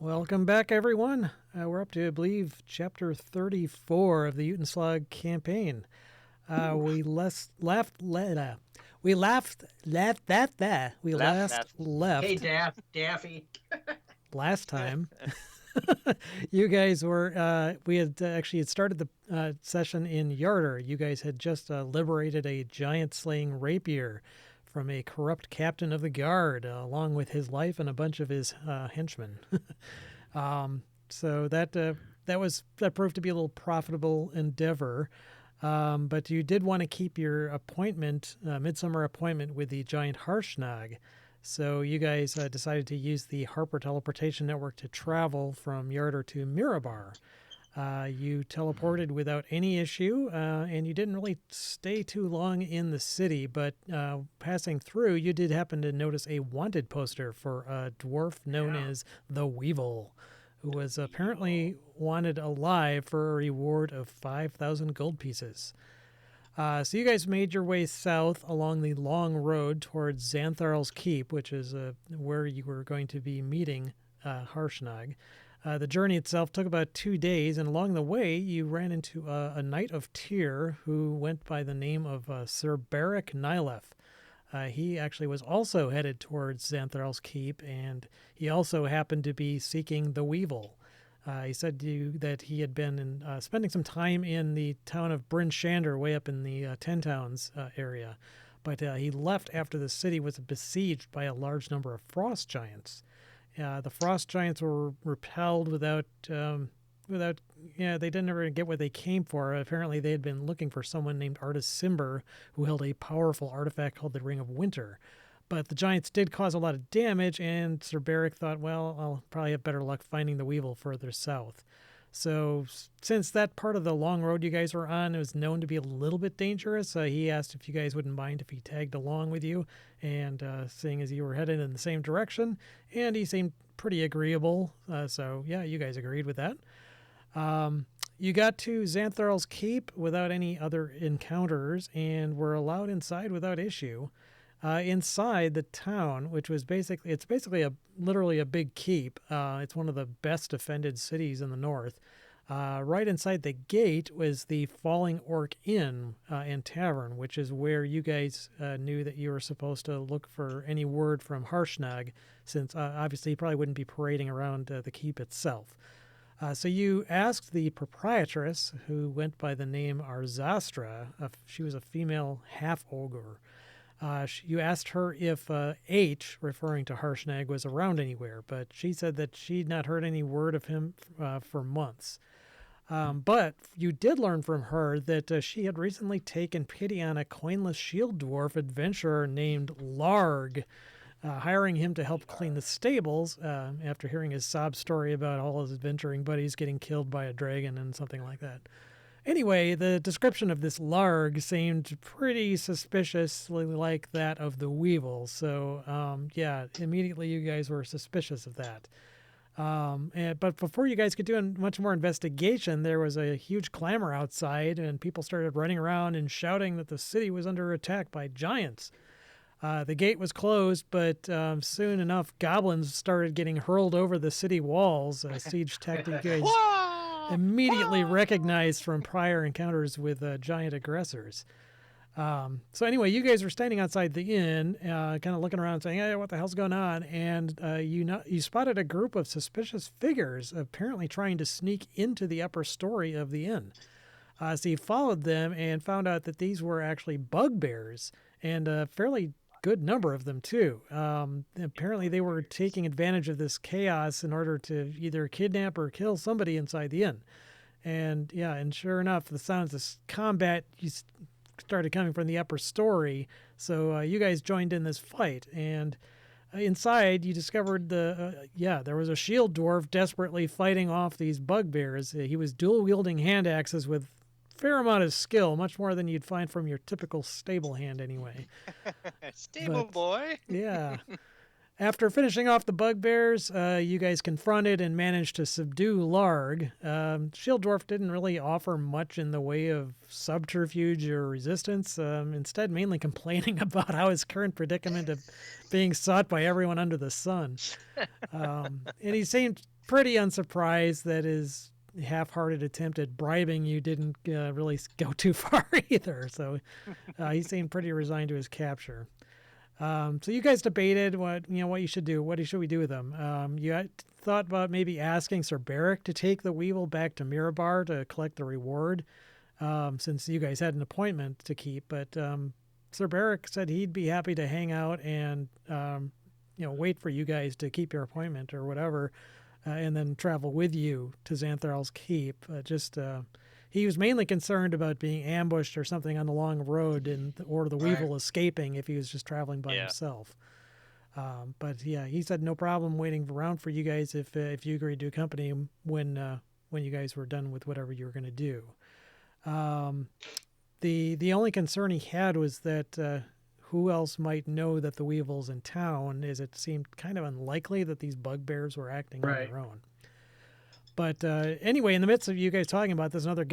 Welcome back, everyone. We're up to, I believe, chapter 34 of the Utenslag campaign. Ooh, We less left, le- we laughed that we laugh last fast. Hey, left Daffy. last time. You guys were we had actually had started the session in Yarder. You guys had just liberated a giant slaying rapier from a corrupt captain of the guard, along with his life and a bunch of his henchmen. So that proved to be a little profitable endeavor. But you did want to keep your appointment, midsummer appointment with the giant Harshnag. So you guys decided to use the Harper teleportation network to travel from Yarder to Mirabar. You teleported without any issue, and you didn't really stay too long in the city, but passing through, you did happen to notice a wanted poster for a dwarf known Yeah. as the Weevil, who was apparently Evil. wanted alive for a reward of 5,000 gold pieces. So you guys made your way south along the long road towards Xantharl's Keep, which is where you were going to be meeting Harshnag. The journey itself took about 2 days, and along the way, you ran into a knight of Tyr who went by the name of Sir Beric Nilef. He actually was also headed towards Xantharl's Keep, and he also happened to be seeking the Weevil. He said to you that he had been spending some time in the town of Bryn Shander, way up in the Ten Towns area, but he left after the city was besieged by a large number of frost giants. The frost giants were repelled without yeah, they didn't ever get what they came for. Apparently, they had been looking for someone named Artis Cimber, who held a powerful artifact called the Ring of Winter. But the giants did cause a lot of damage, and Sir Beric thought, well, I'll probably have better luck finding the Weevil further south. So, since that part of the long road you guys were on was known to be a little bit dangerous, he asked if you guys wouldn't mind if he tagged along with you, and seeing as you were headed in the same direction, and he seemed pretty agreeable. So, yeah, you guys agreed with that. You got to Xantharl's Keep without any other encounters and were allowed inside without issue. Inside the town, which was basically literally a big keep. It's one of the best defended cities in the north. Right inside the gate was the Falling Orc Inn and Tavern, which is where you guys knew that you were supposed to look for any word from Harshnag, since obviously he probably wouldn't be parading around the keep itself. So you asked the proprietress, who went by the name Arzastra. She was a female half ogre. You asked her if H, referring to Harshnag, was around anywhere, but she said that she'd not heard any word of him for months. But you did learn from her that she had recently taken pity on a coinless shield dwarf adventurer named Larg, hiring him to help clean the stables after hearing his sob story about all his adventuring buddies getting killed by a dragon and something like that. Anyway, the description of this Larg seemed pretty suspiciously like that of the Weevil. So, yeah, immediately you guys were suspicious of that. But before you guys could do much more investigation, there was a huge clamor outside, and people started running around and shouting that the city was under attack by giants. The gate was closed, but soon enough, goblins started getting hurled over the city walls. A siege tactic you guys Wah! immediately Wah! recognized from prior encounters with giant aggressors. So anyway, you guys were standing outside the inn, kind of looking around, saying, "Hey, what the hell's going on?" And you spotted a group of suspicious figures, apparently trying to sneak into the upper story of the inn. So you followed them and found out that these were actually bugbears, and a fairly good number of them too. Apparently, they were taking advantage of this chaos in order to either kidnap or kill somebody inside the inn. And yeah, and sure enough, the sounds of combat started coming from the upper story. So you guys joined in this fight, and inside you discovered there was a shield dwarf desperately fighting off these bugbears. He was dual wielding hand axes with fair amount of skill, much more than you'd find from your typical stable hand anyway. Stable But boy. yeah, After finishing off the bugbears, you guys confronted and managed to subdue Larg. Shield Dwarf didn't really offer much in the way of subterfuge or resistance, instead mainly complaining about how his current predicament of being sought by everyone under the sun. And he seemed pretty unsurprised that his half-hearted attempt at bribing you didn't really go too far either. So he seemed pretty resigned to his capture. So you guys debated what you should do. What should we do with them? You thought about maybe asking Sir Beric to take the Weevil back to Mirabar to collect the reward, since you guys had an appointment to keep. But Sir Beric said he'd be happy to hang out and wait for you guys to keep your appointment or whatever, and then travel with you to Xantharl's Keep. He was mainly concerned about being ambushed or something on the long road or the Weevil escaping if he was just traveling by himself. But yeah, he said no problem waiting around for you guys if you agreed to accompany him when you guys were done with whatever you were going to do. The only concern he had was that who else might know that the Weevil's in town, as it seemed kind of unlikely that these bugbears were acting on their own. But anyway, in the midst of you guys talking about this, another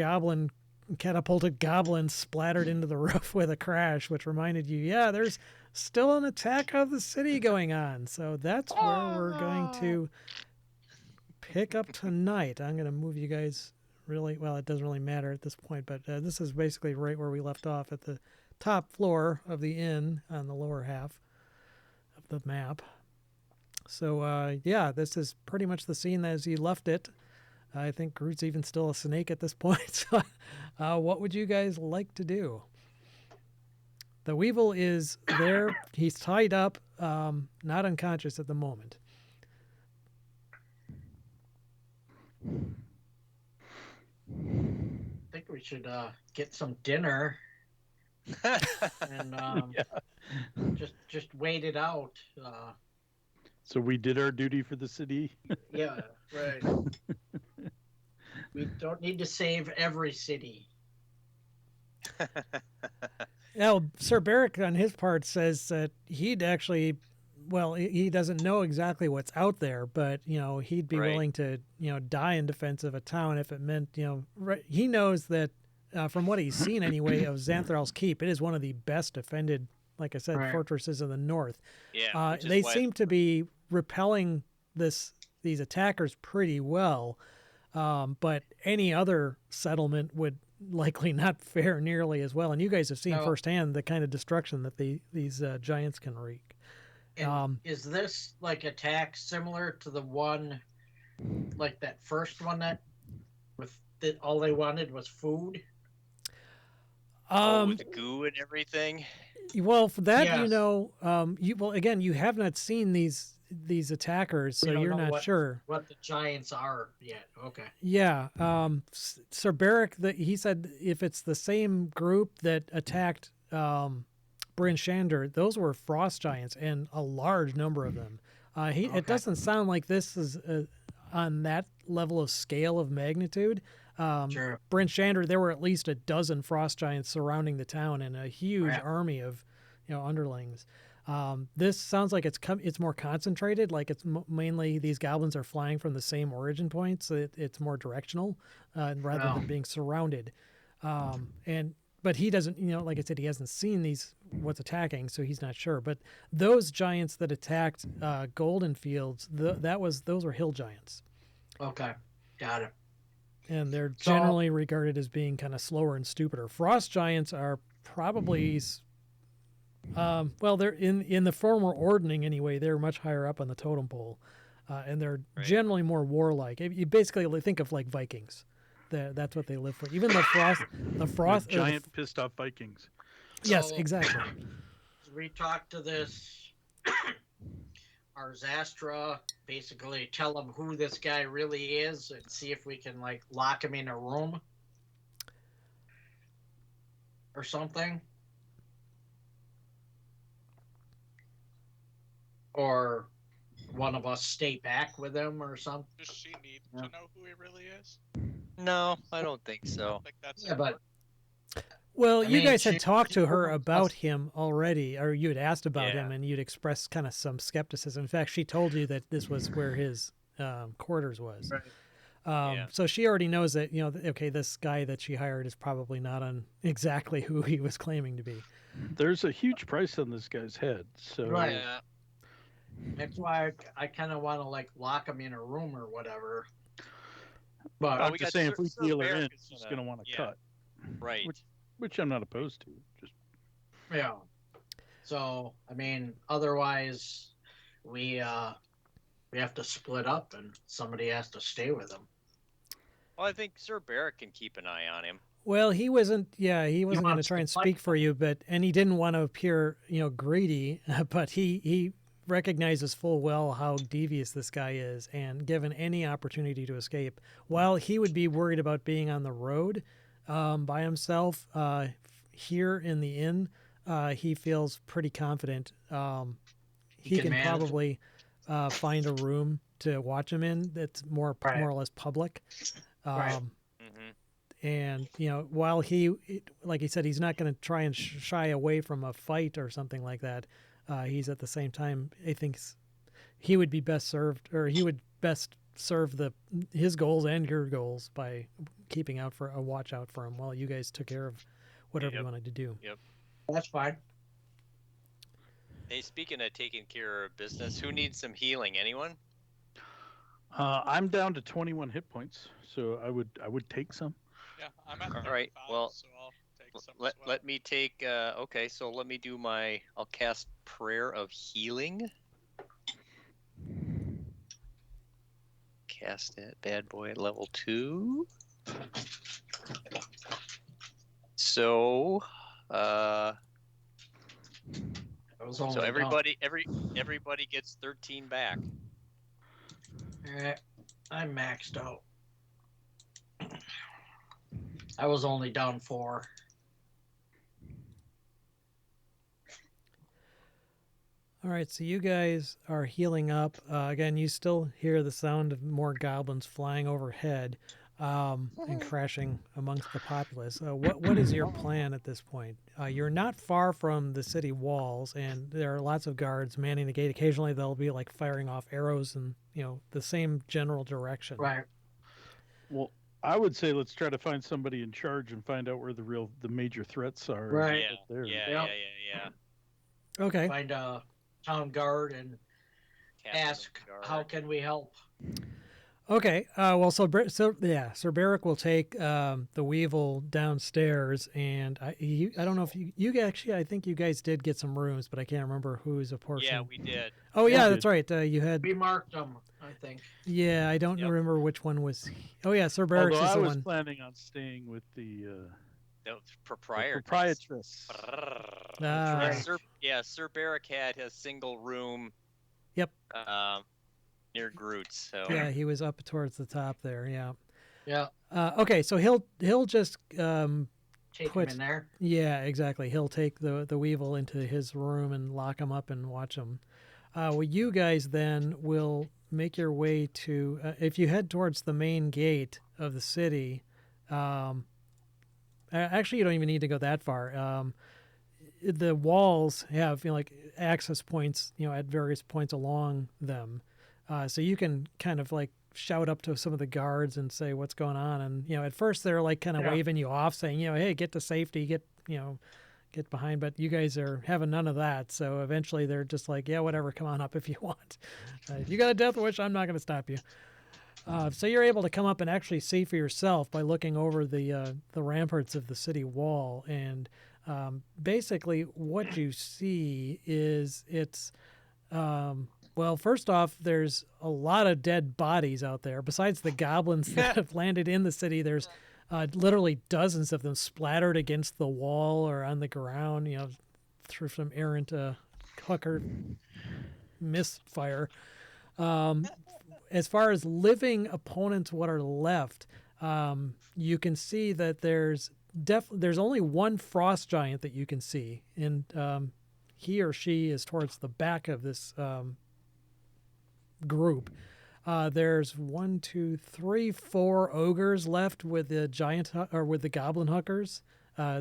catapulted goblin splattered into the roof with a crash, which reminded you, there's still an attack of the city going on. So that's where we're going to pick up tonight. I'm going to move you guys it doesn't really matter at this point, but this is basically right where we left off at the top floor of the inn on the lower half of the map. So, this is pretty much the scene as you left it. I think Groot's even still a snake at this point. So, what would you guys like to do? The Weevil is there. He's tied up, not unconscious at the moment. I think we should get some dinner and just wait it out. So we did our duty for the city? Yeah, right. We don't need to save every city. Now, Sir Beric, on his part, says that he'd actually, he doesn't know exactly what's out there, but, he'd be willing to, die in defense of a town if it meant, he knows that, from what he's seen anyway, of Xantharl's Keep, it is one of the best defended, like I said, fortresses in the north. Yeah, they seem to be repelling these attackers pretty well, but any other settlement would likely not fare nearly as well. And you guys have seen firsthand the kind of destruction that these giants can wreak. And is this like attack similar to the one, like that first one that all they wanted was food? With goo and everything. Well, for that, again, you have not seen these attackers, so you're not sure what the giants are yet. Okay. Yeah. Sir Beric, he said if it's the same group that attacked Bryn Shander, those were frost giants and a large number of them. It doesn't sound like this is on that level of scale of magnitude. Sure. Bryn Shander, there were at least a dozen frost giants surrounding the town and a huge army of underlings. This sounds like it's more concentrated, like it's mainly these goblins are flying from the same origin point, so it's more directional rather than being surrounded. But he doesn't, like I said, he hasn't seen what's attacking, so he's not sure. But those giants that attacked Golden Fields, those were hill giants. Okay, got it. And they're generally regarded as being kind of slower and stupider. Frost giants are probably, they're in the former ordning anyway. They're much higher up on the totem pole, and they're generally more warlike. You basically think of like Vikings. That's what they live for. Even the frost giant pissed off Vikings. Yes, exactly. We talked to this our Zastra, basically tell him who this guy really is and see if we can like lock him in a room or something. Or one of us stay back with him or something. Does she need to know who he really is? No, I don't think so. I think that's but Well, I you mean, guys had talked she to her almost about must- him already, or you had asked about him, Yeah. and you'd expressed kind of some skepticism. In fact, she told you that this was where his quarters was. Right. Yeah. So she already knows that, okay, this guy that she hired is probably not on exactly who he was claiming to be. There's a huge price on this guy's head. So Right. Yeah. That's why I kind of want to like lock him in a room or whatever. But I'm we just got saying, if Sir- we Sir deal her Barrick in, is she's gonna- going to want to yeah. cut, Right. which I'm not opposed to. Just yeah. So I mean, otherwise, we have to split up, and somebody has to stay with him. Well, I think Sir Barrick can keep an eye on him. Well, he wasn't going to wants try to and fight speak for you, and he didn't want to appear, greedy, but he recognizes full well how devious this guy is, and given any opportunity to escape, while he would be worried about being on the road by himself, here in the inn, he feels pretty confident. He can can manage. probably find a room to watch him in that's more Right. or less public. Right. And while like he said, he's not going to try and shy away from a fight or something like that. He's at the same time, he thinks he would be best served, or he would best serve his goals and your goals by keeping a watch out for him while you guys took care of whatever you Yep. wanted to do. That's fine. Hey, speaking of taking care of business, who needs some healing? Anyone? I'm down to 21 hit points, so I would take some. Yeah, I'm at All 35, right, well, so I'll take some Let as well. let me take. Okay, so let me do my. I'll cast Prayer of Healing. Cast that bad boy at level 2. So, It was only so everybody gets 13 back. I'm maxed out. I was only down 4. All right, so you guys are healing up. Again, you still hear the sound of more goblins flying overhead and crashing amongst the populace. What is your plan at this point? You're not far from the city walls, and there are lots of guards manning the gate. Occasionally, they'll be like firing off arrows in the same general direction. Right. Well, I would say let's try to find somebody in charge and find out where the major threats are. Right. Yeah, up there. yeah. Okay. Find a town guard and Captain of ask the guard. how can we help. Okay. Well, Sir Barrick will take the Weevil downstairs, and I don't know if you actually, I think you guys did get some rooms, but I can't remember who's a portion. Yeah, we did. Oh yeah, Yeah. that's right. You had. We marked them, I think. Yeah, I don't Yep. remember which one was. Oh yeah, Sir Barrick Although is I the was one. planning on staying with the The proprietor. proprietress. Sir Barrick had his single room. Yep. Near Groot's. So. Yeah, he was up towards the top there. Yeah. Yeah. Okay, so he'll just Take Put- him in there. yeah, exactly. He'll take the Weevil into his room and lock him up and watch him. Well, you guys then will make your way to if you head towards the main gate of the city. Actually, you don't even need to go that far. The walls have like access points, at various points along them, so you can kind of like shout up to some of the guards and say what's going on. And at first they're like kind of Yeah. waving you off, saying hey, get to safety, get behind. But you guys are having none of that. So eventually they're just like, yeah, whatever, come on up if you want. If you got a death wish, I'm not going to stop you. So you're able to come up and actually see for yourself by looking over the ramparts of the city wall, and basically what you see is well, first off, there's a lot of dead bodies out there. Besides the goblins that have landed in the city, there's literally dozens of them splattered against the wall or on the ground, through some errant hooker misfire. As far as living opponents, what are left, you can see that there's only one frost giant that you can see, and he or she is towards the back of this group. There's 4 ogres left with the giant or with the goblin hookers.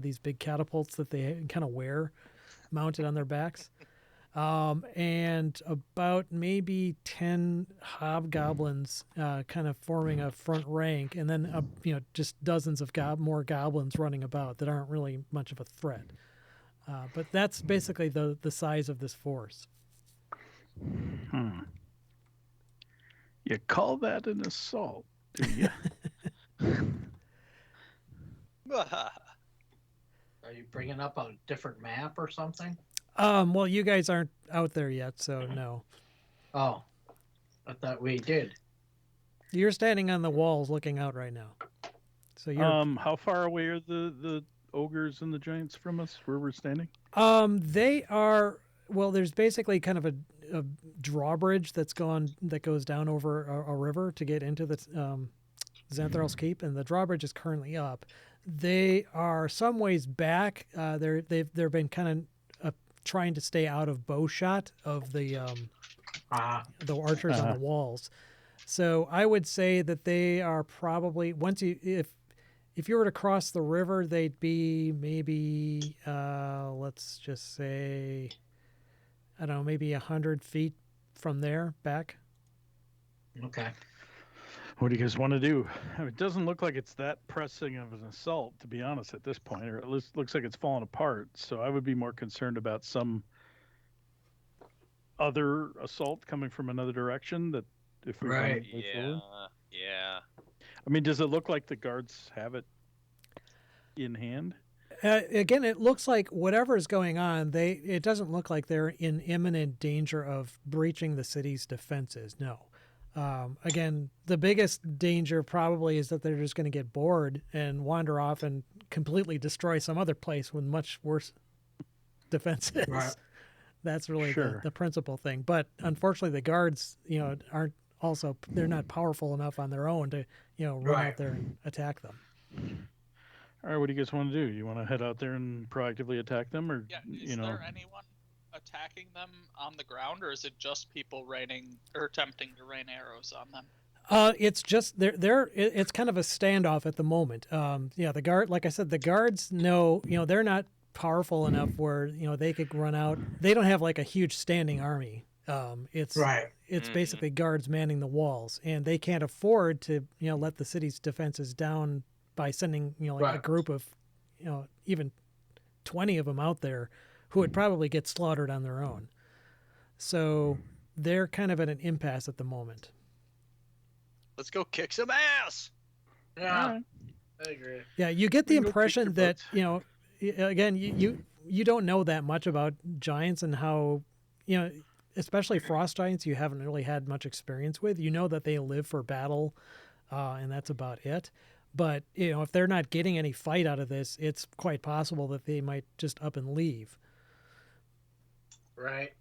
these big catapults that they kind of wear mounted on their backs. And about maybe 10 hobgoblins kind of forming a front rank, and then just dozens of more goblins running about that aren't really much of a threat. But that's basically the size of this force. You call that an assault, do you? Are you bringing up a different map or something? Well, you guys aren't out there yet, so no. Oh, I thought we did. You're standing on the walls looking out right now. So you're how far away are the ogres and the giants from us where we're standing? they are, well, there's basically kind of a drawbridge that goes down over a river to get into the Xantharl's Keep, and the drawbridge is currently up. They are some ways back. They've been kind of trying to stay out of bow shot of the archers on the walls. So I would say that they are probably, if you were to cross the river, they'd be maybe let's just say, I don't know, maybe 100 feet from there back. Okay. What do you guys want to do? It doesn't look like it's that pressing of an assault, to be honest, at this point, or at least looks like it's fallen apart. So I would be more concerned about some other assault coming from another direction. That if we Right. move forward. Yeah. I mean, does it look like the guards have it in hand? Again, it looks like whatever is going on, it doesn't look like they're in imminent danger of breaching the city's defenses. No. Again, the biggest danger probably is that they're just going to get bored and wander off and completely destroy some other place with much worse defenses. Right. That's really Sure. the principal thing. But unfortunately, the guards, they're not powerful enough on their own to, run Right. out there and attack them. All right, what do you guys want to do? You want to head out there and proactively attack them, or Yeah, is there anyone attacking them on the ground, or is it just people raining or attempting to rain arrows on them? It's just it's kind of a standoff at the moment. The guard, like I said, the guards know, they're not powerful enough where, they could run out. They don't have like a huge standing army. It's Right. It's basically guards manning the walls, and they can't afford to, let the city's defenses down by sending, a Right. group of, even 20 of them out there who would probably get slaughtered on their own. So they're kind of at an impasse at the moment. Let's go kick some ass. Yeah, All right. I agree. Yeah, you get the We can go kick impression their that, butts. again, you don't know that much about giants and how, especially frost giants, you haven't really had much experience with. You know that they live for battle, and that's about it. But, if they're not getting any fight out of this, it's quite possible that they might just up and leave. Right.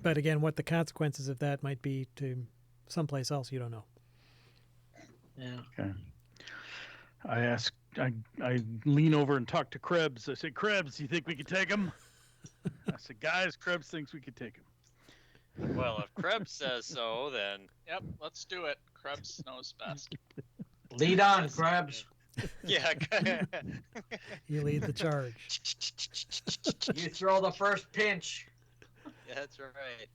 But again, what the consequences of that might be to someplace else, you don't know. Yeah. Okay. I lean over and talk to Krebs. I say, Krebs, you think we could take him? I said, guys, Krebs thinks we could take him. Well, if Krebs says so, then Yep, let's do it. Krebs knows best. Lead on, Krebs. yeah. You lead the charge. You throw the first pinch. That's right.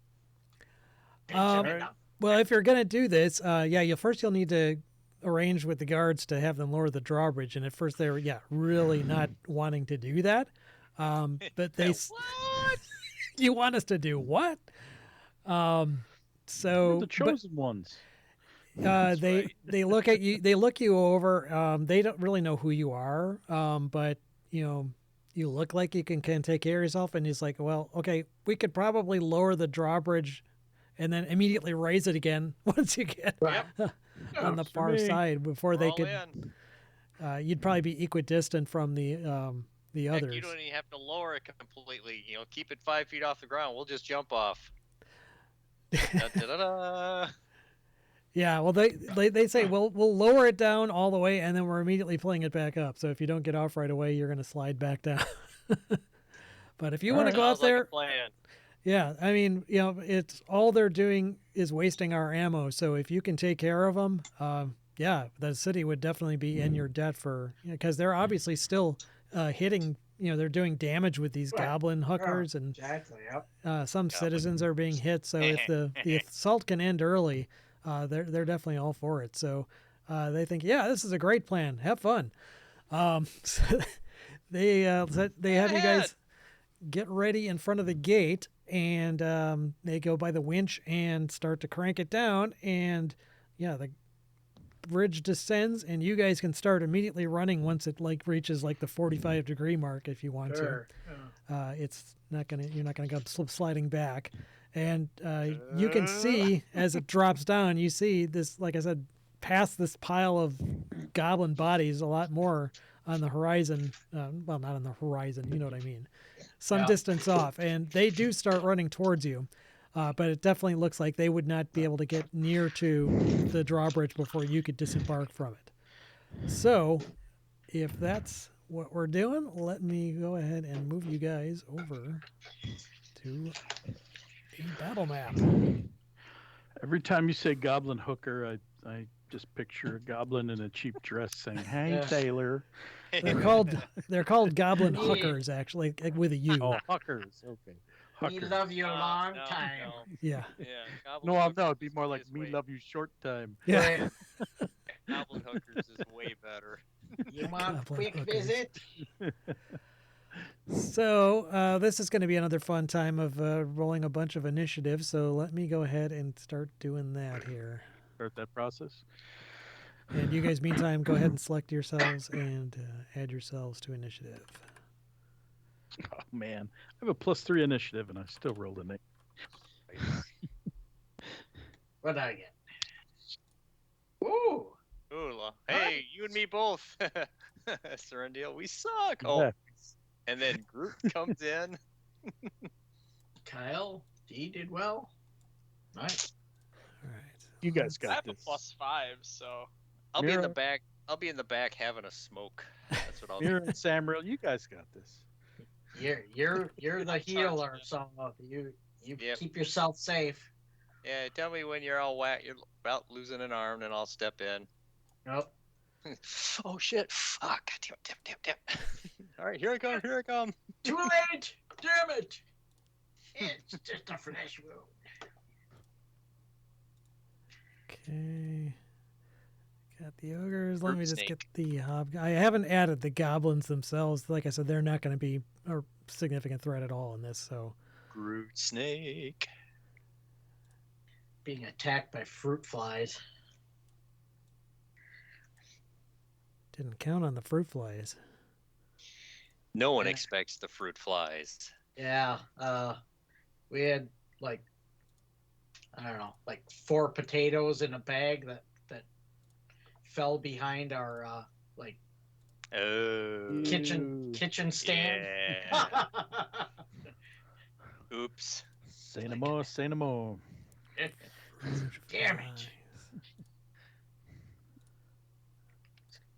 Well, if you're going to do this, you'll need to arrange with the guards to have them lower the drawbridge. And at first they were, really not wanting to do that. But they, What? you want us to do what? We're the chosen ones. They look at you, they look you over. They don't really know who you are. But you look like you can take care of yourself. And he's like, well, okay, we could probably lower the drawbridge and then immediately raise it again once you get Right. on the for far me. side before We're they all could. in. You'd probably be equidistant from the Heck, others. you don't even have to lower it completely. Keep it 5 feet off the ground. We'll just jump off. Da-da-da-da. Yeah, well, they say we'll lower it down all the way, and then we're immediately pulling it back up. So if you don't get off right away, you're going to slide back down. But if you want to go out Sounds like a there, plan. Yeah, I mean, it's all they're doing is wasting our ammo. So if you can take care of them, yeah, the city would definitely be in your debt for because they're obviously still hitting. They're doing damage with these Right. goblin Yeah, hookers, and exactly. Yep. some Goblin. citizens are being hit. So if the assault can end early, they're definitely all for it. So they think, yeah, this is a great plan. Have fun. So they have you guys get ready in front of the gate, and they go by the winch and start to crank it down, and yeah, the bridge descends, and you guys can start immediately running once it reaches the 45-degree mark if you want Sure. Yeah. it's not gonna you're not gonna go slip sliding back, and you can see as it drops down, you see this, like I said, past this pile of goblin bodies, a lot more on the horizon. Well, not on the horizon, you know what I mean, some Yeah. distance off, and they do start running towards you. But it definitely looks like they would not be able to get near to the drawbridge before you could disembark from it. So, if that's what we're doing, let me go ahead and move you guys over to a battle map. Every time you say goblin hooker, I just picture a goblin in a cheap dress saying, "Hey, Yeah. tailor." They're called goblin Yeah. hookers, actually, with a U. Oh, hookers. Okay. We Huckers. love you a long No, time. no. Yeah, Yeah. Goblin No, hookers it'd be more like is me way- love you short time. yeah. Right. Goblin hookers is way better. You want a Goblin quick hookers. visit? So this is going to be another fun time of rolling a bunch of initiatives. So let me go ahead and start doing that here. Start that process. And you guys, meantime, go ahead and select yourselves and add yourselves to initiative. Oh man, I have a +3 initiative and I still rolled an 8. What I get? Ooh. Ooh, hey, you and me both. Serendil, we suck. Oh, Yeah. and then Groot comes in. Kyle, D did well. Nice. All right. You guys I got have a this. +5, so I'll be in the Mira- back. I'll be in the back having a smoke. That's what I'll do. Mira and Samriel, you guys got this. You're the I'm healer, charging so you Yep. keep yourself safe. Yeah, tell me when you're all whack. You're about losing an arm, and I'll step in. Nope. Oh shit! Fuck! Damn. All right, here I come. Here I come. Too late! Damn it! It's just a flesh wound. Okay. Got the ogres. Let Group me just snake. get the I haven't added the goblins themselves. Like I said, they're not going to be a significant threat at all in this. So Groot snake. Being attacked by fruit flies. didn't count on the fruit flies. No one Yeah. expects the fruit flies. Yeah. We had I don't know, 4 potatoes in a bag that fell behind our Oh. kitchen stand. Yeah. Oops. Say no more, say no more. Fruit Damn it. flies.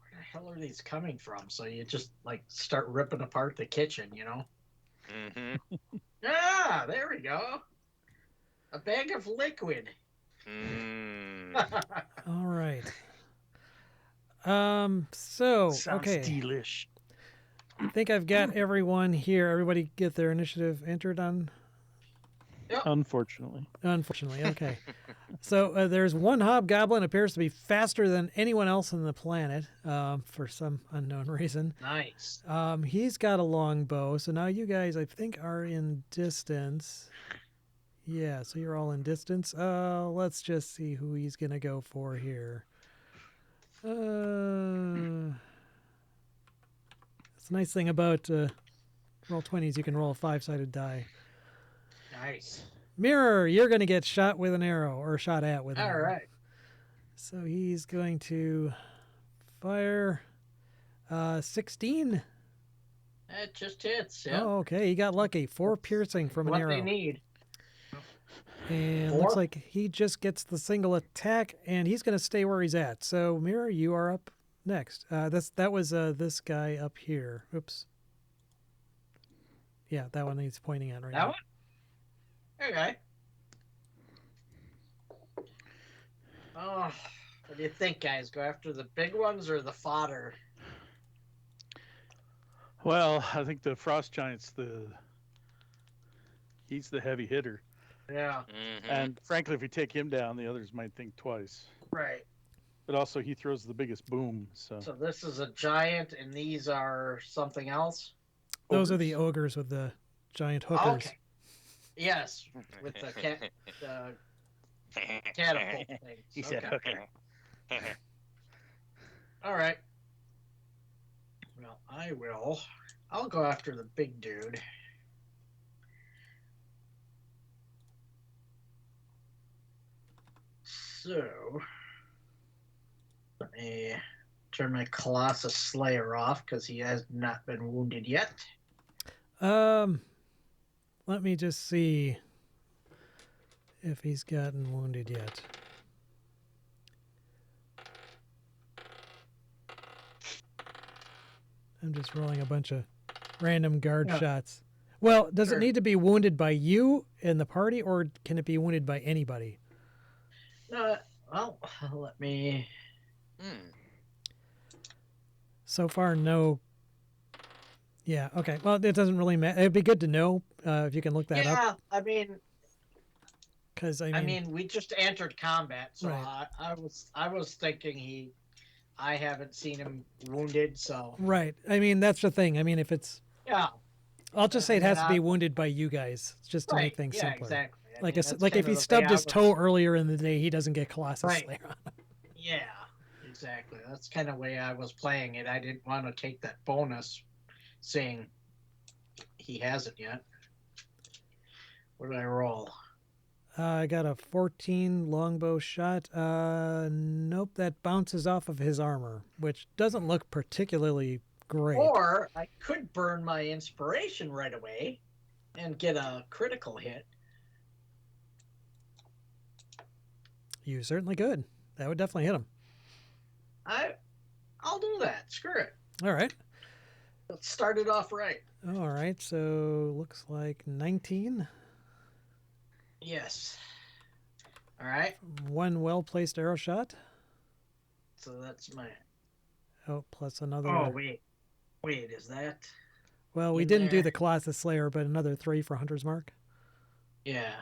Where the hell are these coming from? So you just start ripping apart the kitchen, you know? Mm-hmm. Ah, there we go. A bag of liquid. Mm. All right. So Sounds okay. delish. I think I've got everyone here. Everybody get their initiative entered on. Unfortunately. Unfortunately, okay. So there's one hobgoblin appears to be faster than anyone else on the planet for some unknown reason. Nice. He's got a long bow. So now you guys, I think, are in distance. Yeah, so you're all in distance. Let's just see who he's gonna go for here. It's a nice thing about roll 20s. You can roll a 5-sided die. Nice. Mirror, you're going to get shot with an arrow, or shot at with an All arrow. right. So he's going to fire 16. That just hits. Yeah. Oh, okay. He got lucky. 4 piercing from an What arrow. they need. And 4? looks like he just gets the single attack, and he's going to stay where he's at. So, Mirror, you are up next. That was this guy up here. Oops. Yeah, that one he's pointing at right That now. one? Okay. Oh, what do you think, guys? Go after the big ones or the fodder? Well, I think the frost giant's he's the heavy hitter. Yeah. Mm-hmm. And frankly, if we take him down, the others might think twice. Right. But also, he throws the biggest boom. So So this is a giant, and these are something else. Those are the ogres with the giant hookers. Okay. Yes, with the catapult thing. he said hooker. All right. Well, I will. I'll go after the big dude. So, let me turn my Colossus Slayer off because he has not been wounded yet. Let me just see if he's gotten wounded yet. I'm just rolling a bunch of random guard shots. Well, does it need to be wounded by you in the party, or can it be wounded by anybody? Well, let me. So far, no. Yeah, okay. Well, it doesn't really matter. It'd be good to know if you can look that up. Yeah, I mean, Because we just entered combat, so Right. I was thinking I haven't seen him wounded, so right. I mean, that's the thing. I mean, if it's, yeah. I'll just say it has to be Yeah. wounded by you guys, just to Right. make things Yeah, simpler. exactly. I Like, mean, that's like kind if of he the way stubbed I his was- toe earlier in the day, he doesn't get Colossus Right. Slayer on him. Yeah, exactly. That's kind of the way I was playing it. I didn't want to take that bonus, saying he hasn't yet. What did I roll? I got a 14 longbow shot. Nope, that bounces off of his armor, which doesn't look particularly great. Or I could burn my inspiration right away and get a critical hit. You certainly could. That would definitely hit him. I'll do that. Screw it. All right. Let's start it off right. All right. So looks like 19. Yes. All right. One well-placed arrow shot. So that's my. Oh, plus another. Oh wait, is that? Well, we in didn't do there? the Colossus Slayer, but another 3 for Hunter's Mark. Yeah.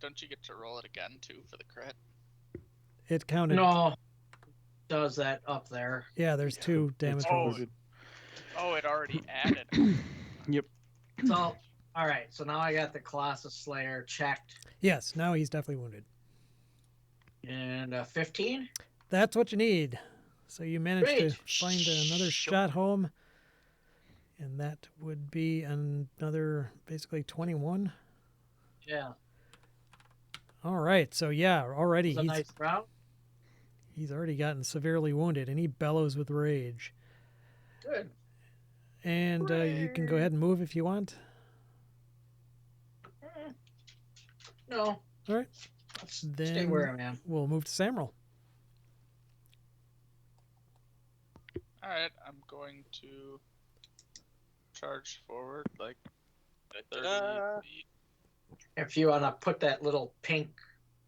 Don't you get to roll it again too for the crit? It counted. No. Does that up there? Yeah, there's 2 damage rolls. Oh, it already added. So, all right. So now I got the Colossus Slayer checked, Yes, now he's definitely wounded. and 15. That's what you need. So you managed to Great. find another shot home. And that would be another, basically 21. Yeah. All right. So yeah, already It's a nice round. he's already gotten severely wounded, and he bellows with rage. Good. And you can go ahead and move if you want. No. All right. Let's stay Then where I am. we'll move to Samral. All right, I'm going to charge forward like 30 feet. If you want to put that little pink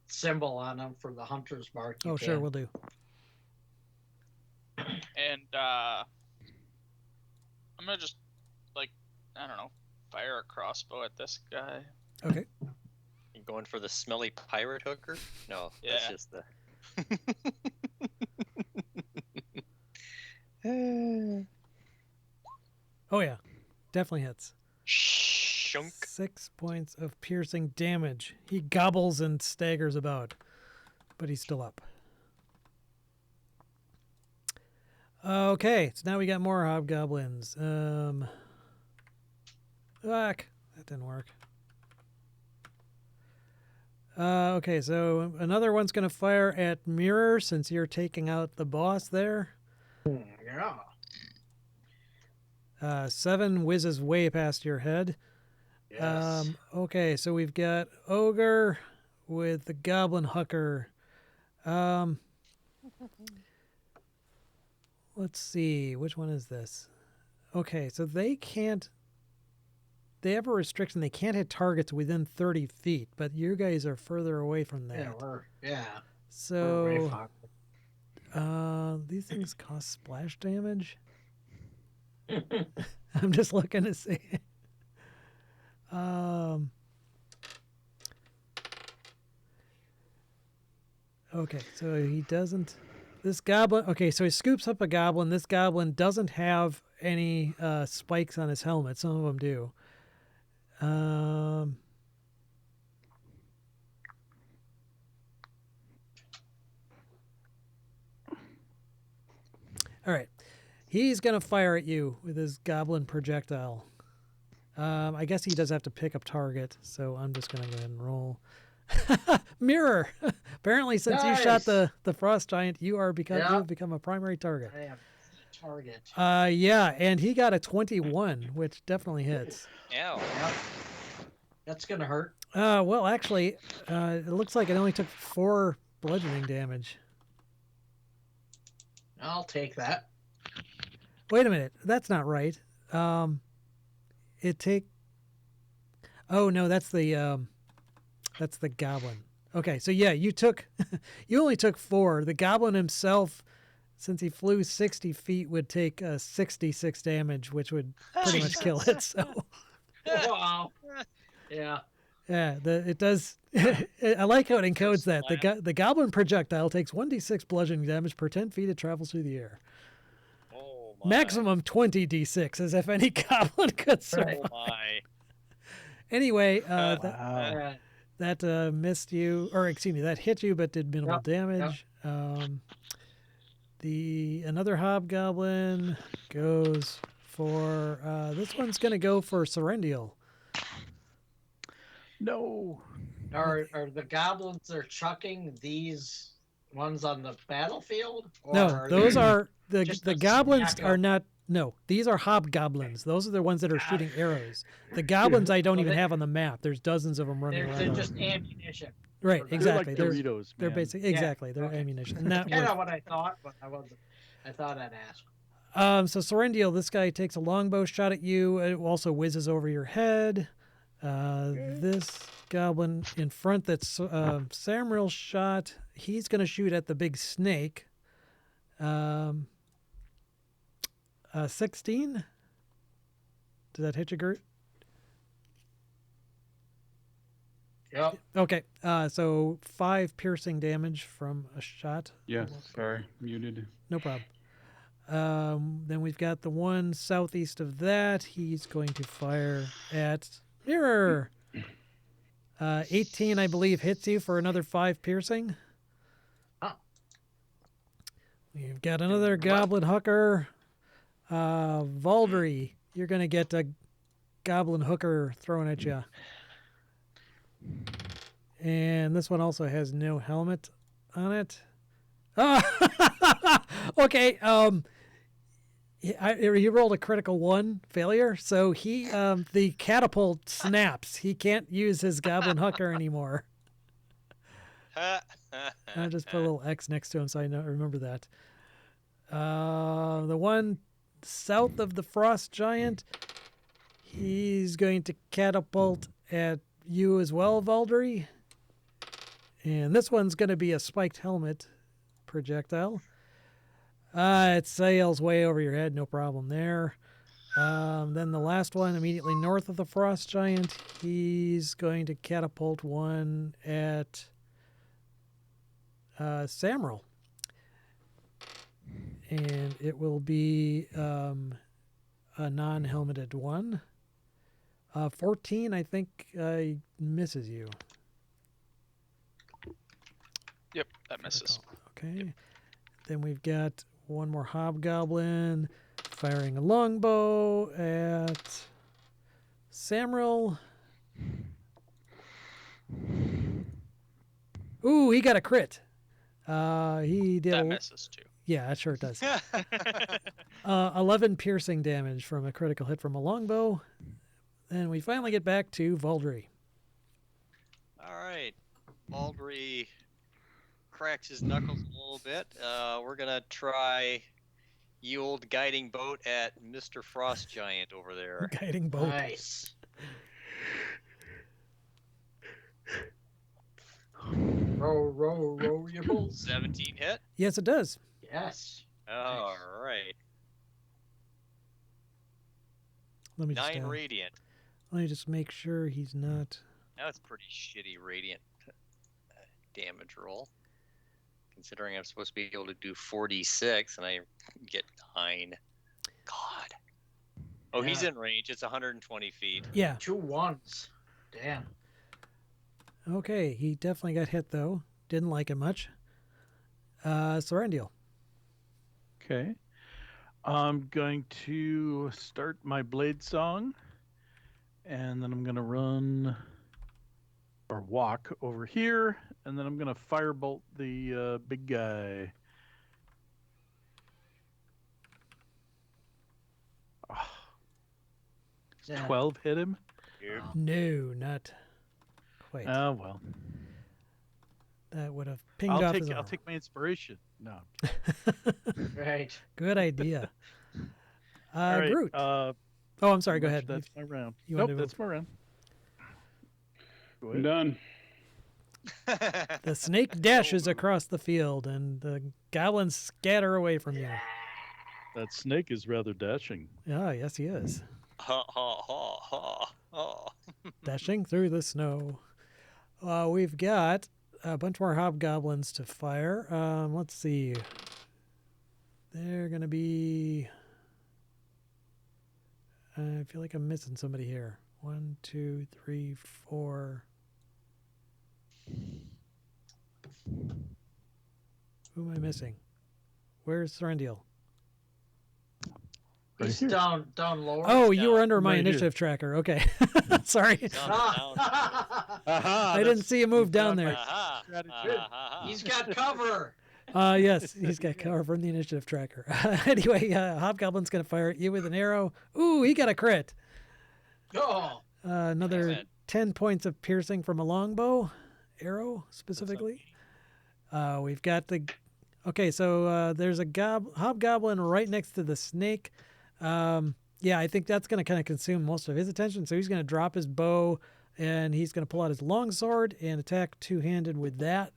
symbol on them for the hunter's mark, you Oh, can. sure, we'll do. And I'm gonna just I don't know, fire a crossbow at this guy. Okay. You going for the smelly pirate hooker? No, that's Yeah. just the. Oh, yeah. Definitely hits. Shunk. 6 points of piercing damage. He gobbles and staggers about, but he's still up. Okay, so now we got more hobgoblins. Fuck, that didn't work. Okay, so another one's going to fire at Mirror since you're taking out the boss there. Yeah. 7 whizzes way past your head. Yes. Okay, so we've got Ogre with the Goblin Hooker. Let's see, which one is this? Okay, so they can't they have a restriction. They can't hit targets within 30 feet, but you guys are further away from that. Yeah, we're way So, far. these things cost splash damage. I'm just looking to see. Okay, so he doesn't. This goblin. Okay, so he scoops up a goblin. This goblin doesn't have any spikes on his helmet. Some of them do. All right. He's going to fire at you with his goblin projectile. I guess he does have to pick up target, so I'm just going to go ahead and roll. Mirror! Apparently, since you shot the frost giant, you have become a primary target. I am the target. Yeah, and he got a 21, which definitely hits. Ow. Yep. That's gonna hurt. Well, actually, it looks like it only took 4 bludgeoning damage. I'll take that. Wait a minute, that's not right. Oh no, that's the goblin. Okay, so yeah, you only took 4. The goblin himself, since he flew 60 feet, would take 66 damage, which would pretty much kill it. So Wow. Yeah. yeah, it does. I like how it encodes that the goblin projectile takes 1d6 bludgeoning damage per 10 feet it travels through the air. Oh my. Maximum 20d6, as if any goblin could survive. Oh my. Anyway, Wow. that missed you, or excuse me, that hit you, but did minimal damage. Another hobgoblin goes for this one's gonna go for Serendial. No. Are the goblins they're chucking these ones on the battlefield? Or No, are those they are just the a goblins stack are of- not. No, these are hobgoblins. Those are the ones that are shooting arrows. The goblins I don't So even they- have on the map. There's dozens of them running They're around. just ammunition. Right, They're exactly. They're They're like Doritos, they're man. basically exactly they're okay. ammunition. And That's that kind works. of what I thought, but I wasn't. I thought I'd ask. So Serendial, this guy takes a longbow shot at you. It also whizzes over your head. This goblin in front that's Samriel shot. He's going to shoot at the big snake. 16? Did that hit you, Gert? Yep. Okay. So 5 piercing damage from a shot. Yes, sorry, muted. No problem. Then we've got the one southeast of that. He's going to fire at Mirror. 18, I believe, hits you for another 5 piercing. Oh. We've got another goblin hooker. Valdry, you're going to get a goblin hooker thrown at you. And this one also has no helmet on it. Okay. He rolled a critical 1 failure, so the catapult snaps. He can't use his goblin hooker anymore. I just put a little X next to him so I remember that. The one south of the frost giant, he's going to catapult at you as well, Valdry. And this one's going to be a spiked helmet projectile. It sails way over your head, no problem there. Then the last one, immediately north of the frost giant, he's going to catapult one at Samriel. And it will be a non-helmeted one. 14, I think, misses you. Yep, that misses. Okay. Then we've got one more hobgoblin firing a longbow at Samriel. Ooh, he got a crit. He did. That misses too. Yeah, it sure does. 11 piercing damage from a critical hit from a longbow. And we finally get back to Valdry. All right. Baldry cracks his knuckles a little bit. We're going to try ye old guiding boat at Mr. Frost Giant over there. Guiding boat. Nice. Row your boat. 17 hit. Yes, it does. Yes. All right. Let me just 9 radiant. let me just make sure he's not. That's pretty shitty radiant damage roll. Considering I'm supposed to be able to do 46 and I get 9. God. Oh, he's Yeah. in range. It's 120 feet. Yeah. 2 1s. Damn. Okay, he definitely got hit though. Didn't like it much. Sorrendiel. Okay. I'm going to start my blade song, and then I'm going to run or walk over here, and then I'm going to firebolt the big guy. Oh, Yeah. 12 hit him? Nope. No, not quite. Oh, well. That would have pinged off his arm. I'll take my inspiration. No. Right. Good idea. All right, Groot. Oh, I'm sorry. Go ahead. That's my round. you Nope, wanted to that's my round. Go I'm ahead. done. The snake dashes across the field, and the goblins scatter away from you. That snake is rather dashing. Ah, yes, he is. Ha ha ha ha ha. Dashing through the snow. We've got a bunch more hobgoblins to fire. Let's see. They're going to be... I feel like I'm missing somebody here. 1, 2, 3, 4. Who am I missing? Where's Sorrendiel? Right He's here. down lower. Oh, He's you were down. under my Right here. initiative tracker. Okay. Sorry. Down. Ah. Aha! I didn't see you move down there. Aha. Strategy. Aha. He's got cover. Yes, he's got cover from the initiative tracker. Anyway, Hobgoblin's going to fire at you with an arrow. Ooh, he got a crit. Oh. Another Damn it. 10 points of piercing from a longbow arrow, specifically. We've got the... Okay, so there's a hobgoblin right next to the snake. Yeah, I think that's going to kind of consume most of his attention. So he's going to drop his bow, and he's going to pull out his longsword and attack two-handed with that.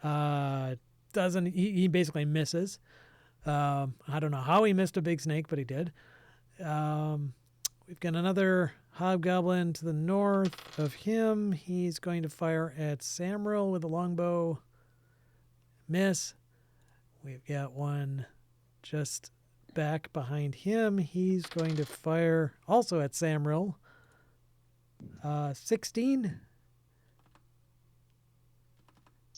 He basically misses. I don't know how he missed a big snake, but he did. We've got another hobgoblin to the north of him. He's going to fire at Samril with a longbow. Miss. We've got one just back behind him. He's going to fire also at Samril. 16.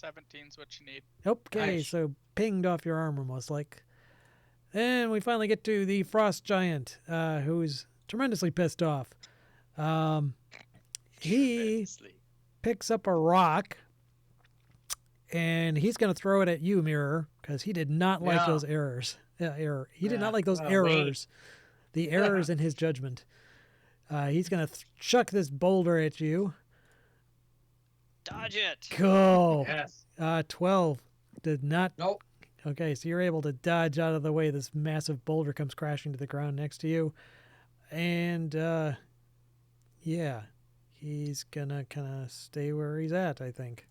17's what you need. Okay, Nice. so pinged off your armor, most like. And we finally get to the frost giant, who's tremendously pissed off. He Tremendously. picks up a rock, and he's going to throw it at you, Mirror, because he did not like Yeah. those errors. He did Yeah, not like those well, errors. The errors in his judgment. He's going to chuck this boulder at you. Dodge it. Go. Yes. 12 did not. Nope. Okay, so you're able to dodge out of the way. This massive boulder comes crashing to the ground next to you. And, yeah, he's going to kind of stay where he's at, I think.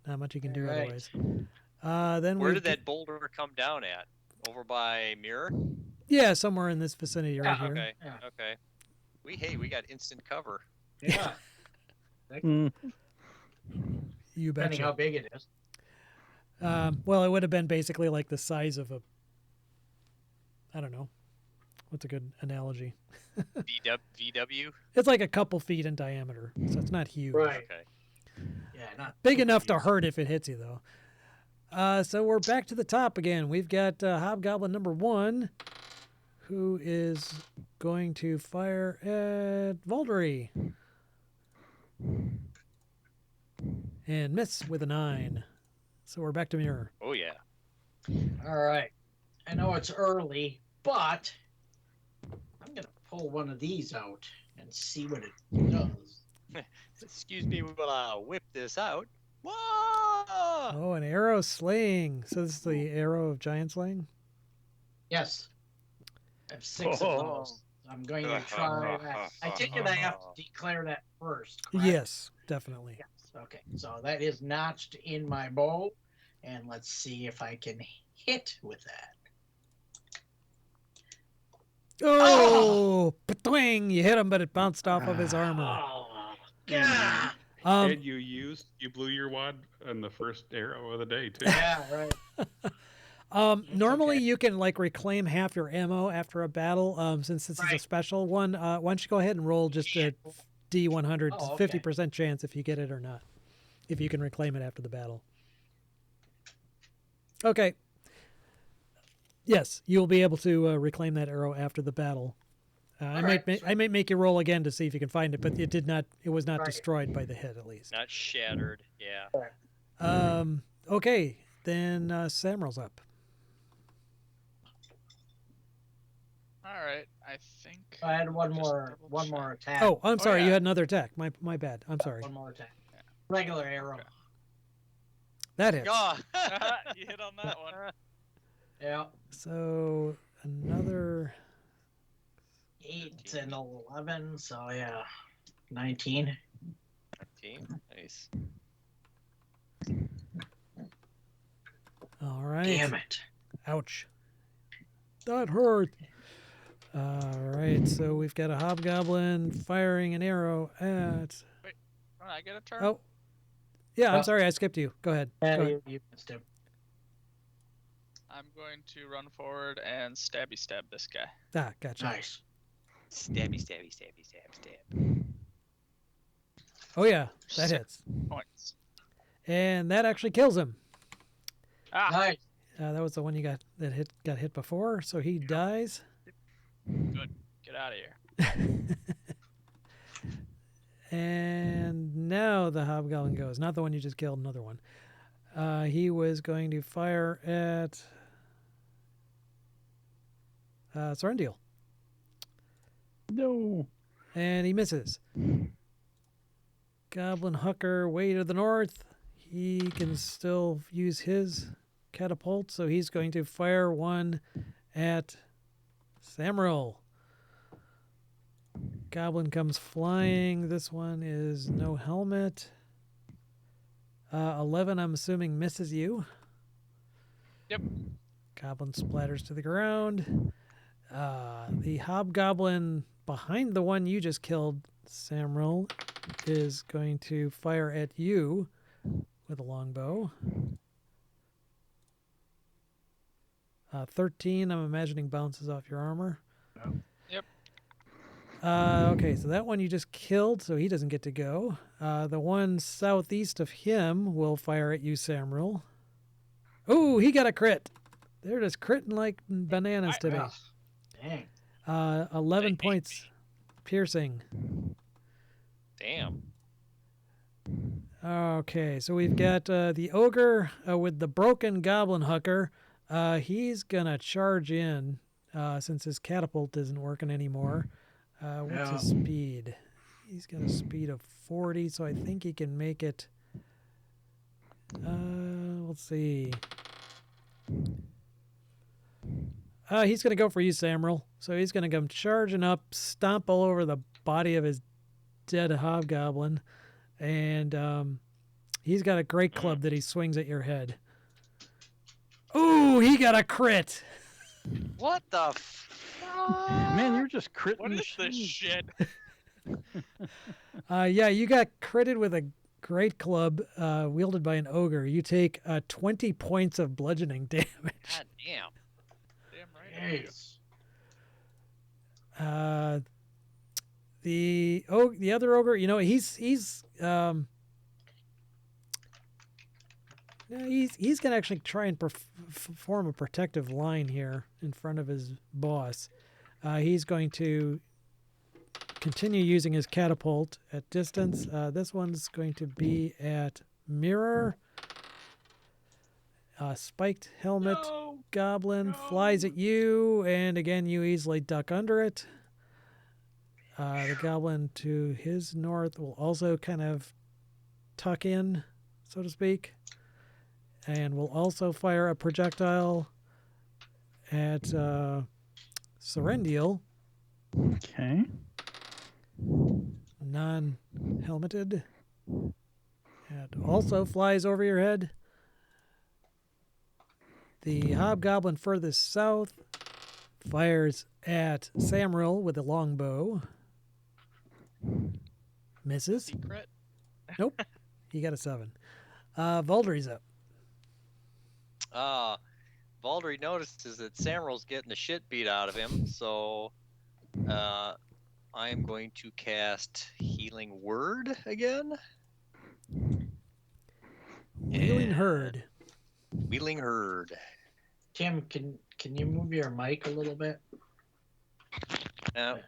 Not much he can do Right. otherwise. Then Where we did that boulder come down at? Over by Mirror? Yeah, somewhere in this vicinity right Yeah, here. Okay. Yeah. Okay. We got instant cover. Yeah. Mm. You Depending how betcha. big it is. Well, it would have been basically like the size of a... I don't know. What's a good analogy? VW? It's like a couple feet in diameter, so it's not huge. Right. Okay. Yeah, not Big enough to huge. hurt if it hits you, though. So we're back to the top again. We've got Hobgoblin number 1, who is going to fire at Voldry. And miss with a 9. So we're back to Mirror. Oh, yeah. All right. I know it's early, but I'm going to pull one of these out and see what it does. Excuse me while I whip this out. Whoa! Oh, an arrow slaying. So this is the arrow of giant slaying? Yes. I have 6 Oh. of those. I'm going to try that. I take it I have to declare that first, correct? Yes, definitely. Yes. Okay, so that is notched in my bow, and let's see if I can hit with that. Oh, patwing! You hit him, but it bounced off of his armor. Oh, God. And you blew your wad on the first arrow of the day too. Yeah, right. Normally okay. you can like reclaim half your ammo after a battle. Since this is a Right. special one, why don't you go ahead and roll just a D100, Oh, okay. 50% chance if you get it or not, if you can reclaim it after the battle. Okay. Yes, you'll be able to reclaim that arrow after the battle. I might make you roll again to see if you can find it, but it did not. It was not Right. destroyed by the hit, at least. Not shattered. Yeah. Okay, then Samral's up. All right, I think. I had one just more double check. attack. Oh, I'm sorry. yeah. You had another attack. My bad. I'm sorry. One more attack. Regular arrow. Okay. That hits. God. You hit on that one. Yeah. So another. 8 and 11, so yeah. 19. 19. Nice. All right. Damn it. Ouch. That hurt. All right. So we've got a hobgoblin firing an arrow at. Oh, I get a turn. Oh. Yeah, I'm Well- sorry. I skipped you. Go ahead. Yeah, Go ahead. you missed him. I'm going to run forward and stab this guy. Ah, gotcha. Nice. Stabby, stabby, stabby, stab, stab. Oh yeah, that 6 hits, points. and that actually kills him. Ah, Nice. That was the one you got hit before, so he dies. good. Get out of here. And now the hobgoblin goes. Not the one you just killed, another one. He was going to fire at Sorrendiel. No. And he misses. Goblin Hucker way to the north. He can still use his catapult, so he's going to fire one at Samrel. Goblin comes flying. This one is no helmet. 11, I'm assuming, misses you. Yep. Goblin splatters to the ground. The hobgoblin behind the one you just killed, Samrel, is going to fire at you with a longbow. 13, I'm imagining, bounces off your armor. Yep. Okay, so that one you just killed, so he doesn't get to go. The one southeast of him will fire at you, Samrel. Oh, he got a crit. They're just critting like bananas today. Dang. 11 points piercing. Damn. Okay, so we've got the ogre with the broken goblin hucker. He's gonna charge in since his catapult isn't working anymore. What's his speed? He's got a speed of 40, so I think he can make it. Let's see. He's gonna go for you, Samrel. So he's gonna come charging up, stomp all over the body of his dead hobgoblin, and he's got a great club that he swings at your head. Ooh, he got a crit. What the Man, you're just critting What is this machines. shit? Yeah, you got critted with a great club wielded by an ogre. You take 20 points of bludgeoning damage. God damn. Damn right. I do. Jeez. The other ogre, you know, he's gonna actually try and form a protective line here in front of his boss. He's going to continue using his catapult at distance. This one's going to be at mirror. Spiked helmet No. goblin No. flies at you, and again you easily duck under it. The goblin to his north will also kind of tuck in, so to speak, and will also fire a projectile at Sorrendiel. Okay. Non-helmeted. And also flies over your head. The hobgoblin furthest south fires at Samril with a longbow. Misses. Secret. Nope. He got a 7. Voldry's up. Baldry notices that Samuel's getting the shit beat out of him, so I am going to cast Healing Word again. Wheeling And Herd. Wheeling Herd. Tim, can you move your mic a little bit?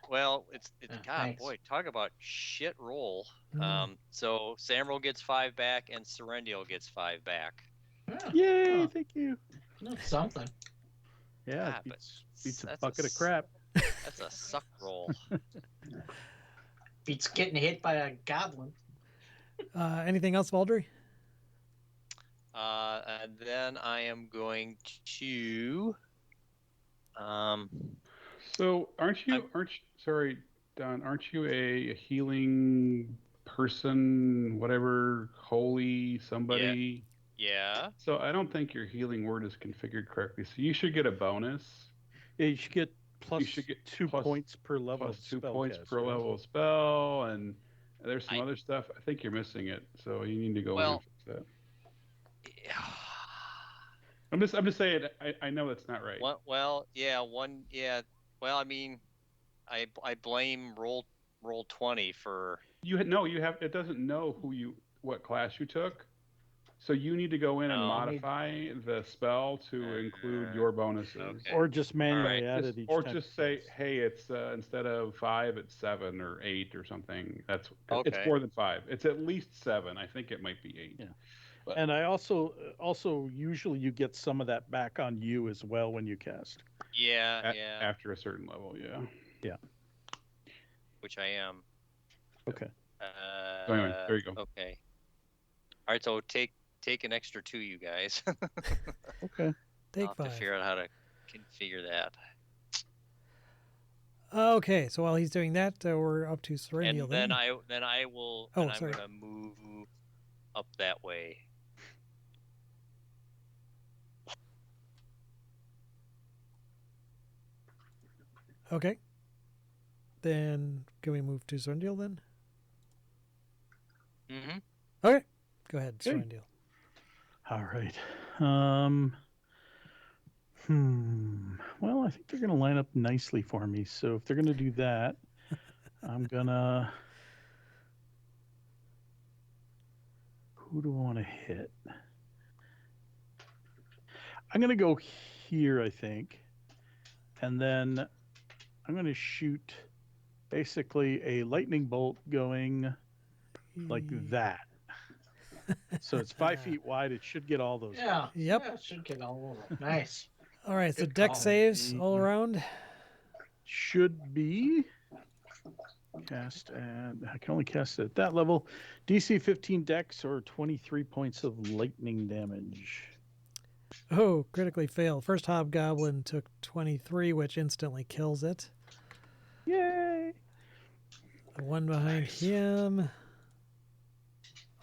Well, it's Yeah, God, thanks. boy, talk about shit roll. Mm. So Samuel gets 5 back, and Serendial gets 5 back. Yeah, Yay! oh, Thank you. that's something. Yeah, God, beats a that's bucket a of crap. That's a suck roll. Beats getting hit by a goblin. Anything else, Voldry? And then I am going to. So sorry, Don, aren't you a healing person, whatever, holy somebody? Yeah. So I don't think your healing word is configured correctly. So you should get a bonus. Yeah, you should get You should get 2 plus- points per level Plus of 2 spell points cast, per right? level of spell, and there's some I- other stuff. I think you're missing it, so you need to go in Well- and fix that. I'm just saying. I know that's not right. Well, yeah, yeah. Well, I mean, I blame roll 20 for. You have it doesn't know what class you took, so you need to go in and Oh. modify the spell to include your bonuses. Okay. Or just manually Alright. add it each Or time. just say, hey, it's instead of 5, it's 7 or 8 or something. It's Okay. more than 5. It's at least 7. I think it might be 8. Yeah. And I also usually you get some of that back on you as well when you cast. Yeah, After a certain level, yeah. which I am. Okay. So anyway, there you go. Okay. All right, so take an extra 2, you guys. Okay. I'll Take have to 5. figure out how to configure that. Okay, so while he's doing that, we're up to Serendial And then I will. Oh, and I'm sorry. gonna move up that way. Okay. Then can we move to Serendial then? Mm-hmm. Okay. Go ahead, Okay. Serendial. All right. Well, I think they're going to line up nicely for me. So if they're going to do that, I'm going to... Who do I want to hit? I'm going to go here, I think. And then I'm going to shoot basically a lightning bolt going like that. So it's 5 feet wide. It should get all those. Yeah. Yep. Yeah, it should get all over. Nice. All right, so Good deck call. saves all around. Should be cast and I can only cast it at that level. DC 15 dex or 23 points of lightning damage. Oh, critically failed. First hobgoblin took 23, which instantly kills it. Yay! The one behind him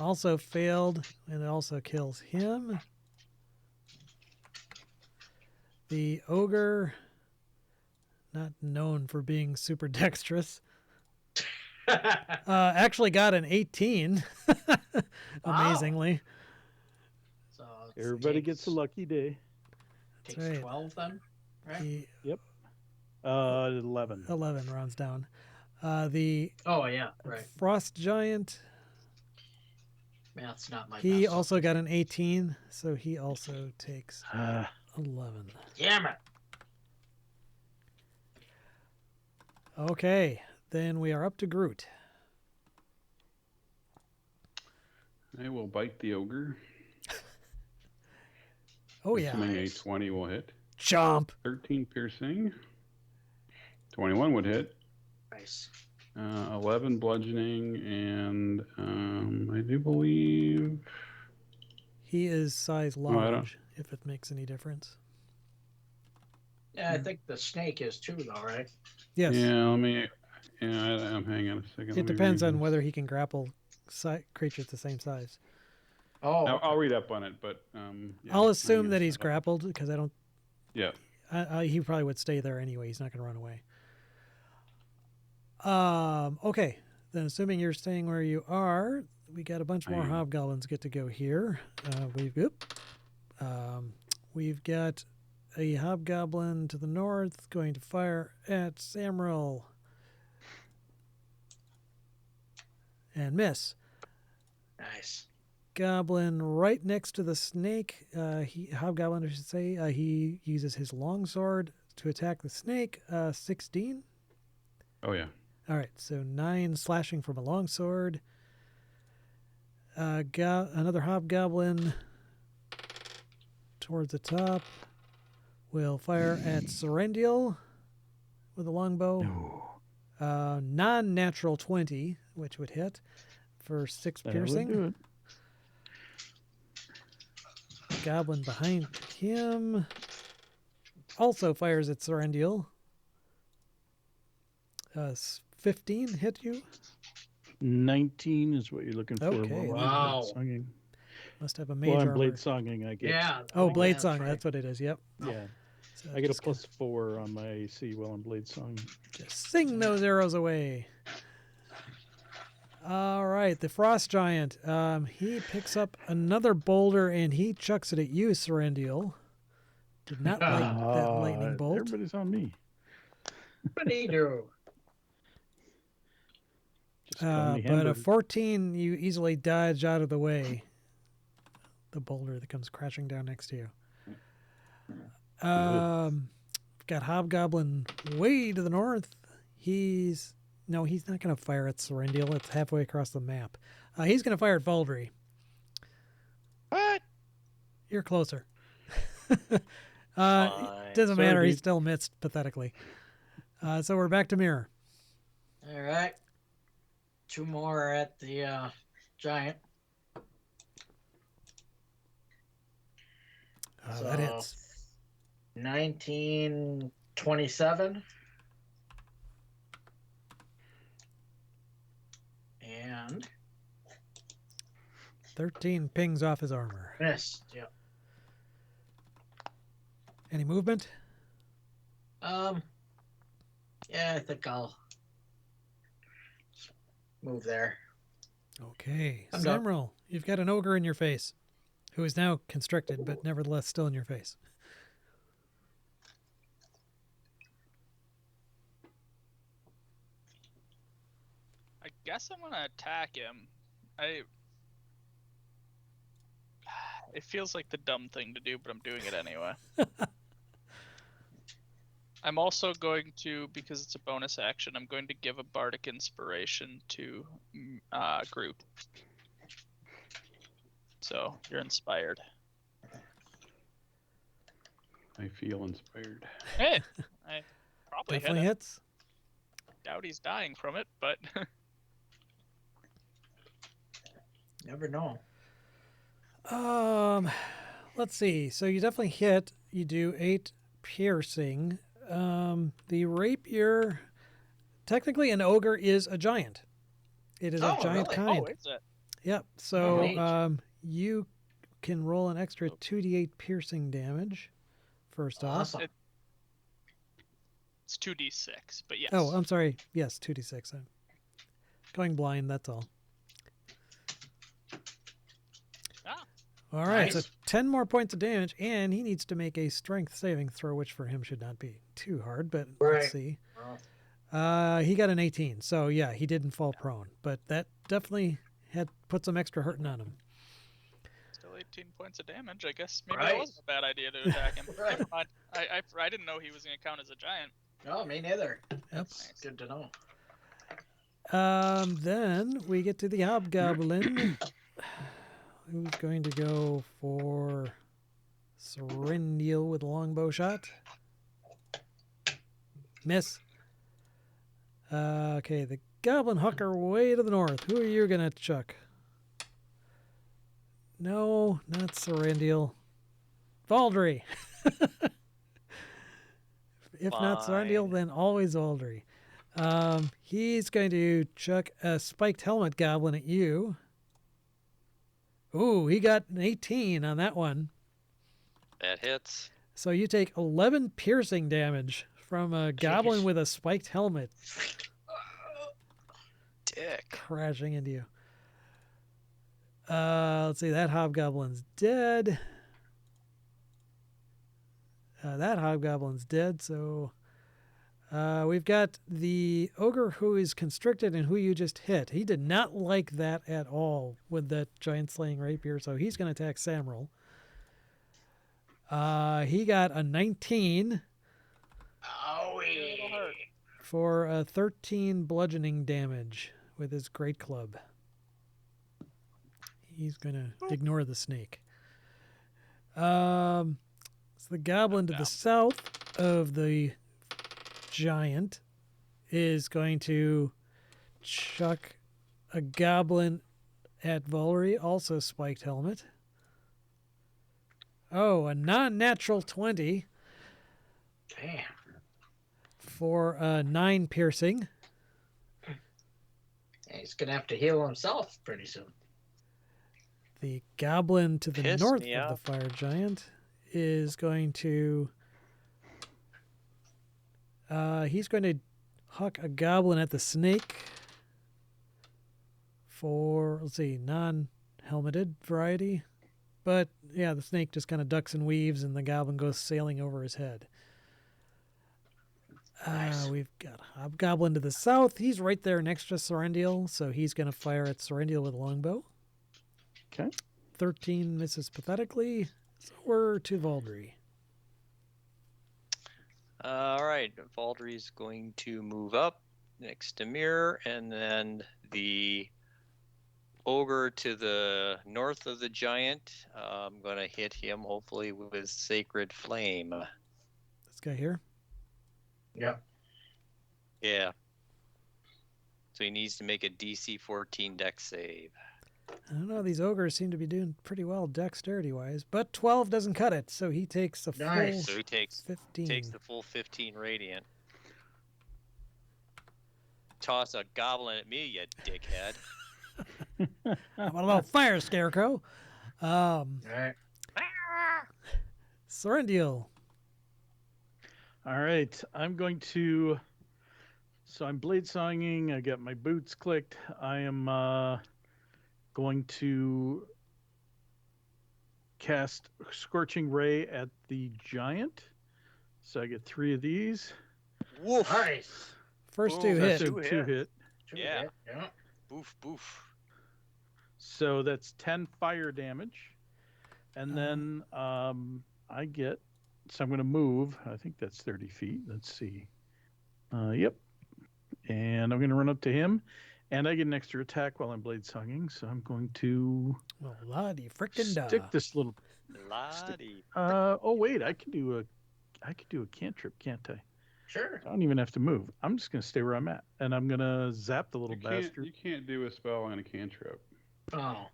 also failed, and it also kills him. The ogre, not known for being super dexterous, actually got an 18. Amazingly. So Everybody gets a lucky day. takes right. 12 then, right? The 11. 11 rounds down. The Oh yeah, right. frost giant, Math's not my he best also got an 18, so he also takes Ah, 11. Damn it. Okay, then we are up to Groot. I will bite the ogre. Oh yeah, Assuming a 20 will hit. chomp. 13 piercing. 21 would hit. Nice. 11 bludgeoning, and I do believe He is size I don't- large, if it makes any difference. Yeah, I think the snake is too, though, right? Yes. Yeah, let me. Yeah, I'm hanging on a second. It let me depends read on this. whether he can grapple creatures the same size. Oh, I'll read up on it, but yeah, I'll I'm assume hanging that he's set up. grappled because I don't. Yeah. He probably would stay there anyway. He's not going to run away. Okay. Then, assuming you're staying where you are, we got a bunch I more am. hobgoblins get to go here. We've got a hobgoblin to the north going to fire at Samril and miss. nice. Goblin right next to the snake. Hobgoblin, I should say. He uses his longsword to attack the snake. 16. Oh yeah. All right, so 9 slashing from a longsword. Another hobgoblin towards the top will fire at Serendial with a longbow. No, Non-natural 20, which would hit for 6 that piercing. would do it. Goblin behind him also fires at Serendial. 15 hit you. 19 is what you're looking for. Okay. while I'm Wow. blade-songing. Must have a Well, major I'm armor. blade songing. I get Yeah. Oh, blade that's song. right. That's what it is. Yep. yeah. So I get a just +4 on my AC while I'm blade songing. Just sing those arrows away. All right, the frost giant. He picks up another boulder and he chucks it at you, Serendial. Did not like that lightning bolt. Everybody's on me. What do you do? Just call me But a hamburger. 14, you easily dodge out of the way. The boulder that comes crashing down next to you. Got Hobgoblin way to the north. He's not going to fire at Serendial. It's halfway across the map. He's going to fire at Valdry. What? You're closer. Fine. Doesn't Sorry, matter. He dude. still missed pathetically. So we're back to Mirror. All right. 2 more at the giant. That hits. 1927. And 13 pings off his armor. missed. Yep. Any movement? Yeah, I think I'll move there. Okay. I'm done. Samril, you've got an ogre in your face, who is now constricted, but nevertheless still in your face. I guess I'm gonna attack him. It feels like the dumb thing to do, but I'm doing it anyway. I'm also going to, because it's a bonus action, I'm going to give a bardic inspiration to Groot. So you're inspired. I feel inspired. Hey, I probably Definitely hit it. hits. Doubt he's dying from it, but Never know. Let's see. So you definitely hit. You do 8 piercing. The rapier, technically an ogre is a giant. It is a Oh, giant really? kind. oh, is it? Yep. Oh, So neat. you can roll an extra 2d8 piercing damage. First off. Awesome. It's 2d6, but yes. Oh, I'm sorry. Yes, 2d6. I'm going blind. That's all. Ah. All right. So Nice. 10 more points of damage, and he needs to make a strength saving throw, which for him should not be too hard. But Right. let's see. Well, He got an 18, so yeah, he didn't fall prone, but that definitely had put some extra hurting on him. Still 18 points of damage. I guess maybe Right. it wasn't a bad idea to attack him. Right. Never mind. I didn't know he was going to count as a giant. no, me neither. Yep. That's good to know. Then we get to the hobgoblin, who's going to go for Serendial with a longbow shot. Miss. Okay, the goblin hooker way to the north. Who are you gonna chuck? No, not Serendial. Valdry. If not Sarndil, Fine. then always Aldry. He's going to chuck a spiked helmet goblin at you. Ooh, he got an 18 on that one. That hits. So you take 11 piercing damage from a goblin Jeez. with a spiked helmet Dick. crashing into you. Let's see, that hobgoblin's dead. That hobgoblin's dead, so we've got the ogre who is constricted and who you just hit. He did not like that at all with that giant slaying rapier, so he's going to attack Samral. He got a 19 Owie. for 13 bludgeoning damage with his great club. He's going to ignore the snake. So the goblin to the south of the giant is going to chuck a goblin at Volry, also spiked helmet. Oh, a non-natural 20 Damn. for 9 piercing. He's gonna have to heal himself pretty soon. The goblin to the Piss north me of off. the fire giant is going to... he's going to huck a goblin at the snake for, let's see, non-helmeted variety. But, yeah, the snake just kind of ducks and weaves, and the goblin goes sailing over his head. Nice. We've got Hobgoblin to the south. He's right there next to Sorrendiel, so he's going to fire at Sorrendiel with a longbow. Okay. 13 misses pathetically. So we're to Valdry. All right, Valdry's going to move up next to Mirror, and then the ogre to the north of the giant. I'm going to hit him, hopefully, with Sacred Flame. This guy here. Yep. Yeah. So he needs to make a DC 14 dex save. I don't know. These ogres seem to be doing pretty well dexterity-wise, but 12 doesn't cut it, so he takes a full Nice. So he takes 15. the full 15 radiant. Toss a goblin at me, you dickhead. How about a little fire, Scarecrow? All right. Sorrendiel. All right, I'm going to. So I'm blade songing. I got my boots clicked. I am going to cast Scorching Ray at the giant. So I get 3 of these. Woof. Nice. First Oh, two that's hit. two Two hit. Yeah. Yeah. Boof, boof. So that's 10 fire damage. And then I get. So I'm going to move. I think that's 30 feet. Let's see. Yep. And I'm going to run up to him. And I get an extra attack while I'm blade songing. So I'm going to Well, lottie frickin' da. stick this little. Lottie. Oh wait, I can do a cantrip, can't I? Sure. I don't even have to move. I'm just going to stay where I'm at, and I'm going to zap the little You can't, bastard. you can't do a spell and a cantrip. Oh.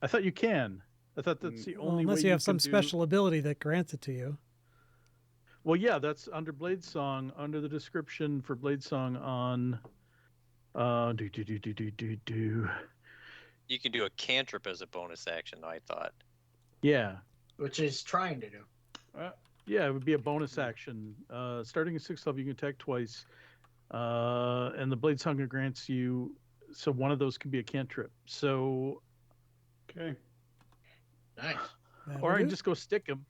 I thought you can. I thought that's the Well, only unless way you have some can do- special ability that grants it to you. Well, yeah, that's under Blade Song, under the description for Blade Song on. Do. You can do a cantrip as a bonus action, I thought. Yeah, Which is trying to do. yeah, it would be a bonus action. Starting at 6th level, you can attack twice, and the Blade Song grants you. So one of those can be a cantrip. So, Okay. Nice. That'll or I can do. just go stick him.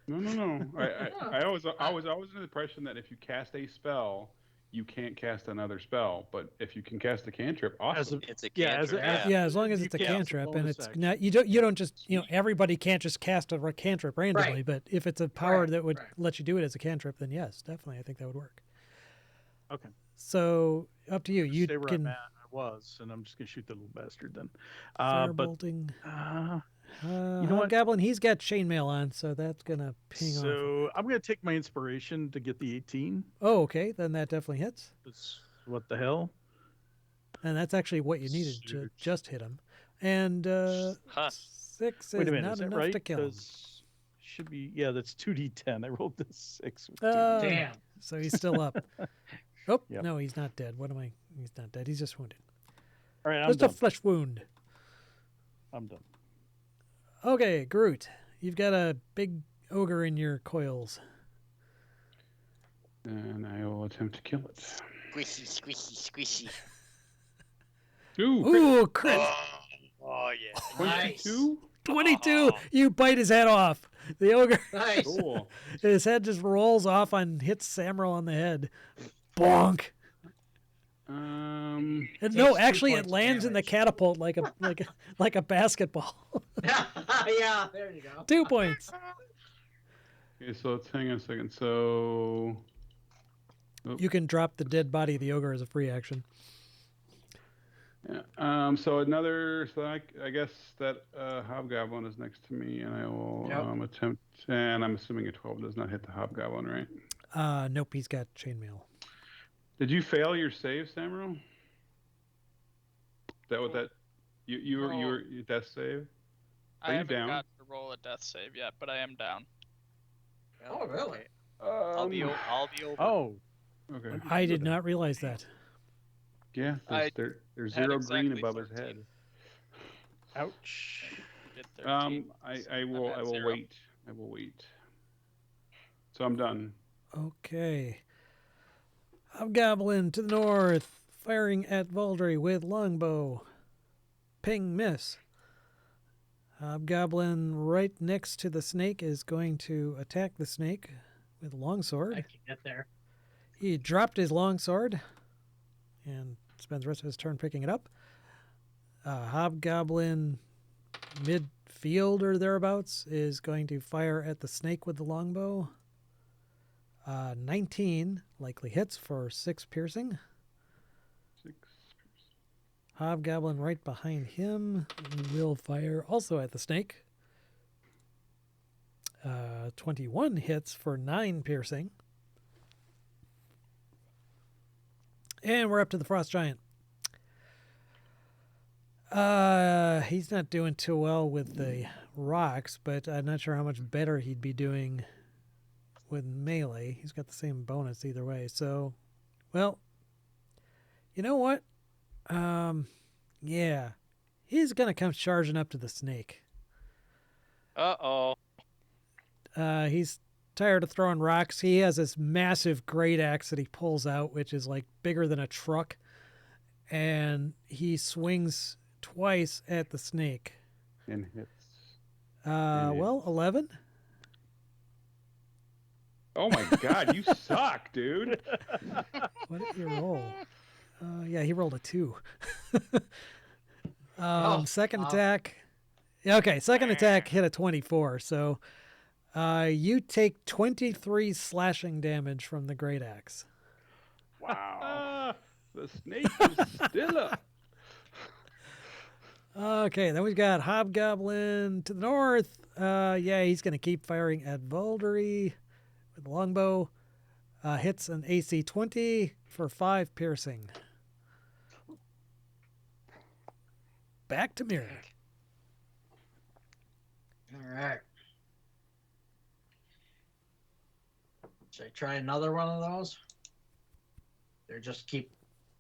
No. I was always under the impression that if you cast a spell, you can't cast another spell. But if you can cast a cantrip, As awesome. a, It's a yeah, cantrip. as Yeah, as long as you it's a can, it's a cantrip and bonus it's action. not you don't just everybody can't just cast a cantrip randomly, Right. but if it's a power Right, that would right. let you do it as a cantrip, then yes, definitely I think that would work. Okay. So up to you. You Stay where can I'm at. I was, and I'm just gonna shoot the little bastard then. But firebolting. know what? Goblin, he's got chainmail on, so that's gonna ping off. so I'm gonna take my inspiration to get the 18. Oh, okay, then that definitely hits. 'Cause what the hell? And that's actually what you needed to Shoot. just hit him. And Huh. 6 Wait is a minute, not is that enough right? to kill him. 'Cause should be, yeah, that's 2d10. I rolled this 6 with 2. Uh, Damn. So he's still up. Oh, Yep. no, he's not dead. What am I? He's not dead. He's just wounded. All right, I'm Just a done. flesh wound. I'm done. Okay, Groot. You've got a big ogre in your coils. And I will attempt to kill it. Squishy, squishy, squishy. Ooh, Ooh, crit. Oh yeah. 22? 22. You bite his head off. The ogre, Nice. Cool. his head just rolls off and hits Samuel on the head. Bonk. And Takes no, 2 actually, it points of lands in the damage. catapult like a basketball. Yeah, there you go. 2 points. Okay, so let's hang on a second. So You can drop the dead body of the ogre as a free action. yeah. So I guess that hobgoblin is next to me, and I will Yep. attempt. And I'm assuming a 12 does not hit the hobgoblin, right? Nope, he's got chainmail. Did you fail your save, Samuel? Is that what that you were No. your death save? I you haven't down? got to roll a death save yet, but I am down. Oh, really? I'll be over. Oh, Okay. I did not realize that. Yeah, I there's had 0 green exactly above his 13. head. ouch. Did 13. I will at I will 0. wait. I will wait. So I'm done. Okay. Hobgoblin to the north, firing at Valdry with longbow. Ping, miss. Hobgoblin right next to the snake is going to attack the snake with I longsword. can get there. He dropped his longsword and spends the rest of his turn picking it up. Hobgoblin midfield or thereabouts is going to fire at the snake with the longbow. 19 likely hits for 6 piercing. 6. Hobgoblin right behind him will fire also at the snake. 21 hits for 9 piercing. And we're up to the Frost Giant. He's not doing too well with the rocks, but I'm not sure how much better he'd be doing with melee. He's got the same bonus either way. So, well, you know what? Yeah, he's gonna come charging up to the snake. Uh-oh. He's tired of throwing rocks. He has this massive great axe that he pulls out, which is like bigger than a truck, and he swings twice at the snake. And hits. Well, 11. Oh my god, you suck, dude. What did you roll? Yeah, he rolled a 2. Second wow. attack. Okay, second attack hit a 24. So you take 23 slashing damage from the great axe. Wow. The snake is still up. Okay, then we've got Hobgoblin to the north. Yeah, he's going to keep firing at Valdry with the longbow. Hits an AC 20 for 5 piercing. Back to Mirror. All right. Should I try another one of those? Or just keep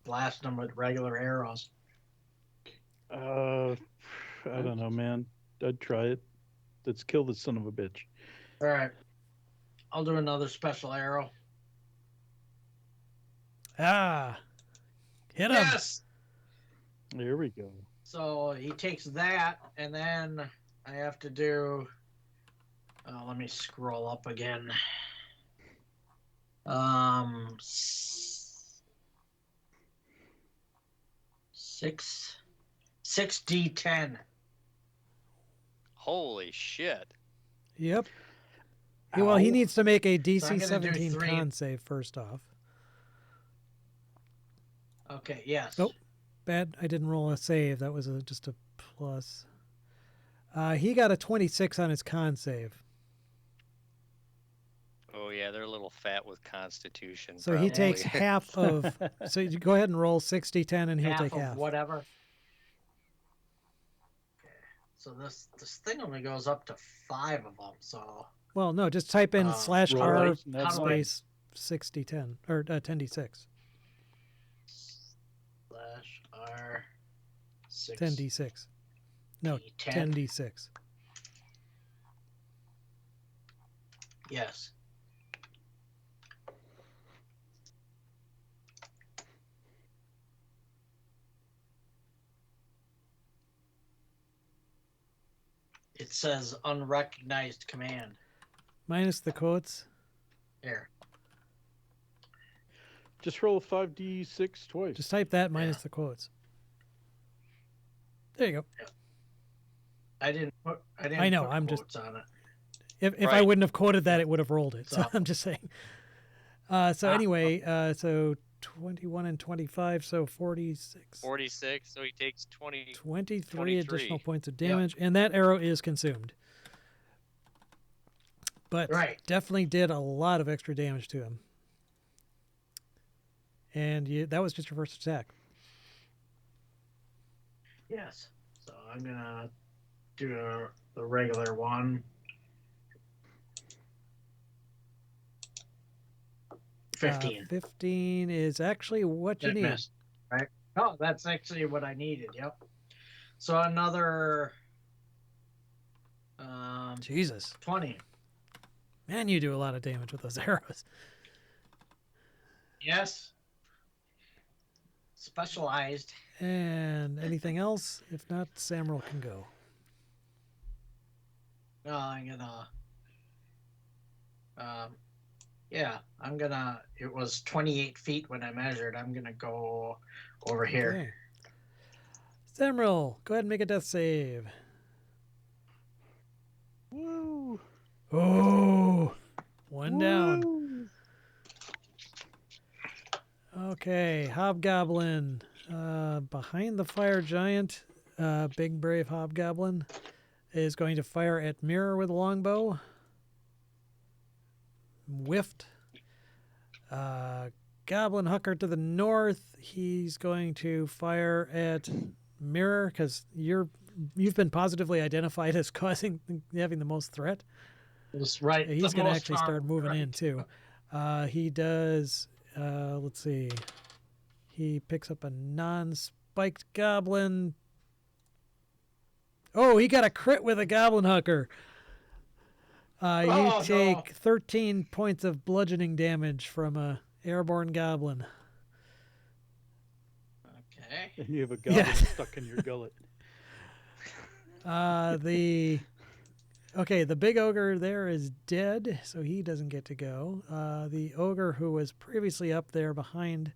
blasting them with regular arrows? I don't know, man. I'd try it. Let's kill the son of a bitch. All right. I'll do another special arrow. Hit him. Yes! There we go. So he takes that, and then I have to do. Let me scroll up again. Six D10. Holy shit. Yep. Well, he Ow. needs to make a So I'm DC gonna do 17 3. con save first off. Okay. Yes. Nope. Bad. I didn't roll a save. That was just a plus. He got a 26 on his con save. Oh yeah, they're a little fat with constitution. So he probably. takes half of. So you go ahead and roll 60, 10, and he'll half take of half. whatever. Okay. So this thing only goes up to 5 of them. So Well, no, just type in Uh, slash roll R it, and that's how do I- space 6d10 or 10d6. Slash R 6 10d6. No, D10. 10d6. Yes. It says unrecognized command. Minus the quotes. Here. Just roll 5d6 twice. Just type that minus the quotes. There you go. I didn't I know, put I'm just- quotes on it. If I Right. wouldn't have quoted that, it would have rolled it. So So- I'm just saying. Anyway, so 21 and 25, so 46. 46, so he takes 20. 23 additional 23. points of damage, and that arrow is consumed. But Right. definitely did a lot of extra damage to him. And that was just your first attack. Yes. So I'm gonna do the regular one. 15. 15 is actually what you That need. missed, right? Oh, that's actually what I needed. Yep. So another Jesus. 20. Man, you do a lot of damage with those arrows. Yes. Specialized. And anything else? If not, Samuel can go. No, I'm gonna. I'm gonna. It was 28 feet when I measured. I'm gonna go over here. Okay. Samuel, go ahead and make a death save. Woo! Oh, one down. Woo! Okay, Hobgoblin. Behind the fire giant, big brave Hobgoblin is going to fire at Mirror with a longbow. Whiffed. Goblin Hucker to the north. He's going to fire at Mirror because you've been positively identified as having the most threat. It was right. He's the going to most actually start harm, moving in right? too. He does. Let's see. He picks up a non-spiked goblin. Oh, he got a crit with a goblin hucker. You Oh, take no. 13 points of bludgeoning damage from a airborne goblin. Okay. And you have a goblin Yeah. stuck in your gullet. The big ogre there is dead, so he doesn't get to go. The ogre who was previously up there behind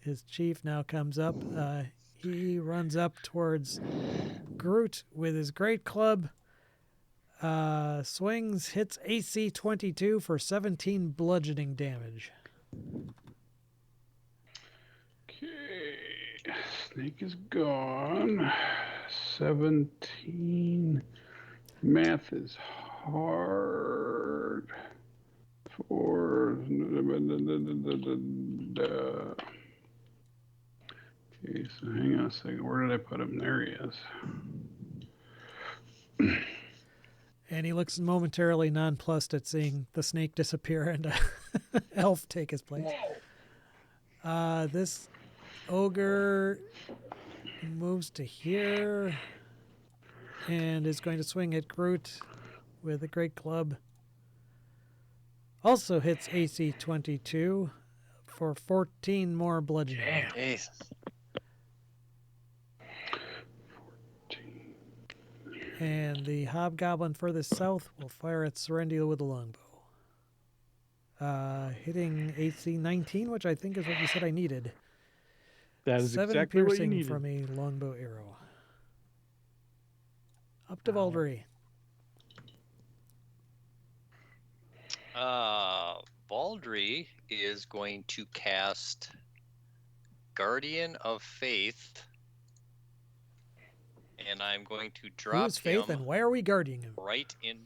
his chief now comes up. He runs up towards Groot with his great club. Swings, hits AC 22 for 17 bludgeoning damage. Okay. Snake is gone. 17. Math is hard. Okay, so hang on a second. Where did I put him? There he is. And he looks momentarily nonplussed at seeing the snake disappear and a elf take his place. This ogre moves to here and is going to swing at Groot with a great club. Also hits AC 22 for 14 more bludgeoning. Damn. Jesus. And the hobgoblin furthest south will fire at Serendil with a longbow. Hitting AC 19, which I think is what you said I needed. That is 7 exactly what you piercing needed. from a longbow arrow. Up to Wow. Valdry. Baldry is going to cast Guardian of Faith, and I'm going to Who drop is Faith him and why are we guarding him? right in.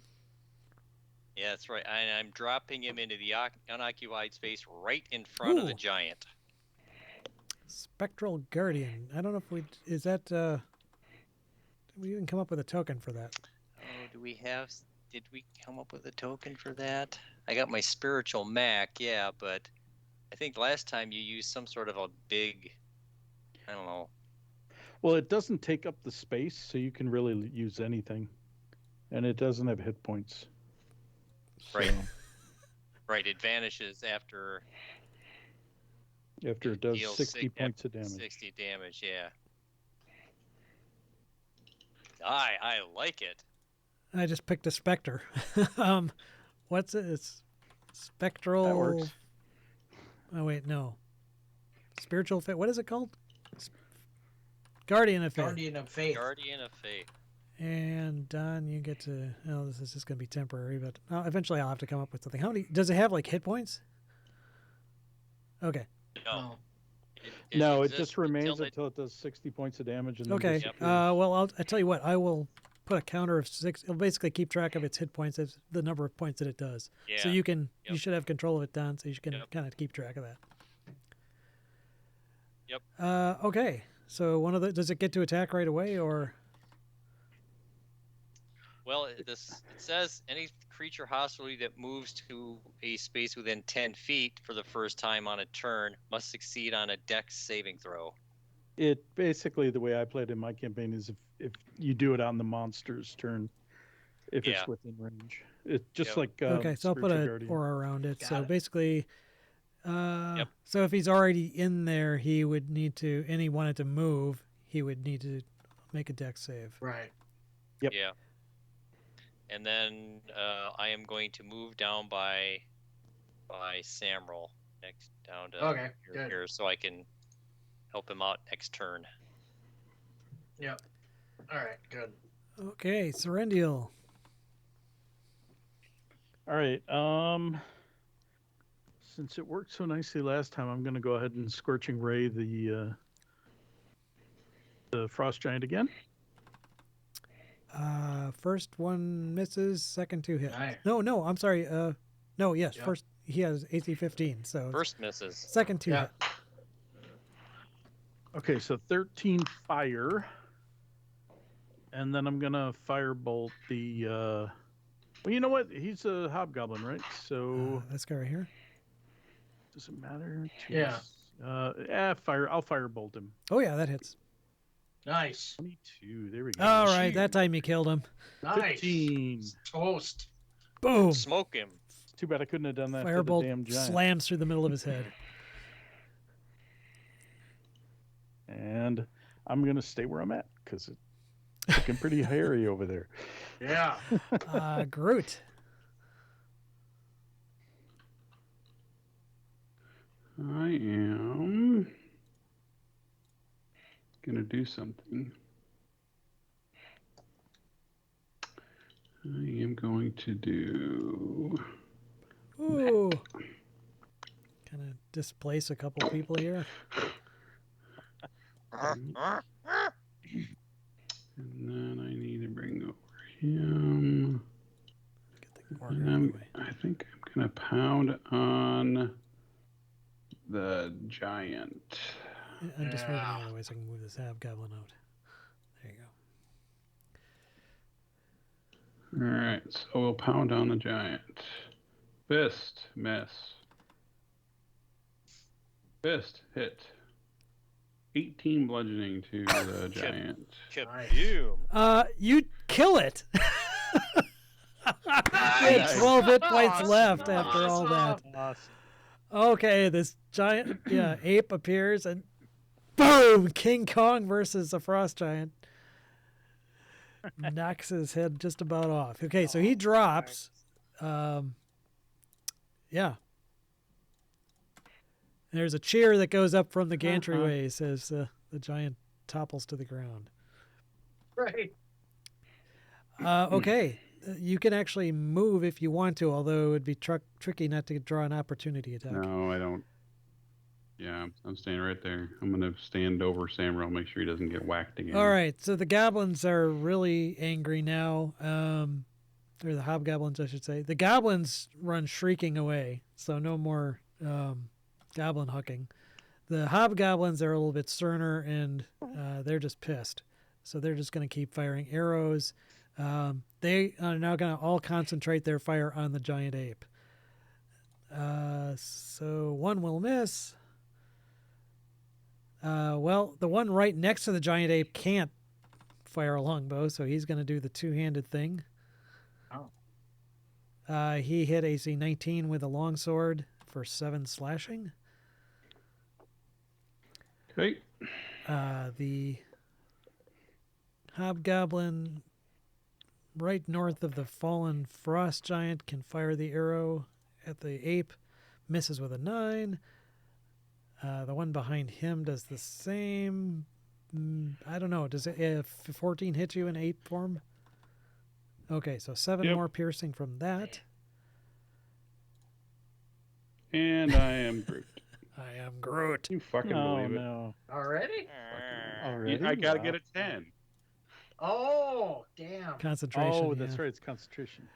Yeah, that's right. And I'm dropping him into the unoccupied space right in front of the Ooh. giant. Spectral Guardian. I don't know if is that did we even come up with a token for that? Oh, do we have did we come up with a token for that? I got my spiritual Mac, yeah, but I think last time you used some sort of a big, I don't know. Well, it doesn't take up the space, so you can really use anything, and it doesn't have hit points. So, Right. Right, it vanishes after it does deals 60 points of damage. 60 damage, yeah. I like it. I just picked a specter. What's it? It's spectral. That works. Oh wait, no. Spiritual faith. What is it called? Guardian of Faith. Guardian of Faith. Guardian of Faith. And Don, you get to. Oh, this is just going to be temporary, but eventually I'll have to come up with something. How many? Does it have like hit points? Okay. No. No, it exists just remains until until it does 60 points of damage. And then Okay. disappears. Well, I'll tell you what. I will put a counter of 6. It'll basically keep track of its hit points as the number of points that it does. Yeah. So you can. Yep. You should have control of it, Don. So you can Yep. kind of keep track of that. Yep. Okay. So one of the. Does it get to attack right away or? Well, it says any creature hostility that moves to a space within 10 feet for the first time on a turn must succeed on a Dex saving throw. It basically, the way I played in my campaign is if you do it on the monster's turn, if Yeah. it's within range. It's just Yep. like Okay, so I'll put Spiritual a Guardian. aura around it. Got So it. basically, so if he's already in there, he would need to, and he wanted to move, he would need to make a dex save. Right. Yep. Yeah. And then I am going to move down by Samrel next down to Okay, good. here so I can help him out next turn. Yep. All right. Good. Okay, Serendial. All right. Since it worked so nicely last time, I'm going to go ahead and Scorching Ray the Frost Giant again. First one misses, second 2 hit. Nice. No, I'm sorry. No, yes, Yep. first he has AC 15, so First misses. second 2 Yeah. hit. Okay, so 13 fire. And then I'm going to Firebolt the... well, you know what? He's a Hobgoblin, right? So This guy right here. does it matter? Yeah. I'll Firebolt him. Oh yeah, that hits. Nice. 22. There we go. All right, that time you killed him. Nice. 15. Toast. Boom. Smoke him. It's too bad I couldn't have done that for the damn Firebolt giant. slams through the middle of his head. And I'm going to stay where I'm at because it's looking pretty hairy over there. Yeah. Groot. I am gonna do something. I am going to do. Ooh. Kind of displace a couple people here. And then I need to bring over him. Get the marker And out of the way. I think I'm gonna pound on the giant. I'm just moving Yeah. the other way so I can move this Hobgoblin out. There you go. All right, so we'll pound on the giant. Fist, miss. Fist, hit. 18 bludgeoning to the giant. Kaboom. You kill it. You had 12 hit points Awesome. left after all that. Awesome. Okay, this giant ape appears and boom! King Kong versus the Frost Giant. Knocks his head just about off. Okay, so he drops. Yeah. There's a cheer that goes up from the gantryways as the giant topples to the ground. Right. Okay, you can actually move if you want to, although it would be tricky not to draw an opportunity attack. No, I don't. Yeah, I'm staying right there. I'm gonna stand over Samuel, make sure he doesn't get whacked again. All right, so the goblins are really angry now. Or the hobgoblins, I should say. The goblins run shrieking away, so no more goblin hucking. The hobgoblins are a little bit sterner, and they're just pissed. So they're just going to keep firing arrows. They are now going to all concentrate their fire on the giant ape. So one will miss. Well, the one right next to the giant ape can't fire a longbow, so he's going to do the two-handed thing. Oh. He hit AC 19 with a longsword for 7 slashing. Okay. The hobgoblin right north of the fallen frost giant can fire the arrow at the ape, misses with a 9. The one behind him does the same. I don't know. Does it if 14 hit you in ape form? Okay, so 7 Yep. more piercing from that. And I am Groot. I am Groot. You fucking Oh believe it. no! Already? Already? I gotta Wow. get a 10. Oh, damn. Concentration. Oh, that's yeah. right. It's concentration.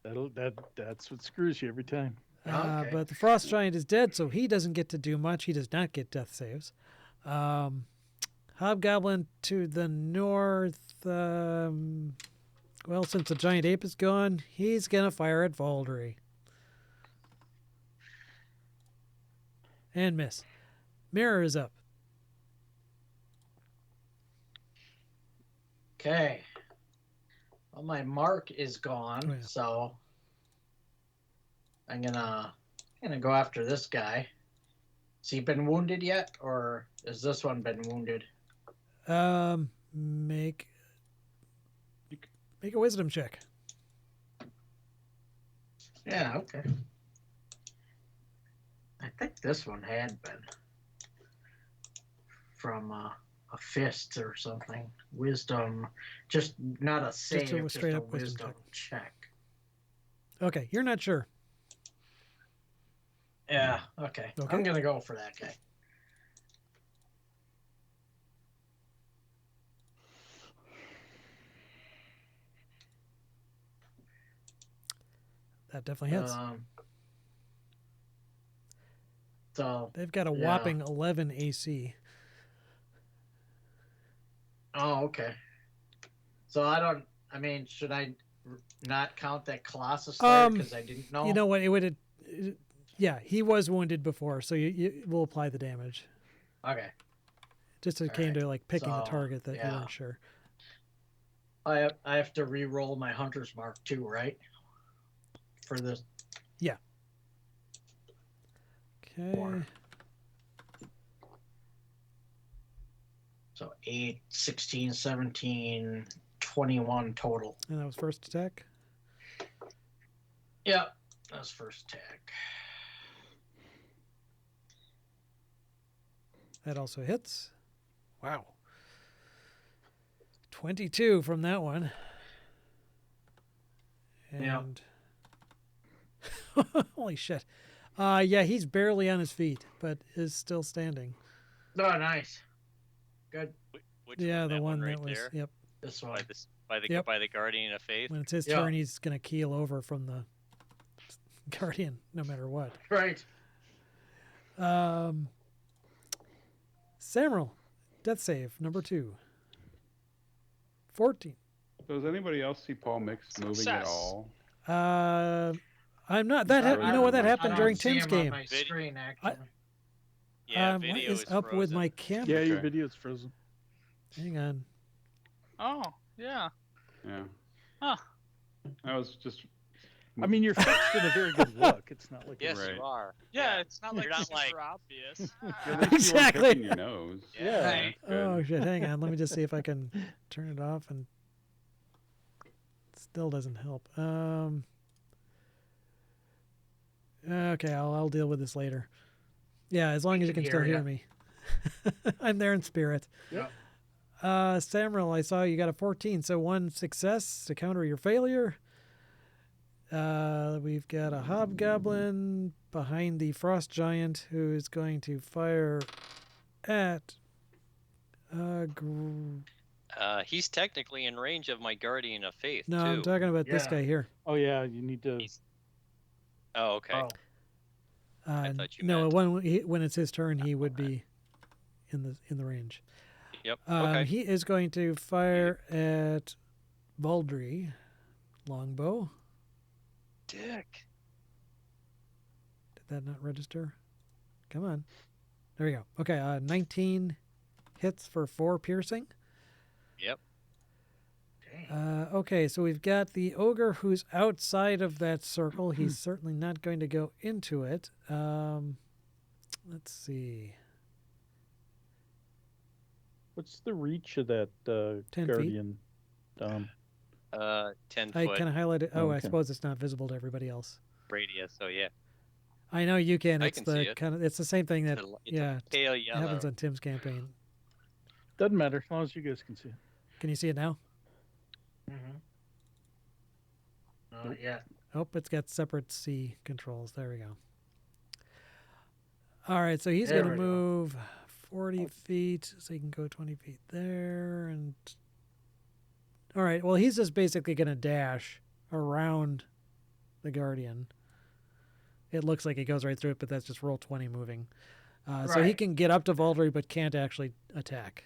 That's what screws you every time. Okay. But the frost giant is dead, so he doesn't get to do much. He does not get death saves. Hobgoblin to the north. Well, since the giant ape is gone, he's gonna fire at Valdry. And miss. Mirror is up. Okay. Well, my mark is gone, Oh, yeah. so I'm gonna go after this guy. Has he been wounded yet, or has this one been wounded? Make a wisdom check. Yeah, okay. I think this one had been from a fist or something. Wisdom, just not a save, just straight a up wisdom wisdom check. Okay, you're not sure. Yeah, okay. Okay. I'm gonna go for that guy. That definitely hits. So They've got a yeah. whopping 11 AC. Oh, okay. So I mean, should I not count that Colossus Slayer because I didn't know? You know what? It would. Yeah, he was wounded before, so you will apply the damage. Okay. Just it All came right. to like picking the So, target that you yeah. weren't sure. I have to re-roll my Hunter's Mark too, right? For this. Okay. 4. So 8, 16, 17, 21 total. And that was first attack. Yeah, that's first attack. That also hits. Wow. 22 from that one. Yeah. And holy shit. Yeah, he's barely on his feet, but is still standing. Oh, nice. Good. Which Yeah, the that one right that was. there, Yep. This one. Yep. by the Guardian of Faith. When it's his Yeah. turn, he's gonna keel over from the guardian, no matter what. Right. Samuel, death save number 2. 14. So does anybody else see Paul Mix moving at Success. all? I'm not. That you know what? That I happened don't during see Tim's him game. on my screen, actually. Yeah, What video is is up with frozen. my camera? Yeah, your Okay. video's frozen. Hang on. Oh, yeah. Yeah. Huh. I was just. I mean, you're fixed in a very good look. It's not like Yes, Right. you are. Yeah, it's not like You're not super like- obvious. At least you Exactly. weren't picking your nose. Yeah. Right. Good. Oh shit! Hang on. Let me just see if I can turn it off, and it still doesn't help. Okay, I'll deal with this later. Yeah, as long as you can still hear me. I'm there in spirit. Yep. Samuel, I saw you got a 14, so 1 success to counter your failure. We've got a hobgoblin behind the frost giant who is going to fire at. He's technically in range of my Guardian of Faith No, too. I'm talking about this Yeah. guy here. Oh yeah, you need to. Oh, okay. Oh, I thought you no, meant- when it's his turn, he would be in the range. Yep. Okay. He is going to fire at Baldry, longbow. Dick. Did that not register? Come on. There we go. Okay, 19 hits for 4 piercing. Yep. Okay, so we've got the ogre who's outside of that circle. He's certainly not going to go into it. Let's see. What's the reach of that 10 feet. guardian? 10 I foot kind of highlighted. Oh, I Okay. suppose it's not visible to everybody else. radius. So yeah, I know you can. I It's can the see it. kind of. It's the same thing that it's yeah a pale yellow. happens on Tim's campaign. Doesn't matter as long as you guys can see it. Can you see it now? Yeah. Oh, it's got separate C controls. There we go. All right, so he's There going to we go. move 40 feet, so he can go 20 feet there. And all right, well, he's just basically going to dash around the Guardian. It looks like he goes right through it, but that's just roll 20 moving. So he Right. can get up to Valdry, but can't actually attack.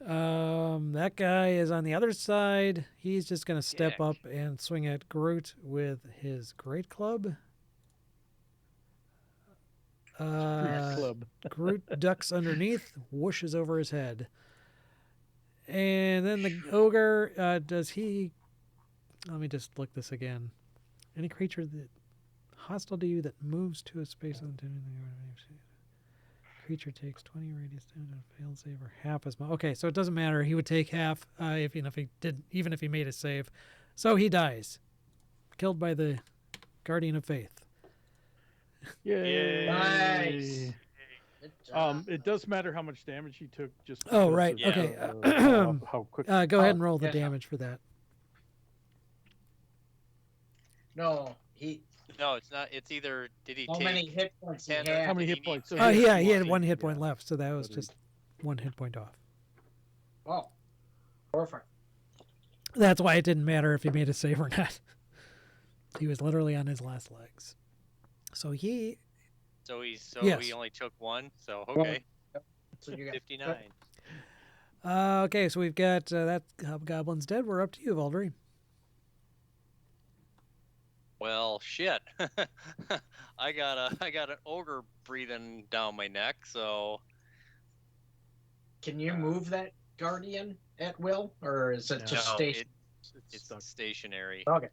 That guy is on the other side. He's just going to step Dick. up and swing at Groot with his great club. Club. Groot ducks underneath, whooshes over his head. And then the ogre, does he... Let me just look this again. Any creature that hostile to you that moves to a space creature takes 20 radius damage on a failed save or half as much. Okay, so it doesn't matter. He would take half even if he made a save. So he dies. Killed by the Guardian of Faith. Yay! Nice. Good job. It does matter how much damage he took. Just Oh, because right. of, Yeah. Okay. how quick. Go ahead and roll the yeah. damage for that. No, he. No, it's not. It's either did he How take many hit points he 10 or had? How many did hit he need points? So 10? he Yeah, he had 20. 1 hit point Yeah. left, so that was But just 1 hit point off. Oh, perfect. That's why it didn't matter if he made a save or not. He was literally on his last legs. So he... So Yes. he only took 1. So okay, So you got 59. okay, so we've got that Hobgoblin's dead. We're up to you, Valdry. Well, shit. I got an ogre breathing down my neck. So Can you move that guardian at will, or is it just no, stationary? it's stuck. stationary. Okay,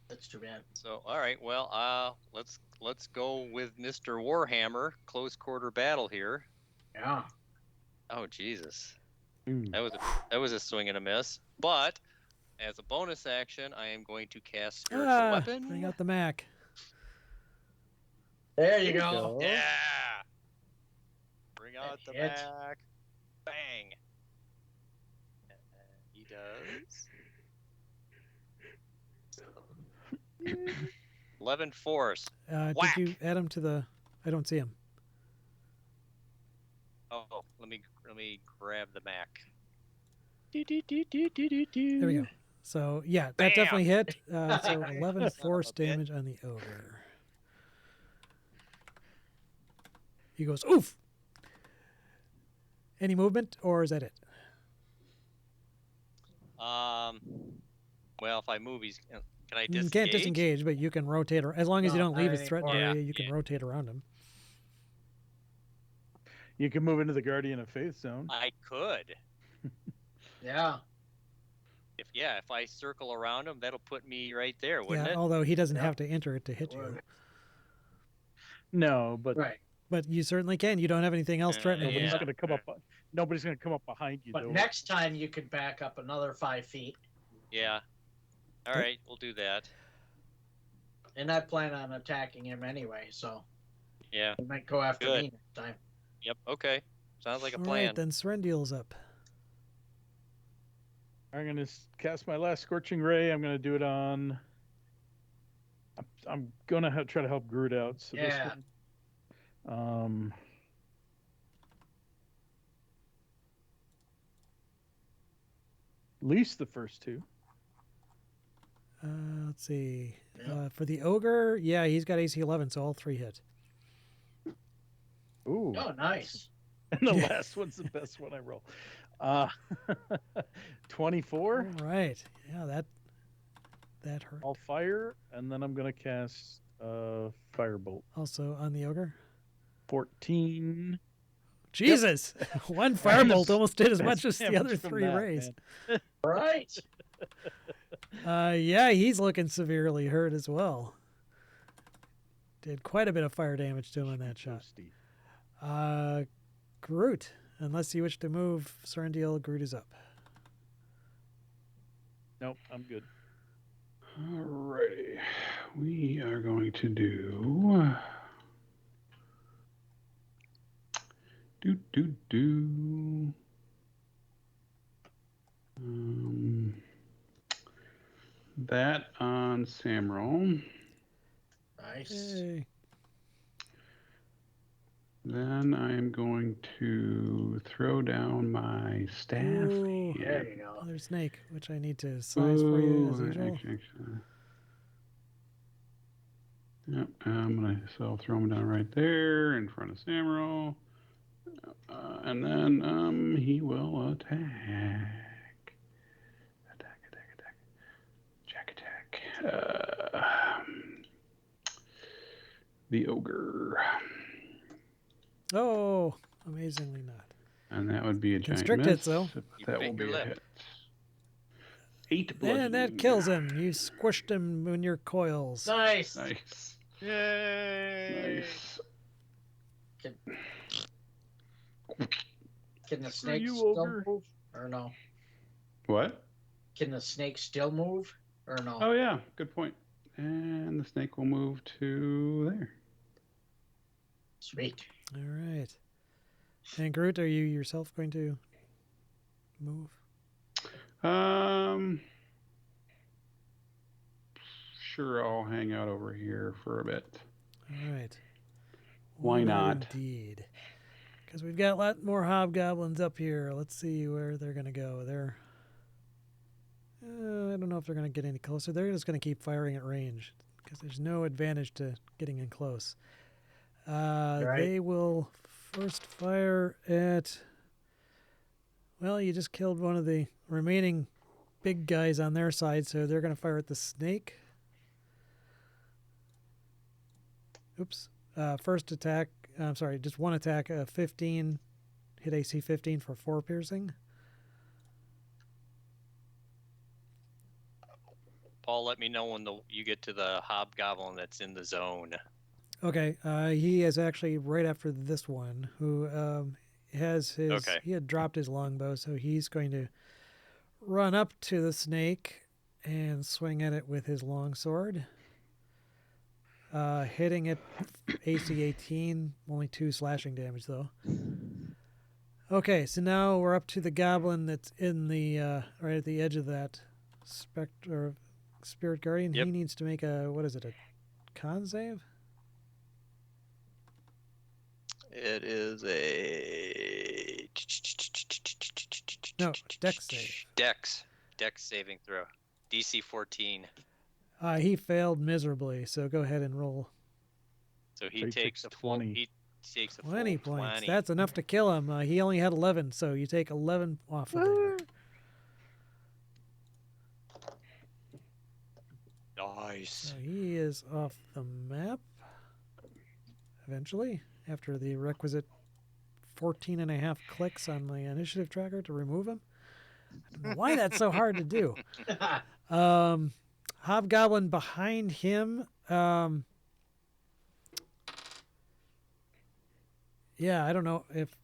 that's too bad. So all right, well, let's go with Mr. Warhammer. Close quarter battle here. Yeah. Oh Jesus, Mm. that was a swing and a miss. But as a bonus action, I am going to cast spiritual weapon. Bring out the Mac. There you There you go. go. Yeah. Bring out the hit. back. Bang. And he does 11 force. Did Whack. you add him to the... I don't see him. Oh, let me grab the Mac. There we go. So, yeah, that Bam. definitely hit. So 11 Son force of a bitch. damage on the ogre. He goes, oof! Any movement, or is that it? Well, if I move, can I You disengage? can't disengage, but you can rotate. As long as you No, don't leave not his threat anymore. area, Yeah, you can yeah. rotate around him. You can move into the Guardian of Faith zone. I could. Yeah. If I circle around him, that'll put me right there, wouldn't Yeah, it? although he doesn't Yeah. have to enter it to hit you. Would. No, but Right. But you certainly can. You don't have anything else threatening nobody's you. gonna come up. Nobody's gonna come up behind you. But though. next time you could back up another 5 feet, Yeah. All Yep. right, we'll do that. and I plan on attacking him anyway, so Yeah. he might go after Good. me next time. Yep. Okay. Sounds like a All plan. right, then Serendiel's up. I'm gonna cast my last Scorching Ray. I'm gonna do it on. I'm gonna try to help Groot out. So Yeah. this one, at least the first two. Let's see. Yeah. For the ogre, yeah, he's got AC 11, so all 3 hit. Ooh. Oh, nice. And the Yeah. last one's the best one I roll. Uh, 24. All right. Yeah, that hurt. I'll fire, and then I'm going to cast Firebolt. Also on the ogre. 14. Jesus, one firebolt almost did as That's much as the damage other from 3 that, rays. Right. Yeah, he's looking severely hurt as well. Did quite a bit of fire damage to him in that shot. Toasty. Groot, unless you wish to move Serendil, Groot is up. Nope, I'm good. Alrighty. We are going to do. Do. That on Samral. Nice. Yay. Then I'm going to throw down my staff. Ooh. There you go. Another snake, which I need to size for you as Ooh, usual. actually, yep, so I'll throw him down right there in front of Samro. And then he will attack. Attack. The ogre. Oh, amazingly not. And that would be a giant Constrict miss. hits, though. But You that will bit be your a lip. hit. 8 And bludgeoning. that kills him. You squished him in your coils. Nice. Nice. Yay! Nice. Can the snake you, still ogre. move? Or no? What? Can the snake still move? Or no? Oh, yeah. Good point. And the snake will move to there. Sweet. All right. And Groot, are you yourself going to move? Sure, I'll hang out over here for a bit. All right. Why not? Indeed. Because we've got a lot more hobgoblins up here. Let's see where they're going to go. They're... I don't know if they're going to get any closer. They're just going to keep firing at range because there's no advantage to getting in close. Right. They will first fire at... Well, you just killed one of the remaining big guys on their side, so they're going to fire at the snake. Oops. First attack, I'm sorry, just one attack, 15, hit AC 15 for 4 piercing. Paul, let me know when you get to the hobgoblin that's in the zone. Okay, he is actually right after this one, who has his, Okay. he had dropped his longbow, so he's going to run up to the snake and swing at it with his longsword. Hitting it AC 18, only 2 slashing damage though. Okay, so now we're up to the goblin that's in the right at the edge of that spectre spirit guardian. Yep. He needs to make a, what is it, a con save? It is a No, dex save. Dex saving throw. DC 14. He failed miserably, so go ahead and roll So he So he takes takes a full 20. he takes a 20 full points. 20. That's enough to kill him. He only had 11, so you take 11 off of there. Nice. So he is off the map eventually after the requisite 14 and a half clicks on my initiative tracker to remove him. I don't know why that's so hard to do. Hobgoblin behind him. Yeah, I don't know if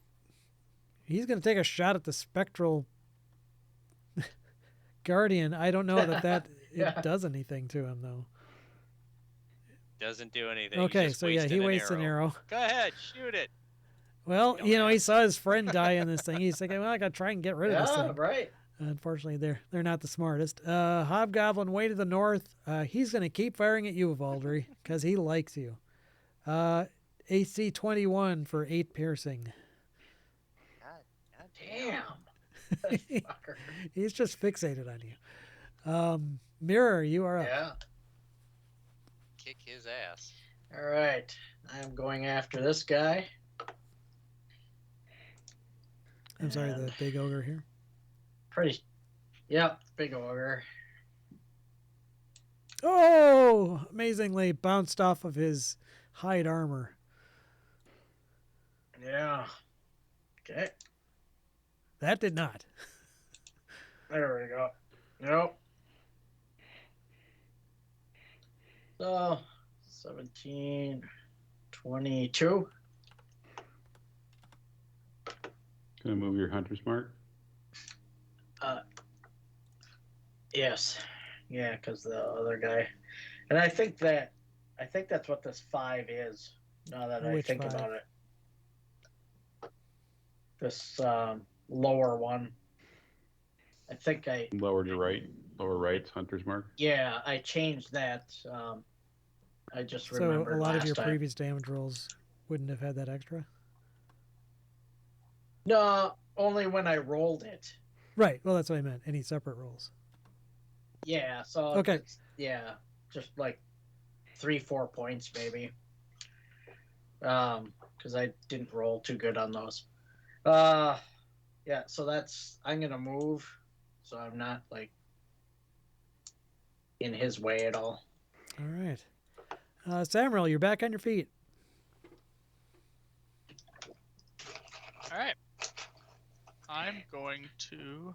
he's going to take a shot at the spectral guardian. I don't know that Yeah. it does anything to him though. Doesn't do anything. He's Okay, just so yeah, he wasting wastes an arrow. Go ahead, shoot it. Well, Don't you know, he ask. saw his friend die in this thing. He's thinking, well, I got to try and get rid of this Yeah, thing. right. Unfortunately, they're not the smartest. Hobgoblin way to the north. He's going to keep firing at you, Valdry, because he likes you. AC 21 for 8 piercing. God Damn. Fucker. He's just fixated on you. Mirror, you are up. Yeah. Kick his ass. All right. I'm going after this guy. I'm sorry, the And big ogre here. pretty. Yep, big ogre. Oh, amazingly bounced off of his hide armor. Yeah. Okay. That did not. There we go. Nope. So 17, 22. Gonna move your hunter's mark. Yes. Yeah, because the other guy. And I think that's what this 5 is. Now that Which I think 5? about it. This lower one. I think Lower to right. Lower right's hunter's mark. yeah, I changed that. I just So remembered a lot of last your time. previous damage rolls wouldn't have had that extra? No, only when I rolled it. Right. Well, that's what I meant. Any separate rolls? Yeah, so Okay. it's, yeah, just like 3-4 points maybe. Because I didn't roll too good on those. Yeah, so that's, I'm gonna move, so I'm not like in his way at all. All right. Samuel, you're back on your feet. All right. I'm going to.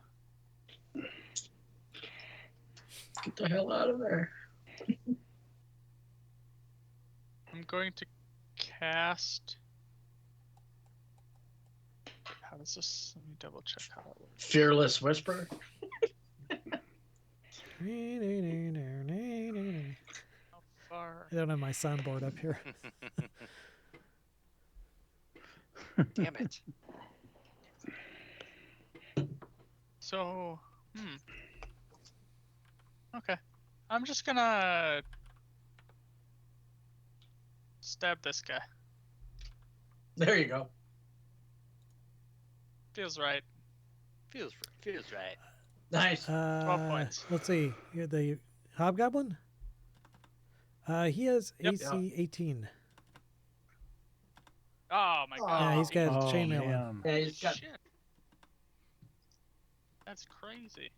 Get the hell out of there. I'm going to cast. How does this? Let me double check how that works. Fearless Whisper. How far? I don't have my soundboard up here. Damn it. So, Okay. I'm just gonna stab this guy. There you go. Feels right. Feels right. Nice. 12 points. Let's see. You're the hobgoblin? He has Yep. AC 18. Oh my god. Yeah, he's got Oh, chainmail on. man. Yeah, he's got. Shit. That's crazy.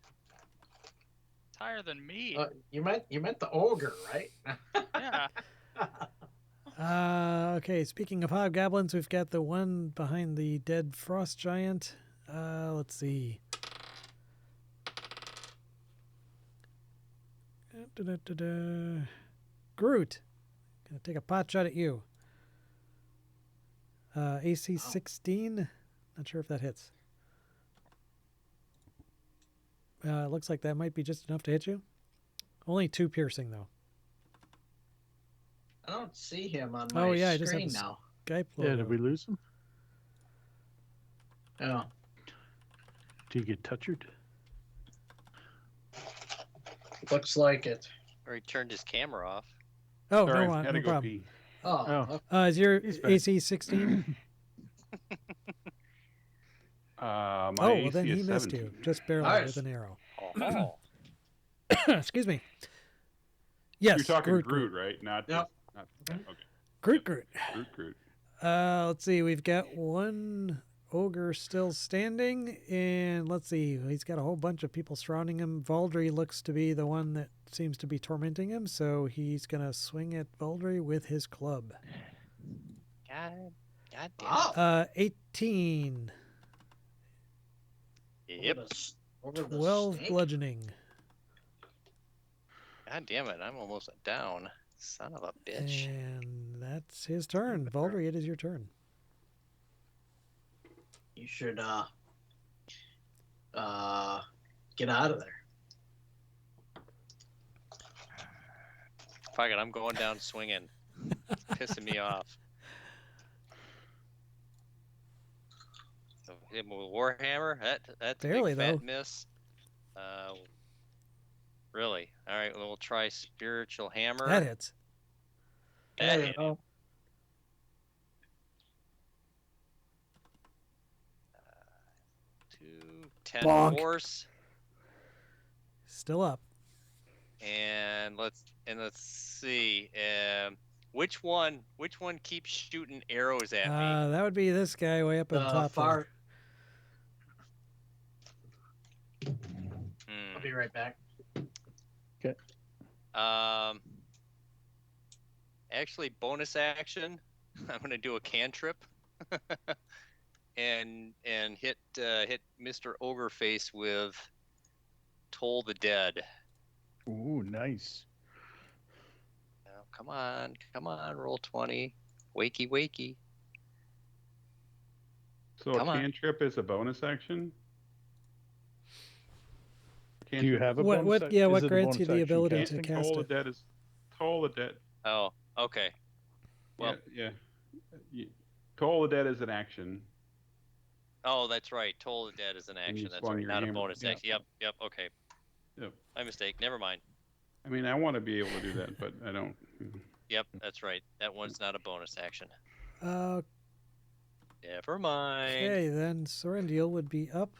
It's higher than me. You meant the ogre, right? Yeah. Okay, speaking of hobgoblins, we've got the one behind the dead frost giant. Let's see. Groot. Gonna take a pot shot at you. AC 16. Not sure if that hits. Looks like that might be just enough to hit you. Only 2 piercing, though. I don't see him on my I just have screen a now. Skype Yeah, logo. did we lose him? Oh, Do you get touched? looks like it. Or he turned his camera off. Oh, Sorry, no, had no to go problem. pee. Oh, Oh. okay. Is your He's back. AC 16? My Oh, AC well, then he is missed 17. you. Just barely Nice. with an arrow. Oh. Excuse me. Yes, You're talking Groot, Groot, right? Not. Yep. Not okay. Groot, Groot. Groot. Let's see. We've got one ogre still standing, and let's see. He's got a whole bunch of people surrounding him. Valdry looks to be the one that seems to be tormenting him, so he's gonna swing at Valdry with his club. God damn it. Wow. 18, Yep. Over the 12 snake? bludgeoning, God damn it. I'm almost down. Son of a bitch. and that's his turn. Valdry, it is your turn. You should get out of there. Fuck it. I'm going down swinging. It's pissing me off. So hit him with Warhammer. That's Barely, a big fat though. miss. Really? All right. Well, we'll try Spiritual Hammer. That hits. That There you hit. go. 2, 10 Bonk. force. Still up. And let's see. Which one keeps shooting arrows at me? That would be this guy way up on top. Far. I'll be right back. Actually, bonus action. I'm gonna do a cantrip, and hit Mr. Ogre Face with Toll the Dead. Ooh, nice. Now, come on, roll 20. Wakey, wakey. So Come a on. cantrip is a bonus action? Do you have a What? bonus? What? ac- Yeah. is What it a grants you bonus the action ability casting? to cast Toll the it? Dead is Toll the Dead. Oh, okay. Well, yeah. Toll the Dead is an action. oh, that's right. Toll the Dead is an And you action. That's swung right. your Not a hammer. bonus Yeah. action. Yep. Okay. Yep. My mistake. Never mind. I mean, I want to be able to do that, but I don't. Yep, that's right. That one's not a bonus action. Okay, Never mind. then Sorendil would be up.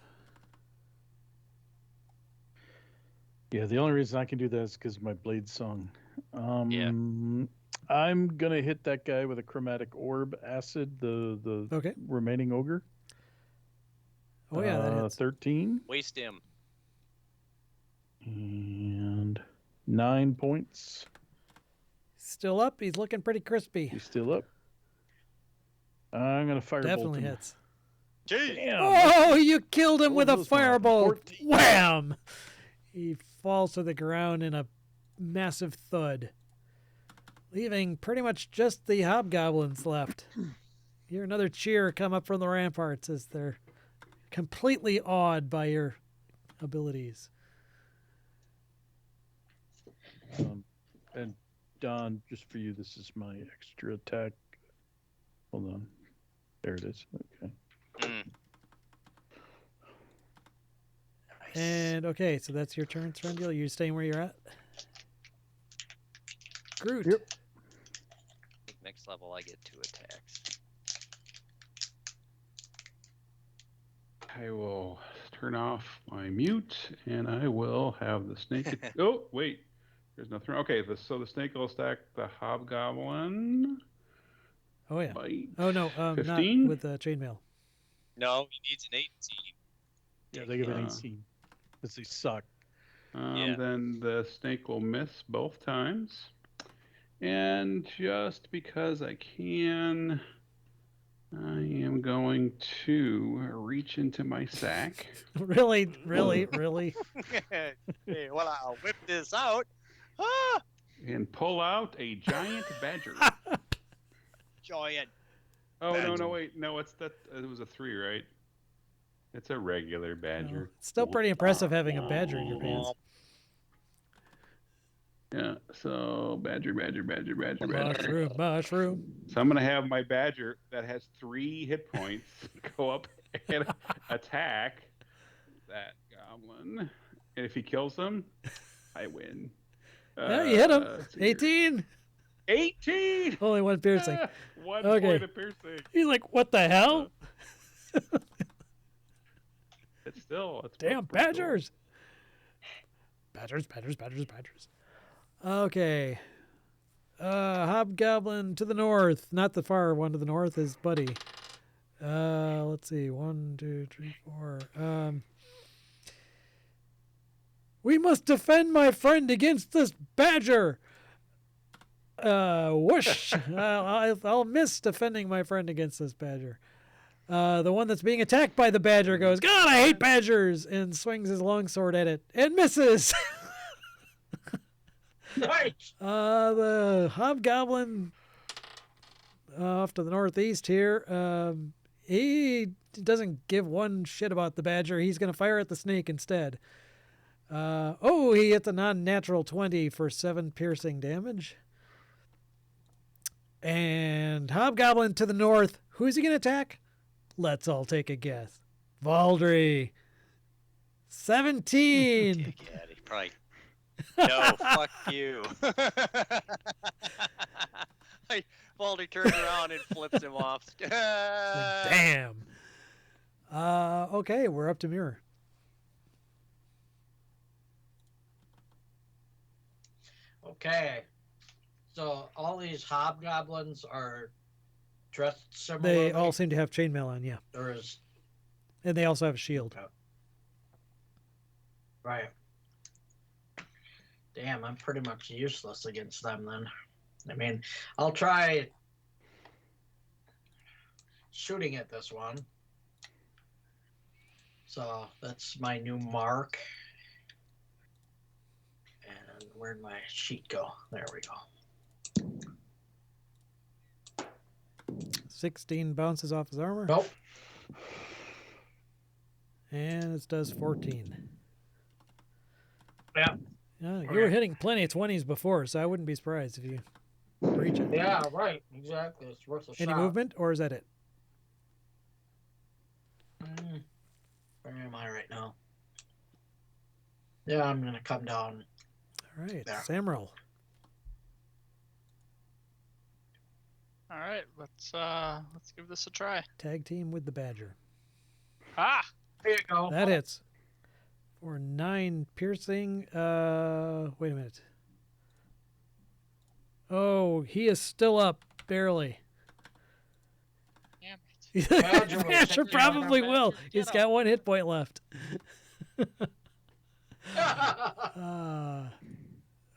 Yeah, the only reason I can do that is because of my blade song. Yeah. I'm gonna hit that guy with a chromatic orb acid, the Okay. remaining ogre. Oh yeah, that hits. 13 Waste him. and 9 points. Still up. He's looking pretty crispy. He's still up. I'm gonna firebolt Definitely him. hits. Jeez. Damn. Oh, you killed him Oh, with a those were firebolt. 14. Wham! He falls to the ground in a massive thud, leaving pretty much just the hobgoblins left. Hear another cheer come up from the ramparts as they're completely awed by your abilities. And Don, just for you, this is my extra attack. Hold on. There it is. Okay. Nice. And okay, so that's your turn, Sorendil. You staying where you're at? Groot. Yep. Next level, I get 2 attacks. I will turn off my mute, and I will have the snake. Oh, wait. There's nothing. Okay, so the snake will stack the hobgoblin. Oh yeah. Bite. Oh no, 15? not with the chainmail. No, he needs an 18. Yeah, they give it Uh, 18. Because they suck. Yeah. Then the snake will miss both times. And just because I can, I am going to reach into my sack Really. Hey, well, I'll whip this out. Ah! and pull out a giant badger. Giant. Oh, no, Badger. wait. No, it was a 3, right? It's a regular badger. It's still pretty impressive having a badger in your pants. Yeah, so badger. Mushroom. So I'm going to have my badger that has 3 hit points go up and attack that goblin. And if he kills him, I win. Yeah, you hit him. let's see here. 18. 18! Only one piercing. 1 Okay. point of piercing. He's like, what the hell? It's Damn pretty badgers. Badgers. Okay. Hobgoblin to the north. Not the far one to the north is Buddy. Let's see. 1, 2, 3, 4. We must defend my friend against this badger. Whoosh. I'll miss defending my friend against this badger. The one that's being attacked by the badger goes, God, I hate badgers, and swings his longsword at it and misses. Nice. The hobgoblin off to the northeast here, he doesn't give one shit about the badger. He's going to fire at the snake instead. He hits a non-natural 20 for 7 piercing damage. And hobgoblin to the north. Who's he going to attack? Let's all take a guess. Valdry. 17. Yeah, he probably. No, fuck you. Baldy turns around and flips him off. Like, damn. Okay, we're up to Mirror. Okay. So all these hobgoblins are dressed They similarly. all seem to have chainmail on, yeah. Or is And they also have a shield. right. Damn, I'm pretty much useless against them then. I mean, I'll try shooting at this one. So that's my new mark. And where'd my sheet go? There we go. 16 bounces off his armor. Nope. And it does 14. Yeah. Yeah, you were hitting plenty of 20s before, so I wouldn't be surprised if you breach it. Yeah, right. Exactly. It's worth a Any shot. movement, or is that it? Where am I right now? Yeah, I'm gonna come down. All right, There. Samrel. All right, let's give this a try. Tag team with the Badger. Ah, There you go. That hits. For 9 piercing. Wait a minute. Oh, he is still up, barely. damn it. Badger will Badger take probably down. will. Badger, He's get got 1 hit point left. Oh,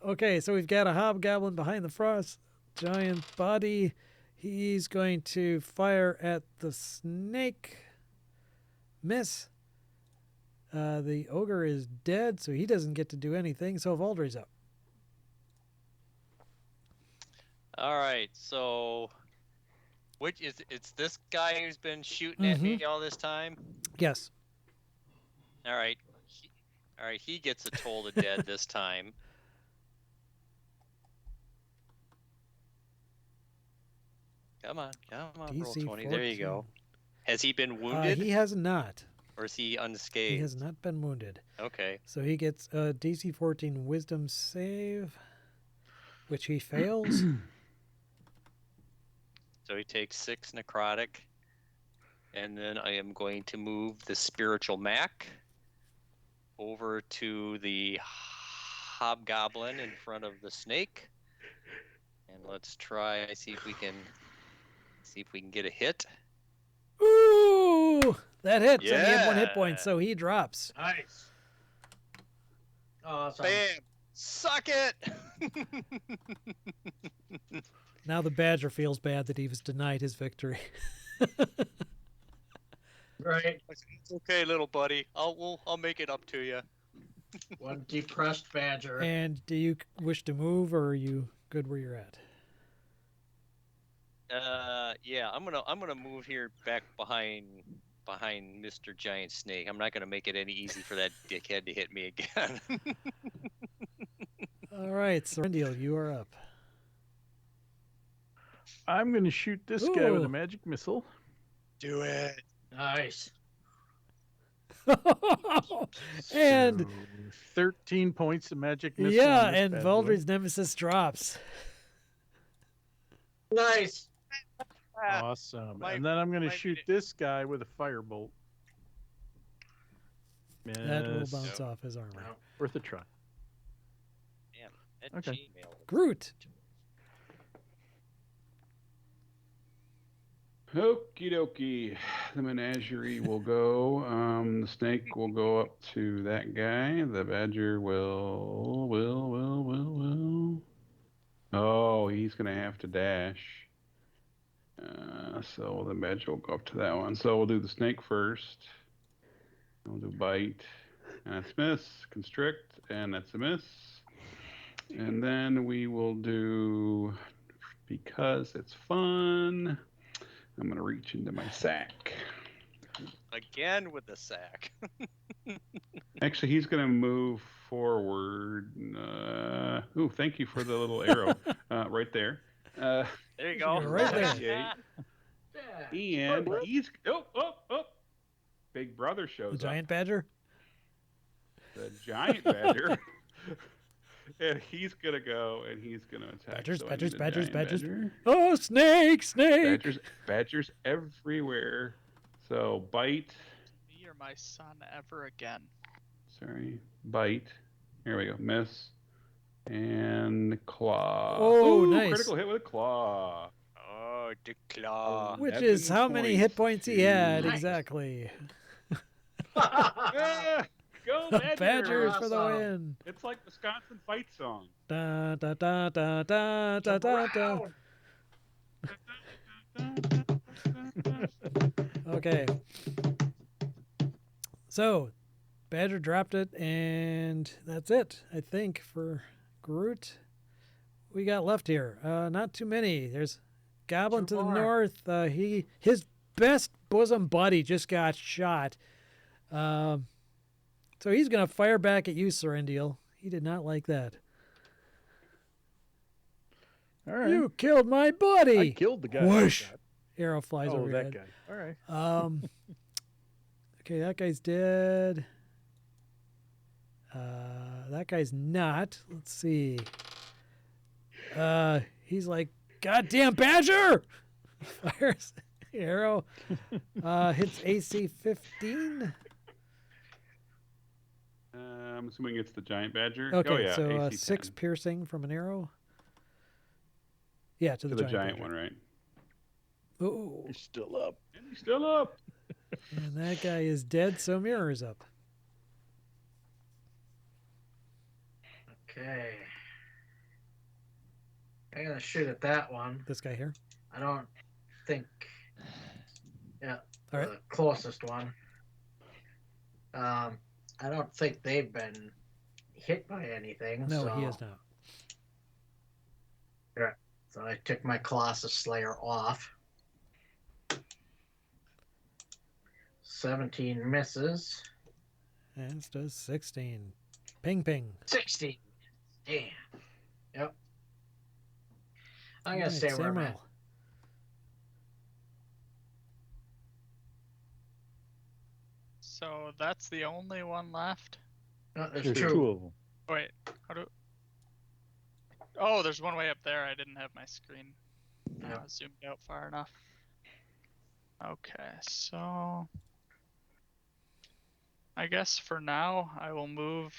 Okay, so we've got a hobgoblin behind the frost giant body. He's going to fire at the snake. Miss. The ogre is dead, so he doesn't get to do anything. So Valdry's up. All right, so which is it's this guy who's been shooting at me all this time? Yes. All right. He gets a toll to dead this time. Come on, roll DC 20. There you go. 14. Has he been wounded, He has not. or is he unscathed? He has not been wounded. Okay. So he gets a DC 14 wisdom save, which he fails. So he takes 6 necrotic, and then I am going to move the spiritual Mac over to the hobgoblin in front of the snake, and let's try see if we can get a hit. Ooh, that hits. And he had 1 hit point, Yeah. so he drops. nice. Awesome. Bam! Suck it! Now the Badger feels bad that he was denied his victory. Right. It's okay, little buddy. I'll make it up to you. One depressed badger. And do you wish to move, or are you good where you're at? Yeah, I'm gonna move here back behind Mr. Giant Snake. I'm not gonna make it any easy for that dickhead to hit me again. All right, Sorrendiel, you are up. I'm going to shoot this guy with Ooh. a magic missile. Do it. Nice. And So, 13 points of magic missile. yeah, on this and bad Valdry's nemesis drops. Nice. boy. Awesome. Might- And then I'm going to might shoot be- this guy with a firebolt. That will Miss. bounce off his armor. No. Worth a try. That Okay. Gmail. Groot. Okie dokie. The menagerie will go. The snake will go up to that guy. The badger will. Oh, he's gonna have to dash. So the badger will go up to that one. So we'll do the snake first. We'll do bite. And that's miss. Constrict. And that's a miss. And then we will do, because it's fun, I'm going to reach into my sack. Again with the sack. Actually, he's going to move forward. Ooh, thank you for the little arrow right there. There you go. Right there. Yeah. And he's, Big Brother shows The up. giant badger. The giant badger. And he's going to go and he's going to attack. Badgers, So I badgers, need a badgers, giant badgers. badger. Oh, snake! Badgers everywhere. So bite. Me or my son ever again. Sorry, bite. Here we go. Miss. And claw. Oh, Ooh, nice. Critical hit with a claw. Oh, the claw. Which 11 is how many hit points he had, Nice. exactly. Ah! Go Badgers! Badgers for the Awesome. win. It's like Wisconsin fight song. Da da da da da da da da. Brown. Okay. So, Badger dropped it, and that's it, I think, for Groot. We got left here. Not too many. There's Goblin Two to the more. north. His best bosom buddy just got shot. So he's gonna fire back at you, Serendil. He did not like that. All right. You killed my buddy. I killed the guy. Whoosh. That Arrow flies oh, over your that head. guy. All right. Okay, that guy's dead. That guy's not. Let's see. He's like, goddamn Badger! Fires the arrow. Hits AC 15. I'm assuming it's the giant badger. Okay, oh, yeah, so AC 6 10. piercing from an arrow. Yeah, to To the the giant Badger. one, right? Oh, He's still up. And he's still up. and that guy is dead, so Mirror is up. Okay. I'm gonna shoot at that one. This guy here. I don't think. Yeah. All right. The closest one. I don't think they've been hit by anything. No, so, he is not. So I took my Colossus Slayer off. 17 misses. And this does 16. Ping ping. 16. Damn. Yep. I'm gonna All stay right, where I'm Samuel. at. So that's the only one left. No, there's There's two. two of them. Wait, how do? Oh, there's one way up there. I didn't have my screen Yeah. zoomed out far enough. Okay, so I guess for now I will move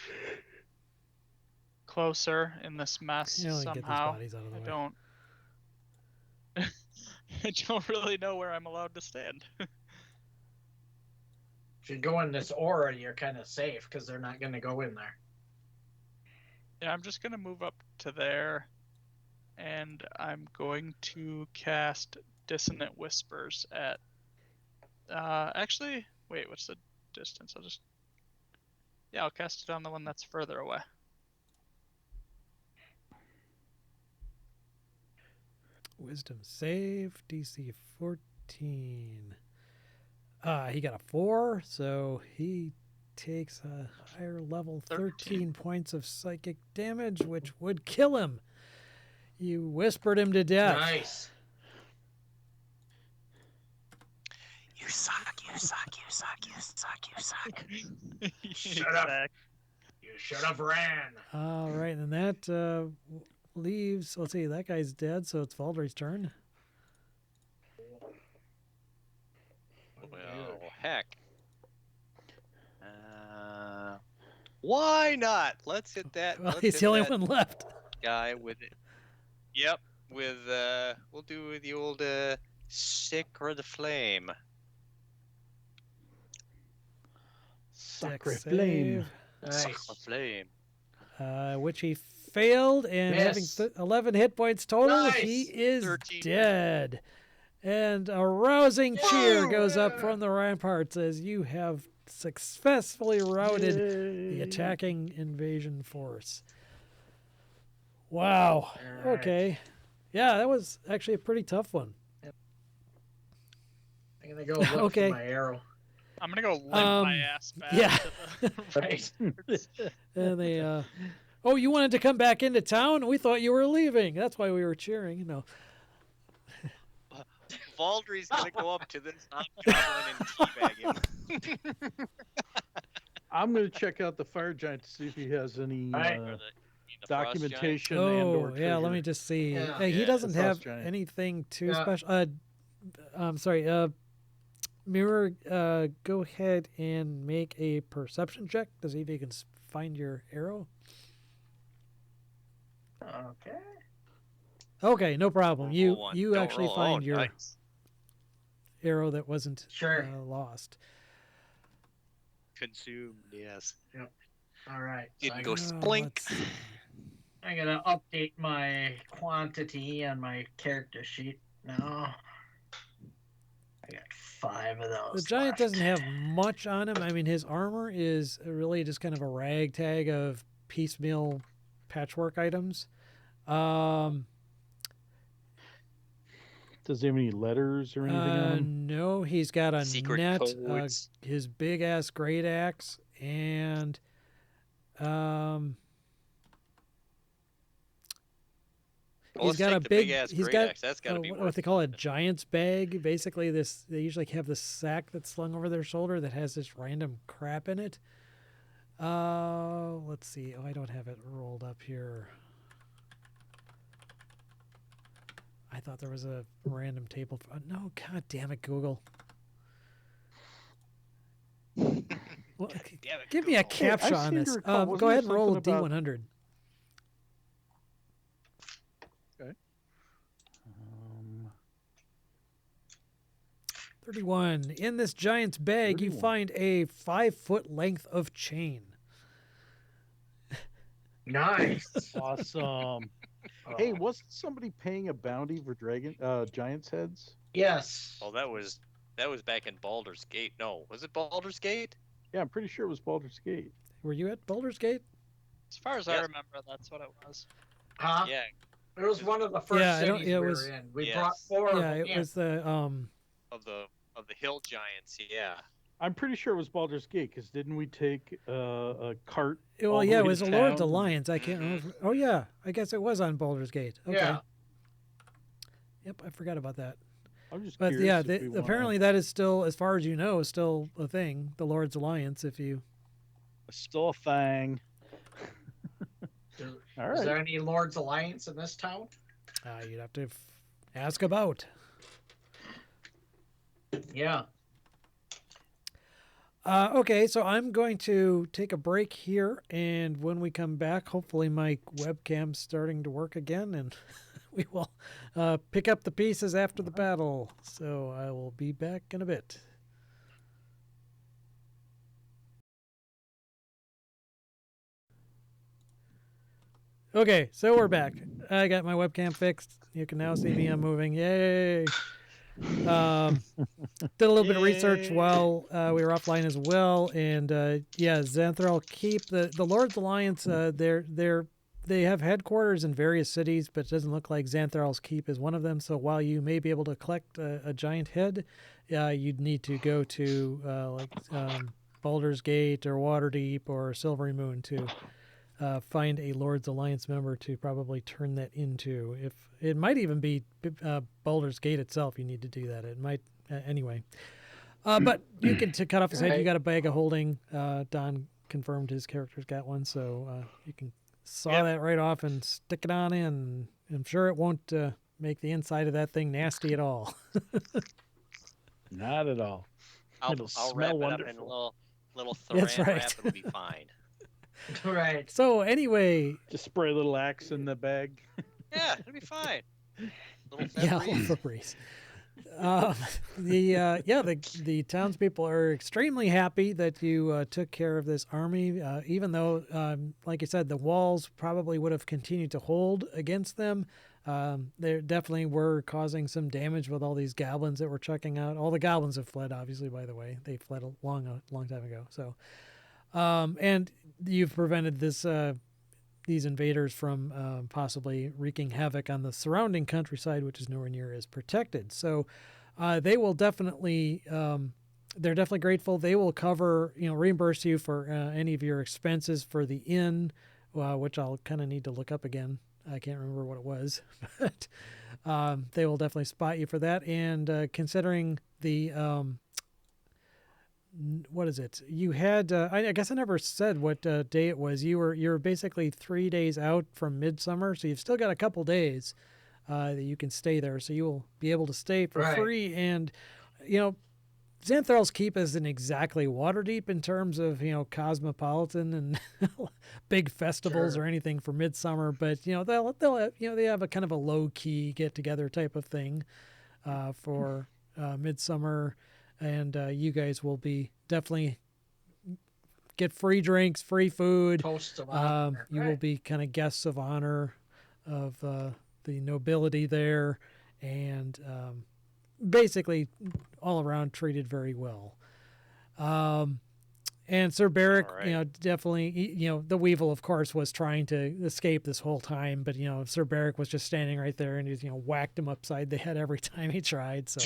closer in this mess You only get these somehow. bodies out of the I way. don't. I don't really know where I'm allowed to stand. If you go in this aura, you're kind of safe because they're not gonna go in there. Yeah, I'm just gonna move up to there, and I'm going to cast Dissonant Whispers at. Actually, wait, what's the distance? I'll cast it on the one that's further away. Wisdom save, DC 14. He got a 4, so he takes a higher level 13 points of psychic damage, which would kill him. You whispered him to death. Nice. You suck, you suck, you suck, you suck, you suck. Shut up. You should have ran. All right, and that leaves, let's see, that guy's dead, so it's Valdry's turn. Well, heck. Why not? Let's hit that. Well, let's he's hit the only that one left. guy with it. Yep, with we'll do the old Sacred Flame. Sacre Dex flame. save, Sacred Flame. which he failed, and having Miss. 11 hit points total, Nice. he is 13. dead. And a rousing cheer Woo! goes up from the ramparts as you have successfully routed the Yay. attacking invasion force. Wow. All right. Okay. Yeah, that was actually a pretty tough one. I'm gonna go look Okay. for my arrow. I'm gonna go limp my ass back. yeah. To the Right. And they, oh, you wanted to come back into town? We thought you were leaving. That's why we were cheering, you know. Valdry's gonna go up to this hobgoblin and teabag him. I'm going to check out the fire giant to see if he has any Alright. Or the frost giant. documentation and Oh, or yeah, let treasure. me just see. Yeah. Hey, he Yeah, doesn't the frost have giant. anything too Yeah. special. I'm sorry. Mirror, go ahead and make a perception check to see if you can find your arrow. Okay. Okay, no problem. You Roll one. you Don't actually roll. find Oh, your nice. arrow that wasn't Sure. lost. Consumed, yes. All right. Didn't go let's splink. see. I'm gonna update my quantity on my character sheet now. I got 5 of those. The giant left. doesn't have much on him. I mean, his armor is really just kind of a ragtag of piecemeal patchwork items. Does he have any letters or anything on him? No, he's got a Secret net, codes. his big ass great axe, and Well, he's got a the big. ass He's great got axe. That's got to be what worth they call a something. giant's bag. Basically, they usually have this sack that's slung over their shoulder that has this random crap in it. Let's see. Oh, I don't have it rolled up here. I thought there was a random table. No, god damn it, Google. Well, Damn it, give me a Google. captcha I on seem to this. recall, wasn't Go there ahead and roll a something about- D100. Okay. 31. In this giant's bag, you 31. find a 5-foot length of chain. Nice. Awesome. Hey, wasn't somebody paying a bounty for giant's heads? Yes. Well, that was back in Baldur's Gate. No, was it Baldur's Gate? Yeah, I'm pretty sure it was Baldur's Gate. Were you at Baldur's Gate? As far as I Yes. remember, that's what it was. Huh? Yeah. It was one of the first Yeah, I don't- cities it we was- were in. We Yes. brought 4 Yeah, of them it in. was the Of the hill giants. Yeah. I'm pretty sure it was Baldur's Gate because didn't we take a cart? well, all the yeah, it way was to a Lord's town? Alliance. I can't remember. Oh yeah, I guess it was on Baldur's Gate. Okay. Yeah. Yep, I forgot about that. I'm just But curious. yeah, if we wanna- apparently that is still, as far as you know, is still a thing. The Lord's Alliance. If you still a thing. Is All right. there any Lord's Alliance in this town? you'd have to ask about. Yeah. Okay, so I'm going to take a break here, and when we come back, hopefully my webcam's starting to work again, and we will pick up the pieces after the battle. So I will be back in a bit. Okay, so we're back. I got my webcam fixed. You can now see me. I'm moving. Yay! Did a little bit of research while we were offline as well, and yeah, Xanthral Keep, the Lord's Alliance. They have headquarters in various cities, but it doesn't look like Xanthral's Keep is one of them. So while you may be able to collect a giant head, you'd need to go to Baldur's Gate or Waterdeep or Silvery Moon to find a Lord's Alliance member to probably turn that into. If it might even be Baldur's Gate itself, you need to do that. It might anyway. But you can to cut off his head. You got a bag of holding. Don confirmed his character's got one, so you can saw that right off and stick it on in. I'm sure it won't make the inside of that thing nasty at all. Not at all. I'll It'll wrap smell it up in a wonderful. little That's Saran right. wrap. It'll be fine. Right. So anyway, Just spray a little axe in the bag. Yeah, it'll be fine. Little yeah, Febreze. Febreze. The townspeople are extremely happy that you took care of this army, even though, like you said, the walls probably would have continued to hold against them. They definitely were causing some damage with all these goblins that were checking out. All the goblins have fled, obviously. By the way, they fled a long time ago. So, and you've prevented these invaders from possibly wreaking havoc on the surrounding countryside, which is nowhere near as protected. So they will definitely, they're definitely grateful. They will cover, reimburse you for any of your expenses for the inn, which I'll kind of need to look up again. I can't remember what it was, but they will definitely spot you for that. And considering the what is it? You had I guess I never said what day it was. You're basically 3 days out from Midsummer, so you've still got a couple days that you can stay there. So you will be able to stay for free. And Xanthral's Keep isn't exactly Waterdeep in terms of cosmopolitan and big festivals or anything for Midsummer, but they'll have, they have a kind of a low key get together type of thing for Midsummer. And you guys will be definitely get free drinks, free food. Toast of honor. You will be kind of guests of honor of the nobility there, and basically all around treated very well. And Sir Beric, definitely, the Weevil, of course, was trying to escape this whole time, but, Sir Beric was just standing right there and he, whacked him upside the head every time he tried. So,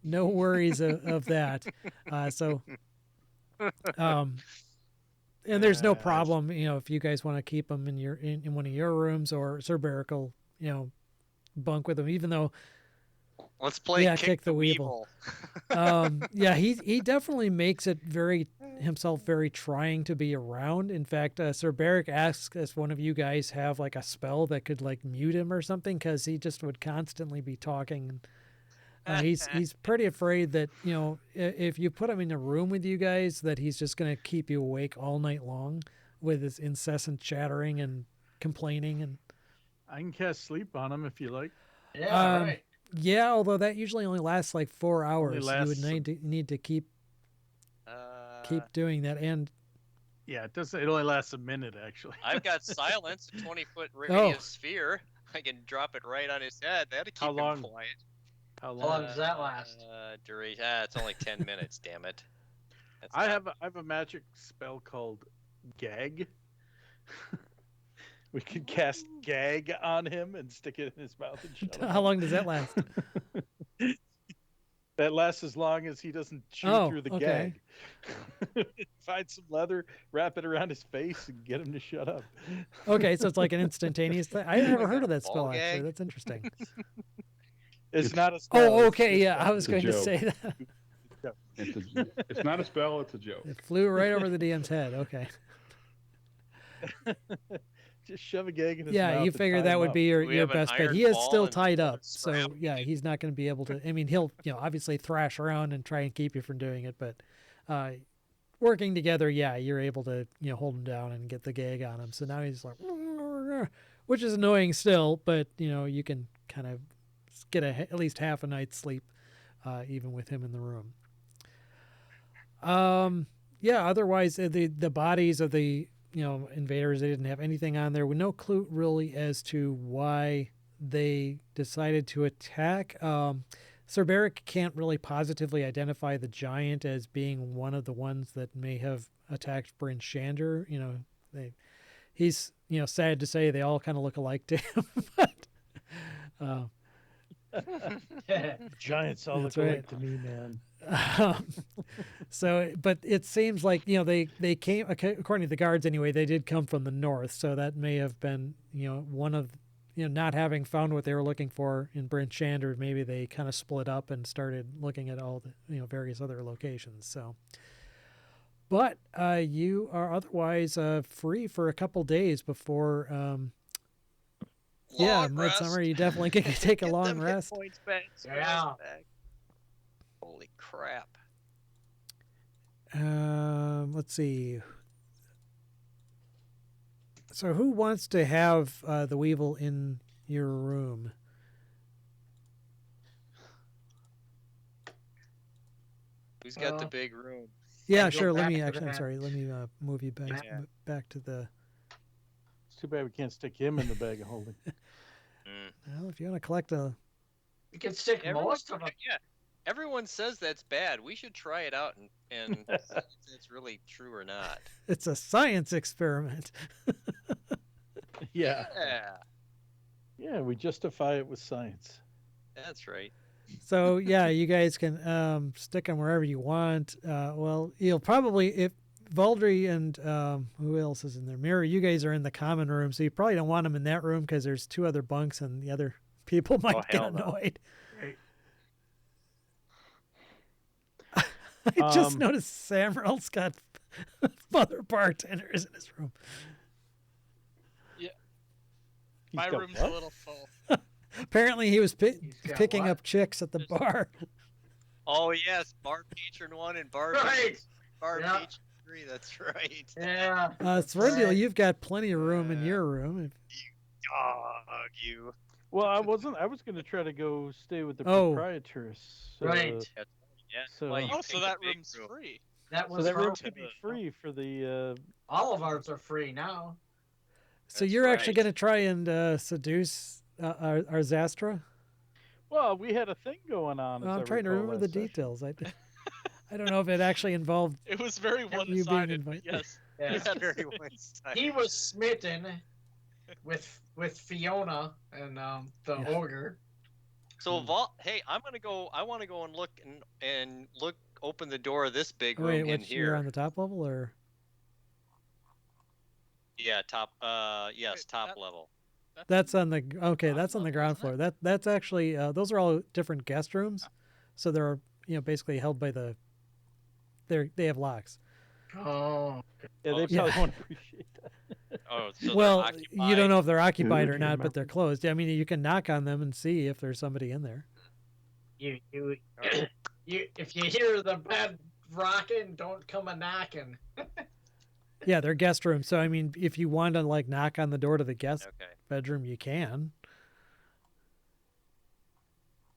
no worries of that. And there's no problem, if you guys want to keep him in one of your rooms, or Sir Beric will, bunk with him, even though. Let's play Kick the Weevil. He definitely makes it himself very trying to be around. In fact, Sir Beric asks if one of you guys have like a spell that could like mute him or something, because he just would constantly be talking. He's pretty afraid that, if you put him in a room with you guys, that he's just going to keep you awake all night long with his incessant chattering and complaining. And I can cast sleep on him if you like. Yeah, right. Yeah, although that usually only lasts like 4 hours. You would need to keep doing that. And yeah, it doesn't. It only lasts a minute, actually. I've got silence, a 20-foot radius sphere. I can drop it right on his head. That'll keep him quiet. How long does that last? Duration. It's only 10 minutes. Damn it. I have a magic spell called Gag. We could cast Gag on him and stick it in his mouth and shut him How long does that last? That lasts as long as he doesn't chew through the gag. Find some leather, wrap it around his face, and get him to shut up. Okay, so it's like an instantaneous thing. I never heard of that spell, actually. That's interesting. It's not a spell. Oh, okay, yeah, I was going to say that. It's not a spell, it's a joke. It flew right over the DM's head. Okay. Just shove a gag in his mouth. Yeah, you figure that would be your best bet. He is still tied up, so scrap. he's not going to be able to. I mean, he'll obviously thrash around and try and keep you from doing it, but working together, you're able to hold him down and get the gag on him. So now he's like, which is annoying still, but you can kind of get at least half a night's sleep, even with him in the room. Otherwise the bodies of the invaders, they didn't have anything on there, with no clue really as to why they decided to attack. Sir Beric can't really positively identify the giant as being one of the ones that may have attacked Bryn Shander. He's sad to say they all kind of look alike to him, but Giants all look alike to me, man. But it seems like they came, according to the guards anyway, they did come from the north, so that may have been one of not having found what they were looking for in Bryn Shander, maybe they kind of split up and started looking at all the various other locations. So, but you are otherwise free for a couple days before. Midsummer, you definitely can take a long rest. Yeah. Holy crap. Let's see. So who wants to have the Weevil in your room? Who's got the big room? Yeah, Go sure. Let back me to actually. I'm that. sorry. Let me move you back to the. It's too bad we can't stick him in the bag of holding. Well, if you want to collect a. You can stick most of them. Yeah. Everyone says that's bad. We should try it out and see if it's really true or not. It's a science experiment. Yeah. Yeah. Yeah, we justify it with science. That's right. So yeah, you guys can stick them wherever you want. Well, you'll probably, if Valdry and who else is in there? Mirror, you guys are in the common room, so you probably don't want them in that room because there's 2 other bunks and the other people might get annoyed. I just noticed Samuel's got other bartenders in his room. Yeah. He's My got room's what? a little full. Apparently he was got picking what? up chicks at the bar. Oh yes, bar patron 1 and bar Right. bar Yeah. patron 3. That's right. Yeah. Thrundle, Right. you've got plenty of room in your room. Dog, you. Well, I was going to try to go stay with the Oh. proprietress. Right. Yeah. So- Why you Oh, so picked that the big room's room. free. That So was that her. room could be free for the. All of ours are free now. So That's you're actually right. going to try and seduce our Zastra? Well, we had a thing going on. As I'm I trying to recall remember the last session. details. I don't know if it actually involved. It was very You being one-sided, but invited. yes. Yeah. we It's had very some- one-sided. He was smitten with Fiona and the Yeah. ogre. So hey, I'm gonna go. I want to go and look and look. Open the door of this big room Wait, in which you're here. on the top level or? Yeah, top. Yes, Wait, top that- level. That's on the okay. ground That's on the level, ground isn't floor. That's actually those are all different guest rooms, so they're basically held by the. They have locks. Oh, Yeah, they Oh, probably yeah. won't appreciate that. Oh, so Well, they're you occupied. don't know if they're occupied Who or do you not, but they're remember? closed. I mean, you can knock on them and see if there's somebody in there. you Alright. if you hear the bed rocking, don't come a knocking. Yeah, they're guest rooms. So I mean, if you want to like knock on the door to the guest Okay. bedroom, you can.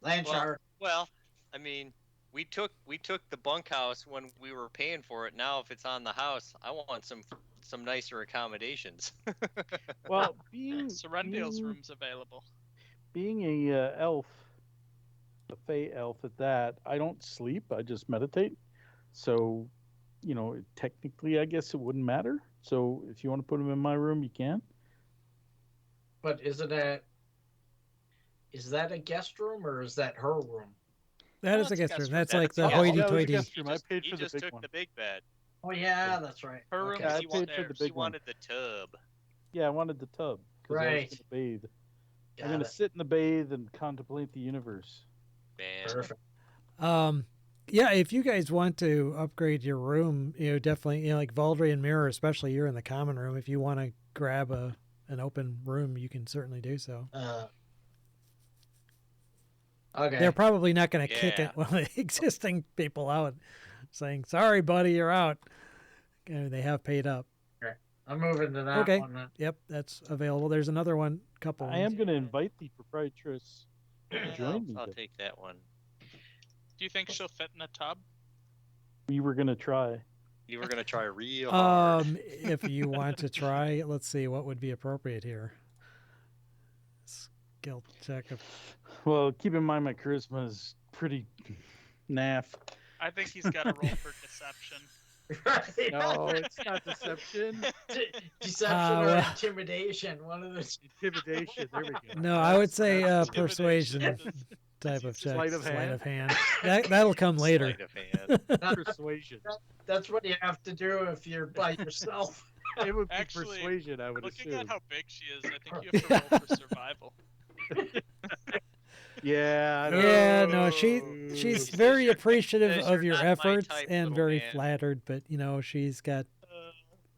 Lanchar, Well, I mean, we took the bunkhouse when we were paying for it. Now, if it's on the house, I want some nicer accommodations. Well, being Serendale's being, room's available. being a elf, a fey elf at that, I don't sleep. I just meditate. So, technically, I guess it wouldn't matter. So, if you want to put them in my room, you can. but is that a guest room or is that her room? That Well, is a it's guest guest room. room. That's That's like the a guest room. hoity Yeah, it was a toity. guest room. I paid He for the just big took one. the big bed. Oh yeah, that's right. Her room Okay. Yeah, I is paid for the upstairs. big He one. wanted the tub. Yeah, I wanted the tub because Right. I was going to bathe. I'm Got going to it. sit in the bathe and contemplate the universe. Man. Perfect. Yeah, if you guys want to upgrade your room, definitely, like Valdry and Mirror, especially you're in the common room. If you want to grab an open room, you can certainly do so. Okay. They're probably not going to kick Yeah. one of the existing people out, saying, "Sorry, buddy, you're out." They have paid up. I'm moving to that Okay. one. Yep, that's available. There's another one, couple. I am going to invite the proprietress to Yeah, join me. I'll but take that one. Do you think she'll fit in a tub? We were going to try. You were gonna try real hard. If you want to try, let's see what would be appropriate here. Skill check. Well, keep in mind my charisma is pretty naff. I think he's got to roll for deception. Right. No, it's not deception. Deception or well- intimidation. One of the. Intimidation. There we go. No, I would say That's persuasion intimidation. type of check. Sleight of hand. That'll come later. Sleight of hand. Persuasion. That's what you have to do if you're by yourself. It would be Actually, persuasion, I would Looking assume. at how big she is, I think you have to roll for survival. Yeah. Yeah, no, she's These very are- appreciative these of are your not my efforts type, and little very man. flattered, but she's got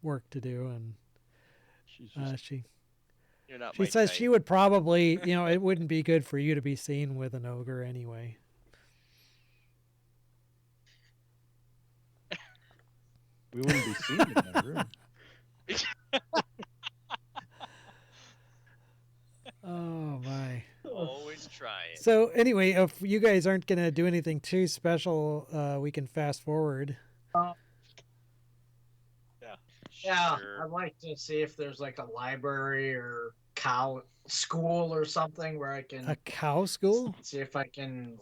work to do, and She's just, You're not she my says type. she would probably, it wouldn't be good for you to be seen with an ogre anyway. we wouldn't be seen in that room. Oh my. Always trying. So anyway, if you guys aren't gonna do anything too special, we can fast forward. Yeah, Sure. I'd like to see if there's like a library or school or something where I can A cow school? see if I can.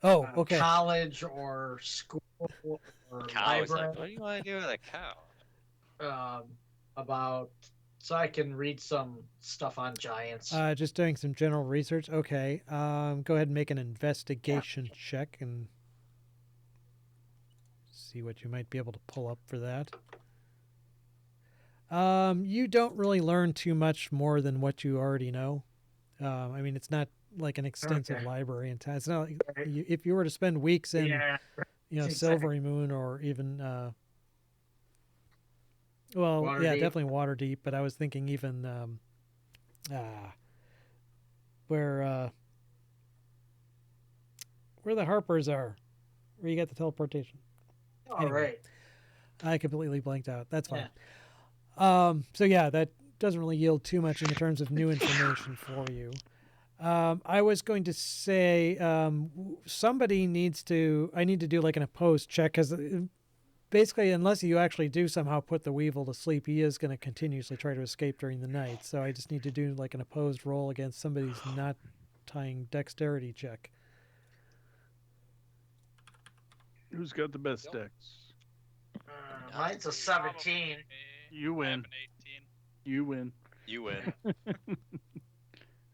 Oh, okay. College or school or Cows. Like, library what do you want to do with a cow? about so I can read some stuff on giants. Just doing some general research. Okay. Go ahead and make an investigation check and see what you might be able to pull up for that. You don't really learn too much more than what you already know. I mean, it's not like an extensive Okay. library in town. It's not like Right. if you were to spend weeks in, yeah, exactly. Silvery Moon or even, well, Waterdeep. yeah, definitely Waterdeep. But I was thinking even where the Harpers are, where you got the teleportation. All anyway. right. I completely blanked out. That's fine. Yeah. So yeah, that doesn't really yield too much in terms of new information for you. I was going to say I need to do like an opposed check because basically, unless you actually do somehow put the weevil to sleep, he is going to continuously try to escape during the night. So I just need to do like an opposed roll against somebody's not tying dexterity check. Who's got the best Yep. dex? Mine's a Probably 17. me. You I win. have an 18. You win. You win.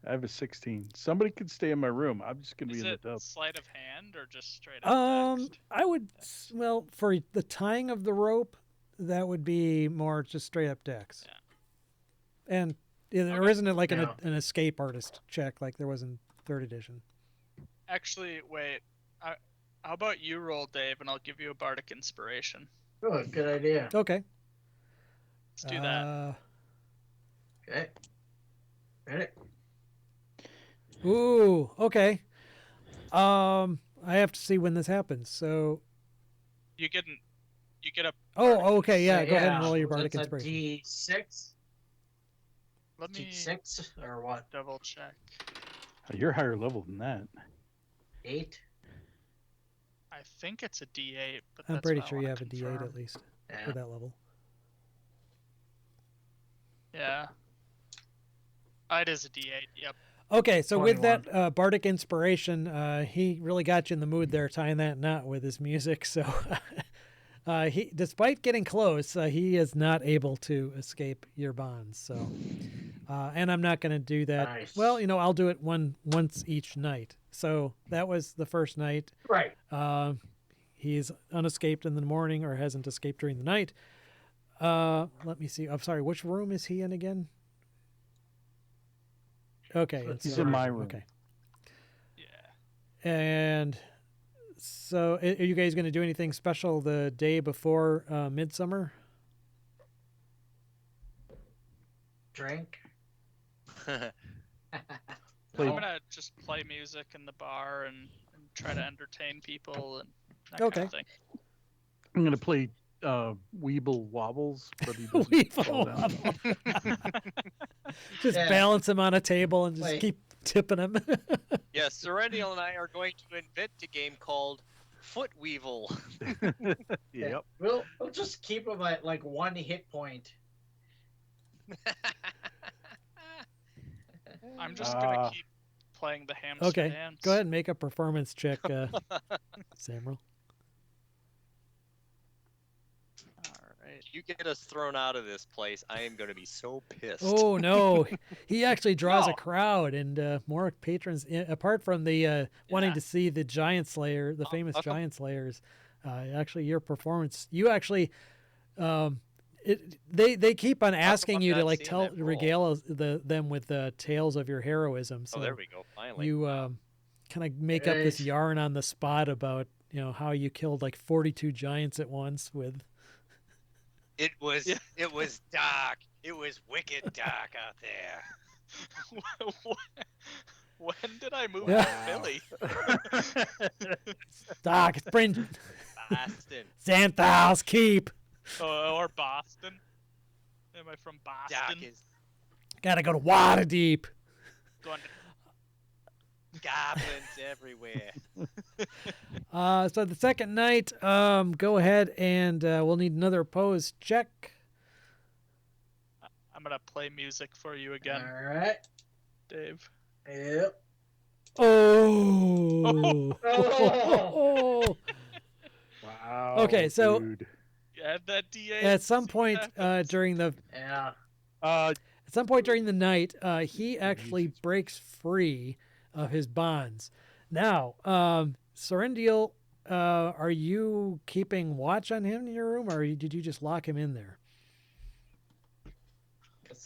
I have a 16. Somebody could stay in my room. I'm just gonna be Is in the it tub. sleight of hand or just straight up dex? I would, well, for the tying of the rope, that would be more just straight up dex. Yeah. And there Okay. isn't like Yeah. an escape artist check like there was in 3rd edition. Actually, wait. How about you roll, Dave, and I'll give you a bardic inspiration. Oh, good idea. Okay. Let's do that. Okay. Ready? Ooh, okay. I have to see when this happens. So, You get a. oh, okay, yeah. So, Go ahead and roll your so bardic that's a inspiration. D6? Let me D6 or what? double check. You're higher level than that. 8? I think it's a D8, but I'm that's pretty what I sure you wanna have a D8 confirm. at least Yeah. for that level. Yeah. It is a D8. Yep. Okay, so with 21. that bardic inspiration, he really got you in the mood there, tying that knot with his music. So, he, despite getting close, he is not able to escape your bonds. So, and I'm not going to do that. Nice. Well, I'll do it once each night. So that was the first night. Right. He's unescaped in the morning or hasn't escaped during the night. Let me see. I'm sorry. Which room is he in again? Okay, it's He's the in other my room. Okay. Yeah. And so, are you guys going to do anything special the day before Midsummer? Drink. Play- I'm gonna just play music in the bar and try to entertain people and that Okay. kind of thing. I'm gonna play Weeble Wobbles, but he doesn't Weevil fall down. Wobble. Just Yeah. balance him on a table and just Wait. keep tipping him. Yes, Serennial and I are going to invent a game called Foot Weevil. Yep. We'll just keep him at like 1 hit point. I'm just gonna Ah. keep playing the hamster Okay, dance. go ahead and make a performance check, Samuel. All right. You get us thrown out of this place, I am going to be so pissed. Oh no, he actually draws a No. crowd and more patrons. Apart from the wanting Yeah. to see the Giant Slayer, the famous how come- Giant Slayers, actually your performance, you actually, they keep on asking I'm you to not like seeing tell that roll? regale them with tales of your heroism. So Oh, there we go. Finally. you kind of make up this Right. yarn on the spot about how you killed like 42 giants at once with. It was Yeah. it was dark. It was wicked dark out there. When did I move Yeah. to Philly? Doc, bring Boston. Xanthal's Keep. Or Boston? Am I from Dark Boston? is Gotta go to Waterdeep. Going to goblins everywhere. So the second night, go ahead and we'll need another opposed check. I'm gonna play music for you again, All right. Dave. Yep. Oh. Oh. Wow. Okay, so- dude. Add that D8. At some see what point happens. during the Yeah. Uh, At some point during the night, he actually breaks free of his bonds. Now, Serendial, are you keeping watch on him in your room, or did you just lock him in there?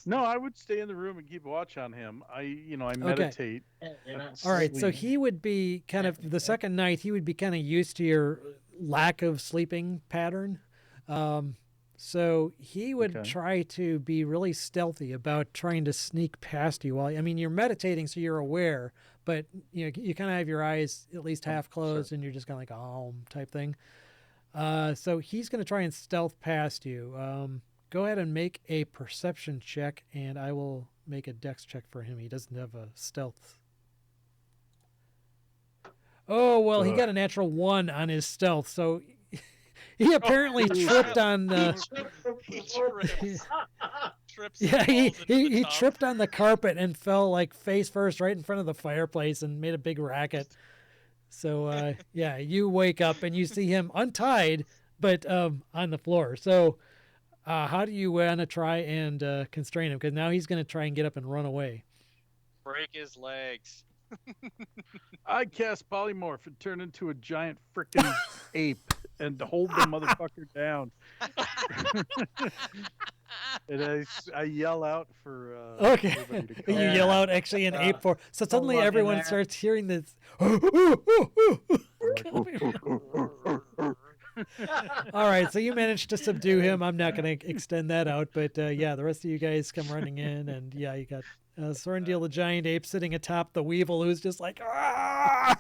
no, I would stay in the room and keep watch on him. I meditate. You're not All right, so Sleep. he would be kind of the second night. He would be kind of used to your lack of sleeping pattern. So he would Okay. try to be really stealthy about trying to sneak past you. While I mean, you're meditating, so you're aware, but you kind of have your eyes at least half closed, and you're just kind of like type thing. So he's going to try and stealth past you. Go ahead and make a perception check, and I will make a dex check for him. He doesn't have a stealth. Oh well, he got a natural 1 on his stealth, so he apparently tripped on He trips yeah, and falls into the he tub. tripped on the carpet and fell like face first right in front of the fireplace and made a big racket. So yeah, you wake up and you see him untied but on the floor. So how do you want to try and constrain him? Because now he's going to try and get up and run away. Break his legs. I cast polymorph and turn into a giant frickin' ape and hold the motherfucker down. And I yell out for Okay. everybody to You come. yell out actually an ape for. So suddenly love in everyone that. starts hearing this. All right, so you managed to subdue him. I'm not going to extend that out, but yeah, the rest of you guys come running in, and yeah, you got Sorendil the giant ape sitting atop the Weevil, who's just like, ah!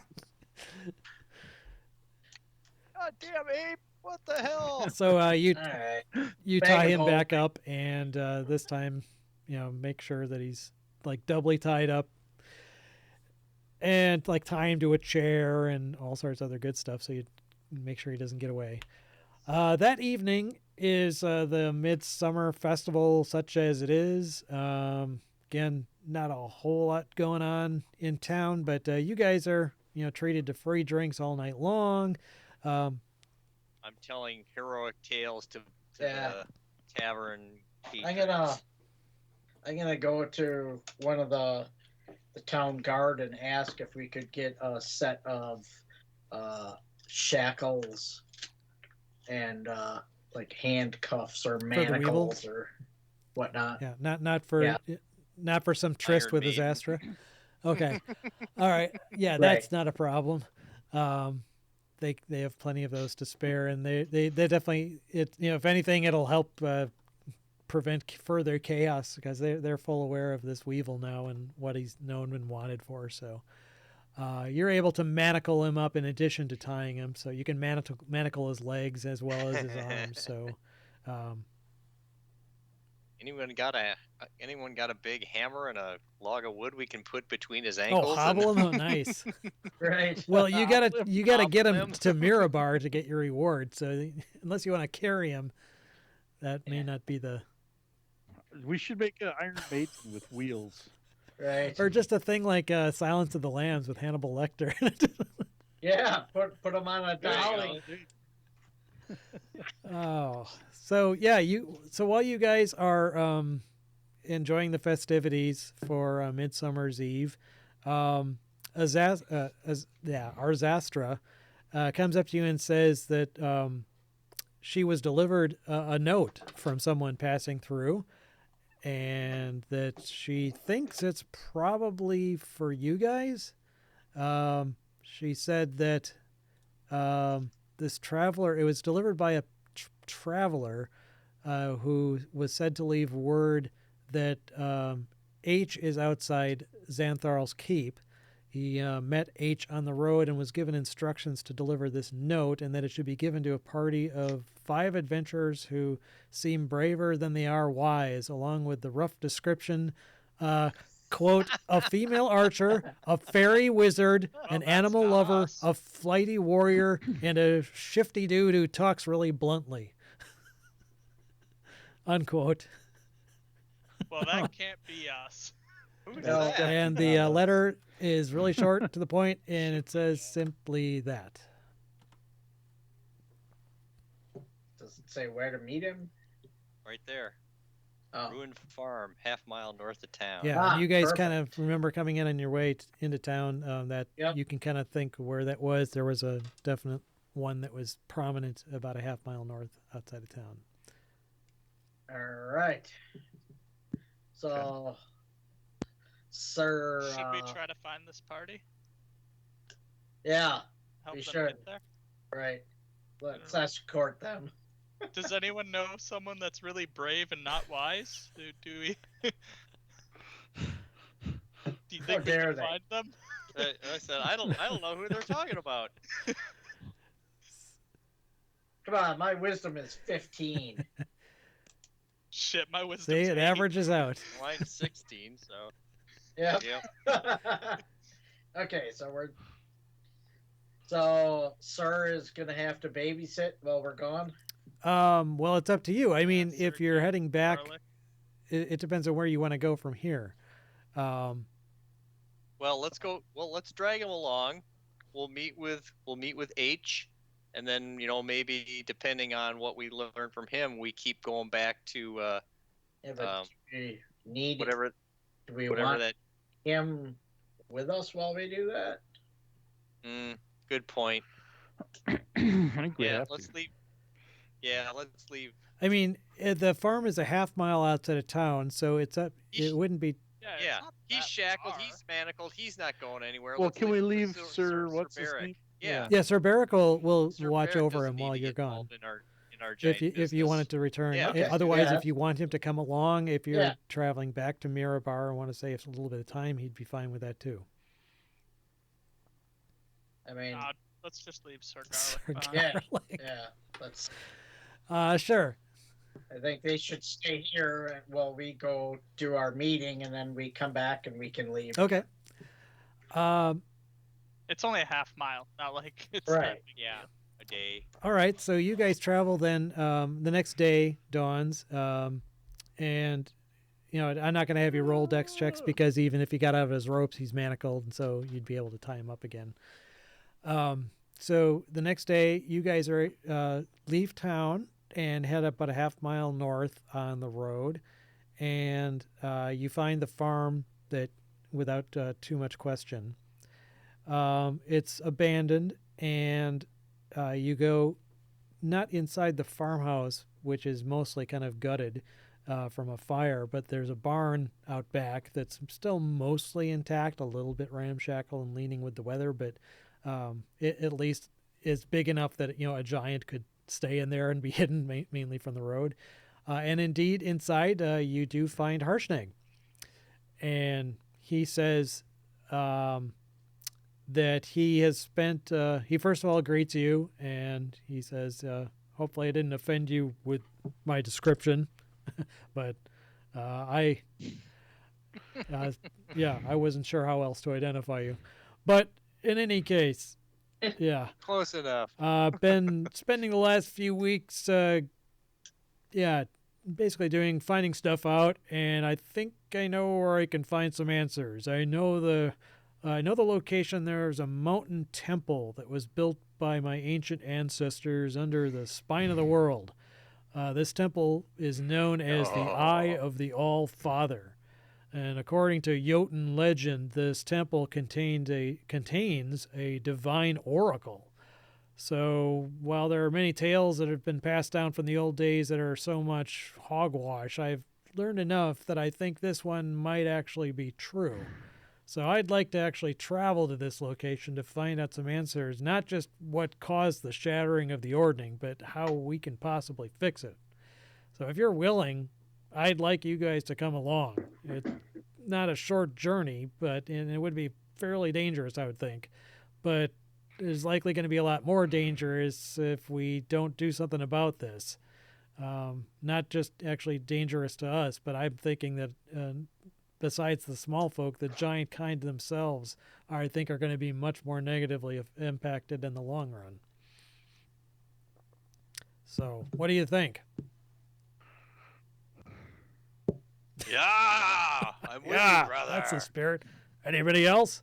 God damn ape! What the hell? So you All right. you Bag tie him him home. back up, and this time, make sure that he's like doubly tied up, and like tie him to a chair and all sorts of other good stuff, so you make sure he doesn't get away. That evening is the Midsummer Festival, such as it is. Again, not a whole lot going on in town, but you guys are, treated to free drinks all night long. I'm telling heroic tales to Yeah. the tavern I'm patrons. gonna go to one of the town guard and ask if we could get a set of shackles and like handcuffs or the manacles or whatnot. Yeah, not for some tryst Iron with his Maiden. Astra. Okay, all right. Yeah, Right. that's not a problem. They have plenty of those to spare, and they definitely if anything, it'll help prevent further chaos because they're full aware of this Weevil now and what he's known and wanted for. So you're able to manacle him up in addition to tying him, so you can manacle his legs as well as his arms. So. Anyone got a big hammer and a log of wood we can put between his ankles? Oh, hobble him! Oh, nice. Right. Well, you gotta get him Hobble him. to Mirabar to get your reward. So unless you want to carry him, that may not be the We should make an Iron Maiden with wheels. Right. or just a thing like Silence of the Lambs with Hannibal Lecter. Yeah. Put them on a There you dolly. Oh, so yeah, so while you guys are enjoying the festivities for Midsummer's Eve, Arzastra comes up to you and says that she was delivered a note from someone passing through, and that she thinks it's probably for you guys. She said that this traveler, it was delivered by a traveler who was said to leave word that H is outside Xantharl's keep. He met H on the road and was given instructions to deliver this note, and that it should be given to a party of 5 adventurers who seem braver than they are wise, along with the rough description, quote, a female archer, a fairy wizard, an that's animal not lover, us. a flighty warrior, and a shifty dude who talks really bluntly. Unquote. Well, that can't be us. Who's No. that? And the letter is really short to the point, and it says simply that. Does it say where to meet him? Right there. Oh. Ruined farm, half-mile north of town. Yeah, Ah, and you guys perfect. kind of remember coming in on your way into town that Yep. you can kind of think where that was. There was a definite one that was prominent about a half-mile north outside of town. All right. So, sir. Should we try to find this party? Yeah. Help We them should. get there? Right. Let's escort them. Does anyone know someone that's really brave and not wise? Do we? Do you How think we dare can they. find them? I said I don't know who they're talking about. Come on, my wisdom is 15. Shit, my wisdom's See, it 8. averages out. Mine's 16, so Yep. yeah. Okay, so we're So, Sir is gonna have to babysit while we're gone. Well, it's up to you. I mean, Sir if you're Jim heading back, Garlic. it depends on where you want to go from here. Um, Well, let's go. Well, let's drag him along. We'll meet with H, and then maybe depending on what we learn from him, we keep going back to Yeah, but um, do we need whatever do we whatever want that. him with us while we do that? Good point. I think we Yeah, have let's to. leave. Yeah, let's leave. I mean, the farm is a half mile outside of town, so it's up. He's- It wouldn't be. Yeah, it's Yeah, not he's that shackled. far. He's manacled. He's not going anywhere. Well, Let's can we him with leave Sir what's his Barrick. name? Yeah. Yeah, Sir Barrick will Sir watch Barrick over doesn't him need while to you're get gone. involved in our If giant you business. wanted to return, Yeah, okay. otherwise, Yeah. if you want him to come along, if you're Yeah. traveling back to Mirabar and want to save a little bit of time, he'd be fine with that too. I mean, Let's just leave Sir Sir Garlic behind. Yeah. Garlic. yeah. Let's. Sure. I think they should stay here while we go do our meeting, and then we come back and we can leave. Okay. It's only a half mile, not like it's Right. that big Yeah. deal. A day. All right. So you guys travel then. The next day dawns, and I'm not going to have you roll dex checks because even if he got out of his ropes, he's manacled, and so you'd be able to tie him up again. So the next day, you guys are leave town and head up about a half mile north on the road, and you find the farm that, without too much question, it's abandoned, and you go not inside the farmhouse, which is mostly kind of gutted from a fire, but there's a barn out back that's still mostly intact, a little bit ramshackle and leaning with the weather, but it at least is big enough that a giant could stay in there and be hidden mainly from the road. And indeed, inside you do find Harshnag, and he says that he has spent. He first of all greets you, and he says, "Hopefully, I didn't offend you with my description, but I wasn't sure how else to identify you. But in any case, yeah, Close enough. been spending the last few weeks, basically finding stuff out, and I think I know where I can find some answers. I know the location. There's a mountain temple that was built by my ancient ancestors under the spine of the world. This temple is known as the Eye of the All-Father. And according to Jotun legend, this temple contains a divine oracle. So while there are many tales that have been passed down from the old days that are so much hogwash, I've learned enough that I think this one might actually be true. So I'd like to actually travel to this location to find out some answers, not just what caused the shattering of the ordning, but how we can possibly fix it. So if you're willing, I'd like you guys to come along. It's not a short journey, and it would be fairly dangerous, I would think. But there's likely going to be a lot more dangerous if we don't do something about this. Not just actually dangerous to us, but I'm thinking that besides the small folk, the giant kind themselves, I think, are going to be much more negatively impacted in the long run. So, what do you think? Yeah, I'm with you, brother. That's the spirit. Anybody else?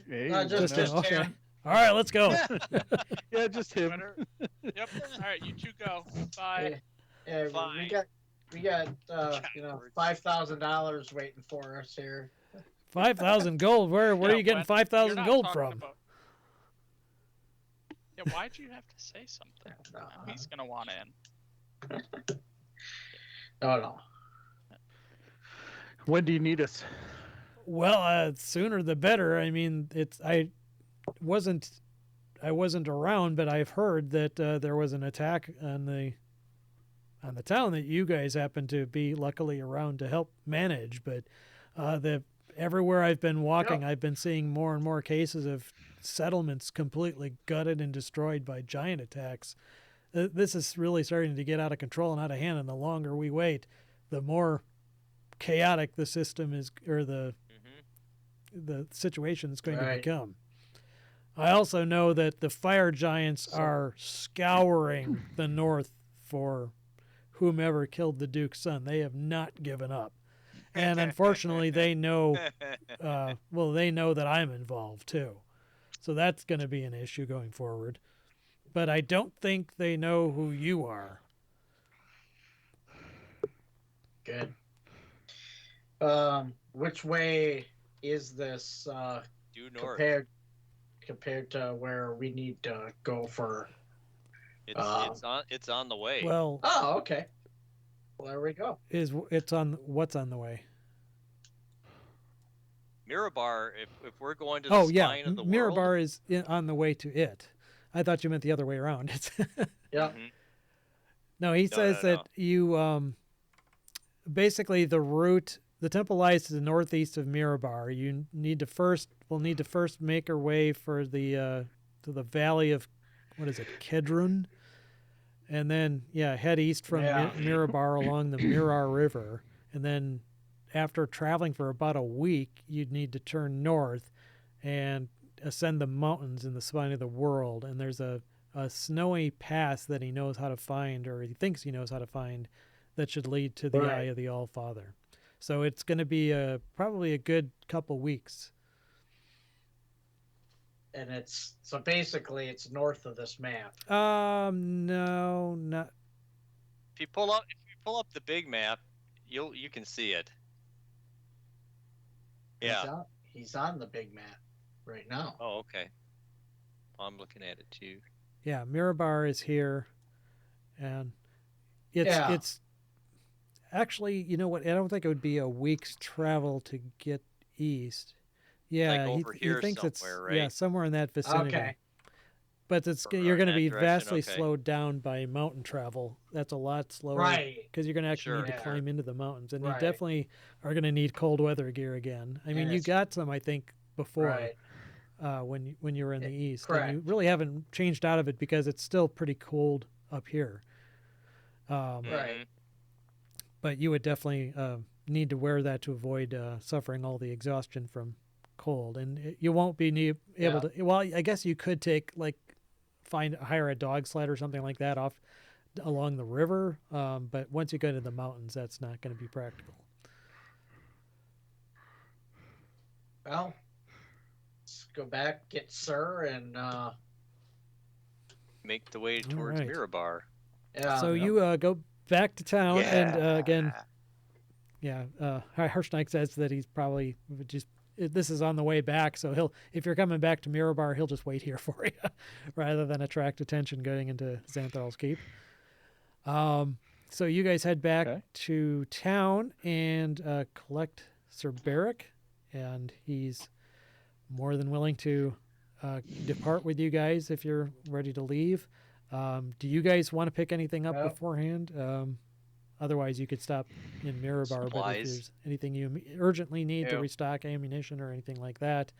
Hey, Just okay. him. All right, let's go. yeah, just him. Yep. All right, you two go. Bye. Yeah, Fine. we got $5,000 waiting for us here. 5,000 gold. Where are you getting You're 5,000 not gold talking from? about- Yeah, why'd you have to say something? He's gonna want in. No. When do you need us? Well, sooner the better. I mean, I wasn't around, but I've heard that there was an attack on the town that you guys happen to be luckily around to help manage. But everywhere I've been walking, I've been seeing more and more cases of settlements completely gutted and destroyed by giant attacks. This is really starting to get out of control and out of hand, and the longer we wait, the more chaotic the system is, or the the situation is going to Right. become. I also know that the fire giants are scouring the north for whomever killed the Duke's son. They have not given up. And unfortunately, they know, they know that I'm involved too. So that's going to be an issue going forward. But I don't think they know who you are. Good. Which way is this Due north. compared to where we need to go for? It's on the way. Well, Oh, okay. Well, there we go. it's on what's on the way? Mirabar, if we're going to the spine of the Mirabar world, is on the way to it. I thought you meant the other way around. Yeah. Mhm. No, he says that you basically the route. The temple lies to the northeast of Mirabar. We'll need to first make our way for the to the valley of what is it, Kedron, and then head east from Mirabar along the Mirar River, and then after traveling for about a week, you'd need to turn north and ascend the mountains in the spine of the world. And there's a snowy pass that he knows how to find, or he thinks he knows how to find, that should lead to the Eye of the All-Father. So it's going to be probably a good couple weeks. And basically it's north of this map. No, not. if you pull up the big map, you can see it. Yeah. He's on the big map right now. Oh, okay. I'm looking at it too. Yeah, Mirabar is here, and it's actually, you know what? I don't think it would be a week's travel to get east. Yeah, Like over here he thinks it's right? somewhere in that vicinity. Okay. But you're going to be direction, vastly slowed down by mountain travel. That's a lot slower, Right. Because you're going to actually need to Yeah. climb into the mountains, and you Right. definitely are going to need cold weather gear again. I mean, you got some, I think, before when you were in the east, correct. and you really haven't changed out of it because it's still pretty cold up here. Right. But you would definitely need to wear that to avoid suffering all the exhaustion from cold, and you won't be able to. Well, I guess you could hire a dog sled or something like that off along the river, but once you go to the mountains, that's not going to be practical. Well, let's go back, get Sir, and Make the way towards right. Mirabar. So you go back to town, and again, Harshnike says that he's probably this is on the way back, so if you're coming back to Mirabar, he'll just wait here for you, rather than attract attention going into Xanthar's Keep. So you guys head back to town and collect Sir Barrick, and he's more than willing to depart with you guys if you're ready to leave. Do you guys want to pick anything up beforehand? Otherwise, you could stop in Mirabar. Supplies. But if there's anything you urgently need to restock ammunition or anything like that,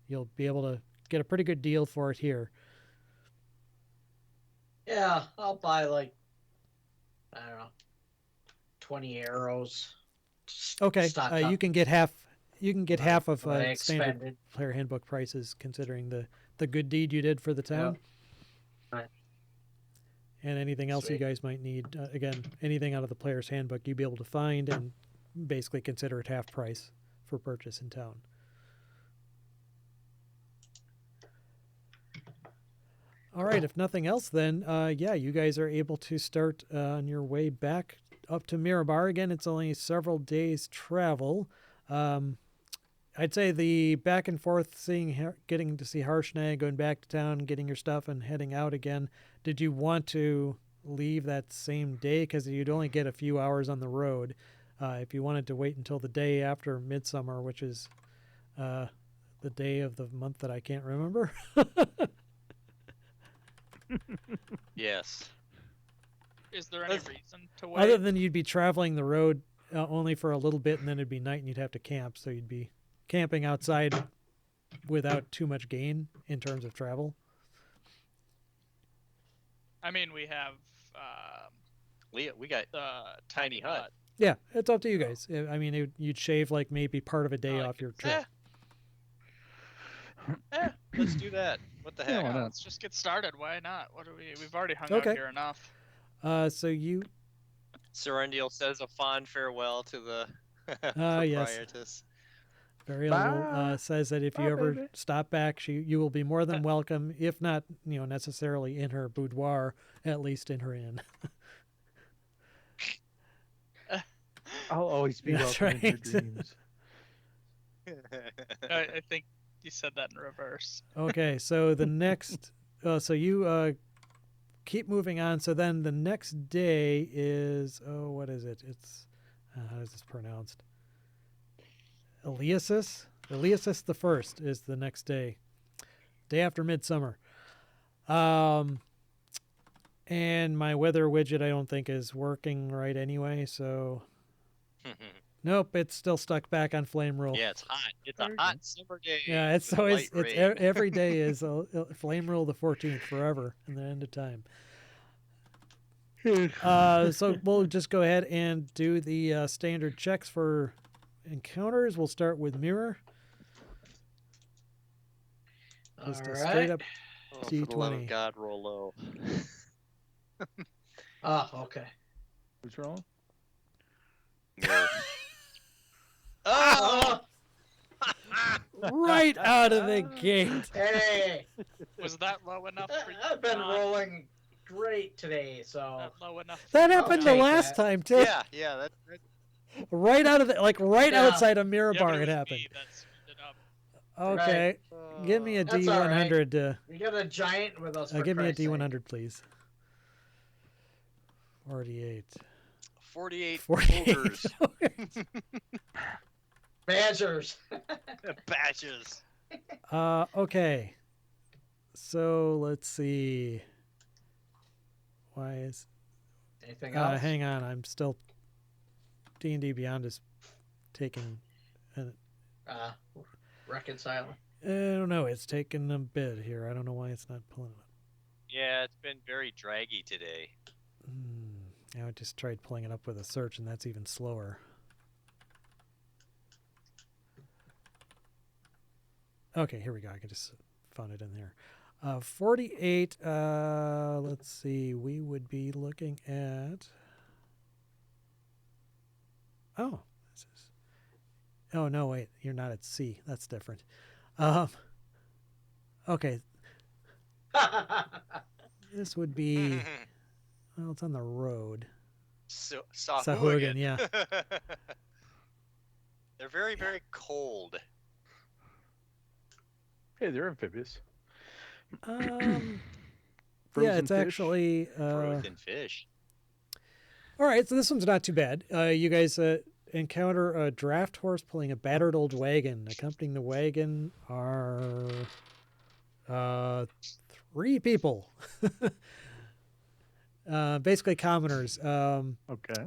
you'll be able to get a pretty good deal for it here. Yeah, I'll buy I don't know, 20 arrows. Okay, you can get half. You can get half of standard expended. player handbook prices, considering the good deed you did for the town. Right. And anything else you guys might need, again, anything out of the player's handbook you'd be able to find and basically consider it half price for purchase in town. All right, if nothing else, then you guys are able to start on your way back up to Mirabar. Again, it's only several days travel. I'd say the back and forth, getting to see Harshnag, going back to town, getting your stuff, and heading out again. Did you want to leave that same day? Because you'd only get a few hours on the road. If you wanted to wait until the day after Midsummer, which is the day of the month that I can't remember. Yes. Is there any reason to wait? Other than you'd be traveling the road only for a little bit, and then it'd be night and you'd have to camp, so you'd be camping outside without too much gain in terms of travel. I mean, we have We got the tiny hut. Yeah, it's up to you guys. I mean, you'd shave like maybe part of a day like off your trip. Let's do that. What the Yeah, heck? why not? Let's just get started. Why not? What do we've already hung Okay. out here enough. So you, Serendial says a fond farewell to the yes. proprietress. Burial Bye. says that if Bye, you ever baby. stop back, you will be more than welcome, if not, necessarily in her boudoir, at least in her inn. I'll always be That's welcome in your right. dreams. I think you said that in reverse. Okay, so the next, so you keep moving on. So then the next day is, what is it? It's, how is this pronounced? Eliasis? Eliasis the First is the next day. Day after Midsummer. And my weather widget I don't think is working right anyway, so nope, it's still stuck back on flame rule. Yeah, it's hot. It's There a you hot go. summer day. Yeah, it's with always light it's rain. every day is flame rule the 14th forever and the end of time. So we'll just go ahead and do the standard checks for encounters. We'll start with mirror. Just All a right. straight up Oh, for the love of D20. God, roll low. Oh, okay. Who's wrong? Mirror. Oh! Right out of the gate. Hey, Was that low enough for you? I've been John? rolling great today, so That low enough. For That you, happened the take John? last that. time too. Yeah, that Right out of the right Yeah. outside of mirror Yeah, but bar it it was happened. me that screwed it up. Okay, give me a That's all right. D100. we got a giant with us. For Give me a Christ's sake. D100, please. 48. 48 48. ogres. Badgers. Badges. Okay. So let's see. Why is? Anything else? Hang on, I'm still. D&D Beyond is taking. Reconciling. I don't know. It's taking a bit here. I don't know why it's not pulling it up. Yeah, it's been very draggy today. I just tried pulling it up with a search, and that's even slower. Okay, here we go. I can just found it in there. 48. Let's see. We would be looking at. Oh, this is. Oh no, wait. You're not at C. That's different. Okay. This would be. Well, it's on the road. Sahuagin. Yeah. They're very, very cold. Hey, they're amphibious. Yeah, Frozen it's fish. actually. Frozen fish. All right, so this one's not too bad. You guys encounter a draft horse pulling a battered old wagon. Accompanying the wagon are 3 people. Basically commoners. Okay.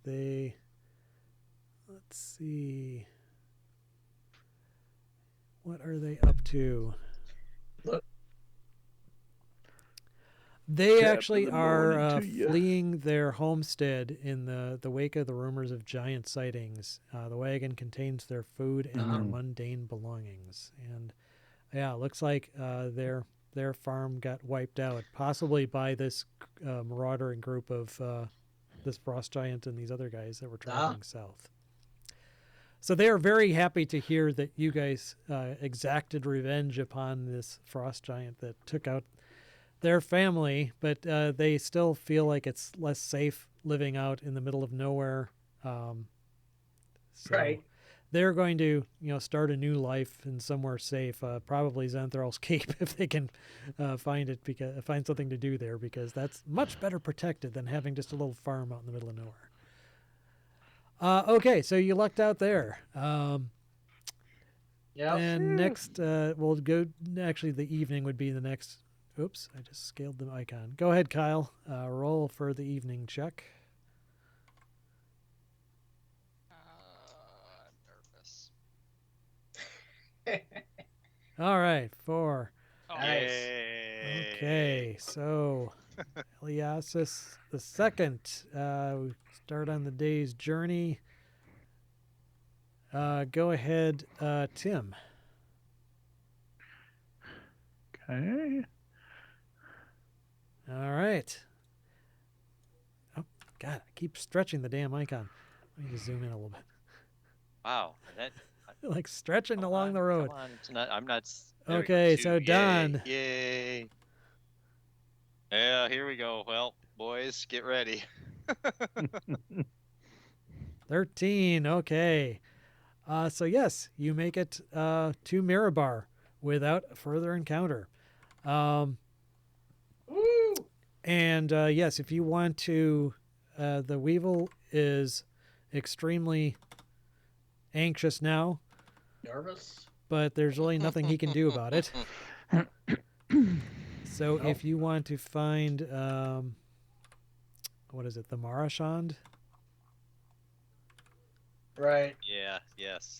They. Let's see. What are they up to? Look. They Top actually of the are morning to ya. fleeing their homestead in the wake of the rumors of giant sightings. The wagon contains their food and their mundane belongings. And yeah, it looks like their farm got wiped out, possibly by this marauding group of this frost giant and these other guys that were traveling south. So they are very happy to hear that you guys exacted revenge upon this frost giant that took out their family, but they still feel like it's less safe living out in the middle of nowhere. Right. They're going to, start a new life in somewhere safe, probably Xanthral's Cape if they can find something to do there, because that's much better protected than having just a little farm out in the middle of nowhere. Okay, so you lucked out there. Yeah. And next, we'll go. Actually, the evening would be the next. Oops, I just scaled the icon. Go ahead, Kyle. Roll for the evening check. I'm nervous. All right, 4. Oh, Nice. Yay. Okay, so Eliasis the second. We start on the day's journey. Go ahead, Tim. Okay. All right. Oh, God, I keep stretching the damn icon. Let me just zoom in a little bit. Wow. That, Like stretching come along on, the road. Come on. It's not. I'm not. There we go. Okay, Two. so Yay, Don. Yay. Yeah, here we go. Well, boys, get ready. 13. Okay. So yes, you make it to Mirabar without further encounter. Woo! And yes, if you want to, the Weevil is extremely anxious now, Nervous? but there's really nothing he can do about it. So Nope. if you want to find, what is it, the Marashand? Right. Yeah. Yes.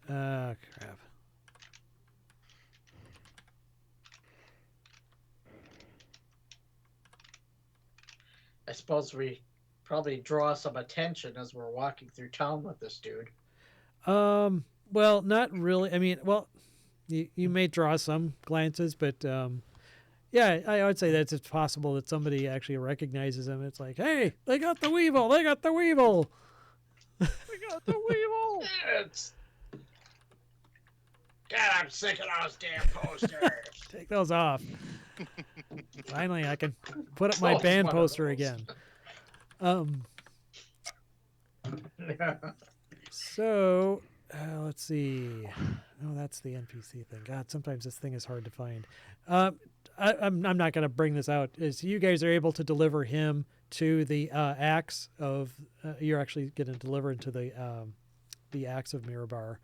Crap. I suppose we probably draw some attention as we're walking through town with this dude. Well, not really. I mean, well, you may draw some glances, but yeah, I would say that it's possible that somebody actually recognizes him. It's like, hey, they got the Weevil! They got the Weevil! We got the Weevil. It's... God, I'm sick of those damn posters. Take those off. Finally, I can put up my Oh, band one of poster those. again. So, let's see. Oh, that's the NPC thing. God, sometimes this thing is hard to find. I'm not going to bring this out. Is you guys are able to deliver him to the axe of. You're actually going to deliver into the axe of Mirabar,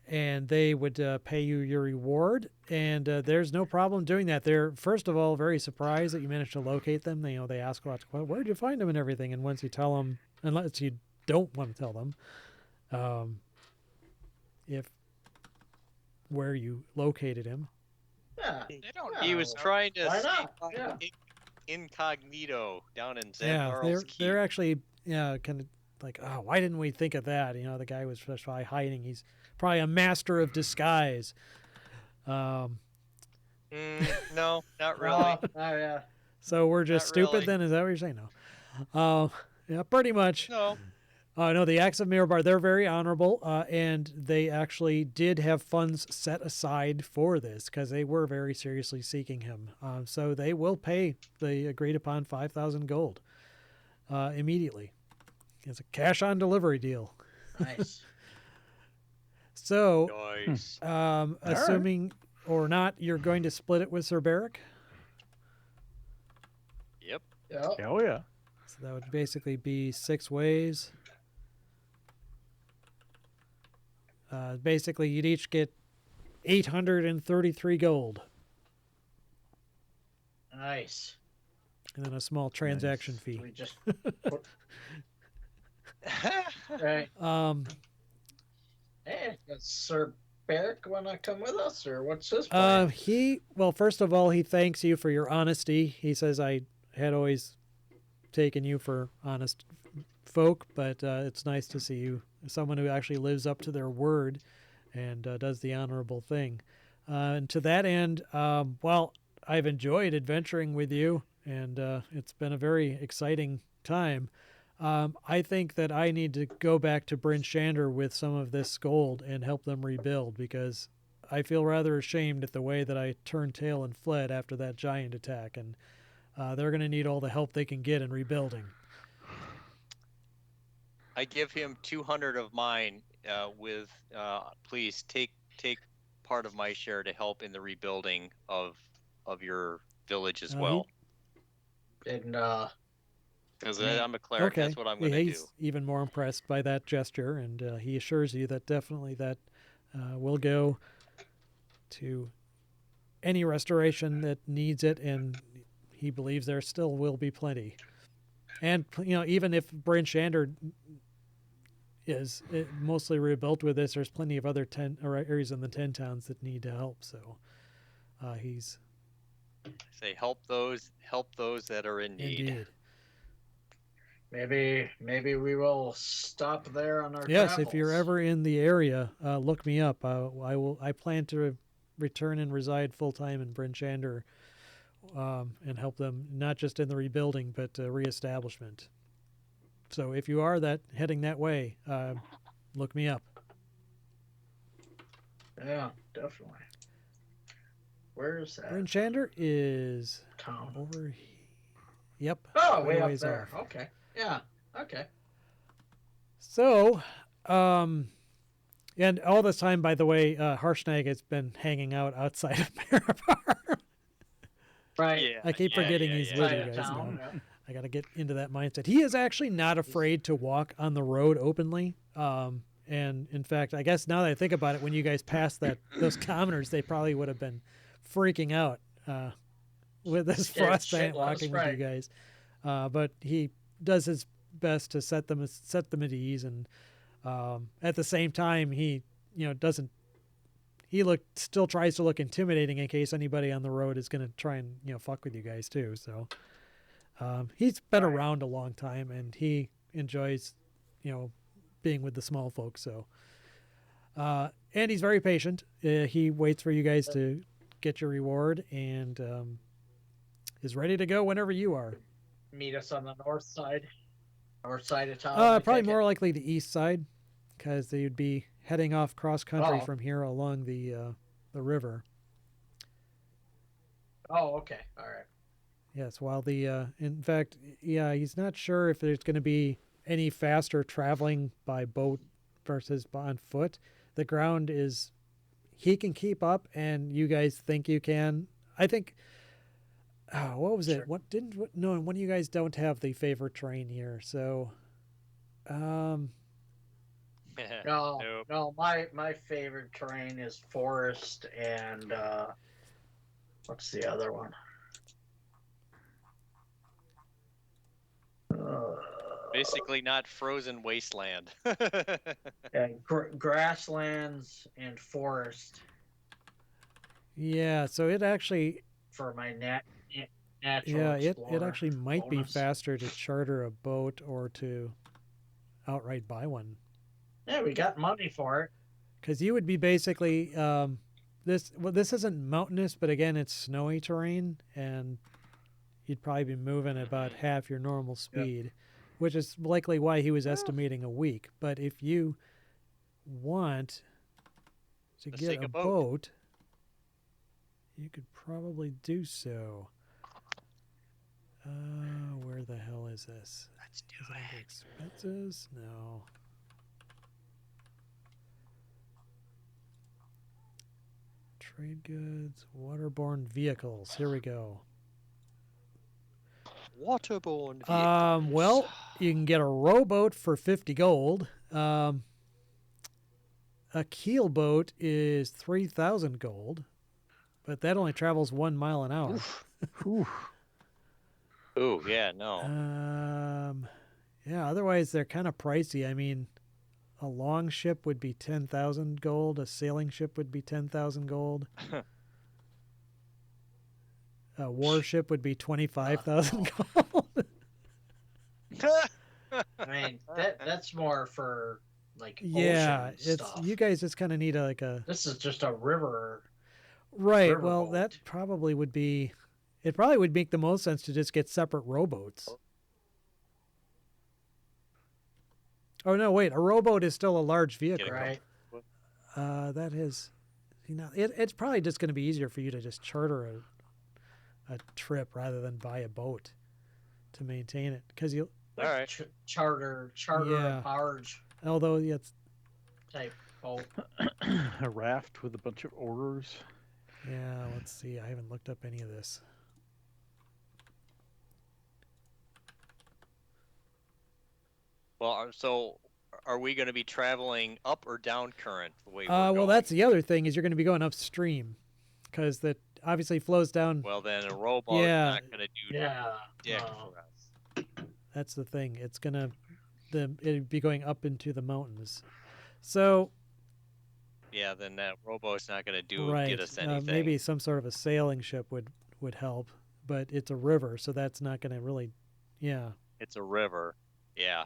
and they would pay you your reward. And there's no problem doing that. They're first of all very surprised that you managed to locate them. They ask lots of questions. Where'd you find them and everything? And once you tell them, unless you don't want to tell them, if where you located him. Yeah. They don't. He was trying to Why stay not? Yeah. incognito down in Yeah, Zanbarl's Keep. they're actually kind of like, oh, why didn't we think of that? The guy was just probably hiding. He's probably a master of disguise. No, not really. Oh, yeah. So we're just Not stupid really. then? Is that what you're saying? No. Yeah, pretty much. No. No, the Acts of Mirabar, they're very honorable, and they actually did have funds set aside for this because they were very seriously seeking him. So they will pay the agreed upon 5,000 gold immediately. It's a cash on delivery deal. Nice. So, Nice. assuming or not, you're going to split it with Sir Beric. Yep. Yeah. Oh yeah. So that would basically be 6 ways. Basically, you'd each get 833 gold, Nice. and then a small transaction fee. We just. Right. Hey, does Sir Beric want to come with us, or what's his plan? Well, first of all, he thanks you for your honesty. He says, I had always taken you for honest folk, but it's nice to see you, someone who actually lives up to their word and does the honorable thing. And to that end, well, I've enjoyed adventuring with you, and it's been a very exciting time. I think that I need to go back to Bryn Shander with some of this gold and help them rebuild, because I feel rather ashamed at the way that I turned tail and fled after that giant attack, and they're going to need all the help they can get in rebuilding. I give him 200 of mine. With please take part of my share to help in the rebuilding of your village as well. And Because I'm a cleric. Okay. That's what I'm going to do. He's even more impressed by that gesture, and he assures you that definitely that will go to any restoration that needs it, and he believes there still will be plenty. And even if Bryn Shander is mostly rebuilt with this, there's plenty of other areas in the 10 towns that need help. So He's Say help those that are in need. indeed. Maybe we will stop there on our Yes, travels. if you're ever in the area, look me up. I plan to return and reside full time in Bryn Shander, and help them not just in the rebuilding but reestablishment. So if you are heading that way, look me up. Yeah, definitely. Where is that Bryn Shander is town? over. Yep. Oh, quite a way up ways there. off. Okay. Yeah. Okay. So, and all this time, by the way, Harshnag has been hanging out outside of Marabar. Right. Yeah. I keep forgetting he's with Side you of guys now. town. Yeah. I got to get into that mindset. He is actually not afraid to walk on the road openly. And in fact, I guess now that I think about it, when you guys passed those commoners, they probably would have been freaking out with this Scared frost giant shitless, walking with you right. guys. But he does his best to set them at ease, and at the same time, he doesn't. He still tries to look intimidating in case anybody on the road is going to try and fuck with you guys too. So he's been Right. around a long time, and he enjoys being with the small folks. So and he's very patient. He waits for you guys to get your reward, and is ready to go whenever you are. Meet us on the north side. North side of town. I Probably take more it? likely the east side, because they'd be heading off cross country Oh. from here along the river. Oh, okay. All right. Yes, while in fact, yeah, he's not sure if there's going to be any faster traveling by boat versus on foot. The ground is, he can keep up, and you guys think you can. I think. What was Sure. it? No, one of you guys don't have the favorite terrain here, so. No, Nope. no. My favorite terrain is forest and what's the other one? Basically, not frozen wasteland. Grasslands and forest Yeah, so it actually, for my natural yeah, it explorer actually might be bonus. faster to charter a boat or to outright buy one, Yeah, we got money for it. because you would be basically this isn't mountainous, but again, it's snowy terrain, and you'd probably be moving about half your normal speed, which is likely why he was estimating a week. But if you want to Let's get take a a boat. boat, you could probably do so. Where the hell is this? Let's do Is it under it. expenses? No. Trade goods, waterborne vehicles. Here we go. Waterborne vehicles. Well, you can get a rowboat for 50 gold. A keel boat is 3,000 gold, but that only travels 1 mile an hour. Ooh, yeah, no. Yeah, otherwise they're kind of pricey. I mean, a long ship would be 10,000 gold. A sailing ship would be 10,000 gold. A warship would be 25,000 gold. I mean, that's more for like Yeah, ocean it's stuff. you guys just kind of need a This is just a river. right. Well, riverboat. that probably would be. It probably would make the most sense to just get separate rowboats. Oh no! Wait, a rowboat is still a large vehicle. Right. That is, it's probably just going to be easier for you to just charter a trip rather than buy a boat to maintain it, because you. All right. Charter Yeah. a barge Although it's type boat. A raft with a bunch of oars. yeah. Let's see. I haven't looked up any of this. Well, so are we going to be traveling up or down current the way we're Well, going? that's the other thing, is you're going to be going upstream, because that obviously flows down. Well, then a rowboat Yeah. not going to do Yeah. dick no. for us. That's the thing. It's gonna it'd be going up into the mountains. So yeah, then that rowboat's not going to right. get us anything. Maybe some sort of a sailing ship would help, but it's a river, so that's not going to really. Yeah. It's a river. Yeah.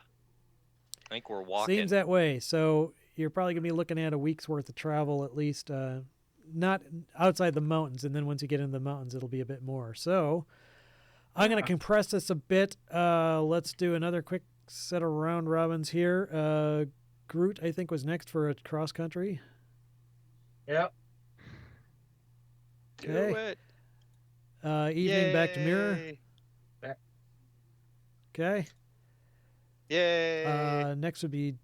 I think we're walking. Seems that way. So you're probably going to be looking at a week's worth of travel at least, not outside the mountains. And then once you get into the mountains, it'll be a bit more. So I'm going to compress this a bit. Let's do another quick set of round robins here. Groot, I think, was next for a cross country. Yep. Do Okay. it. Evening back to mirror. Yay. Okay. Yay. Next would be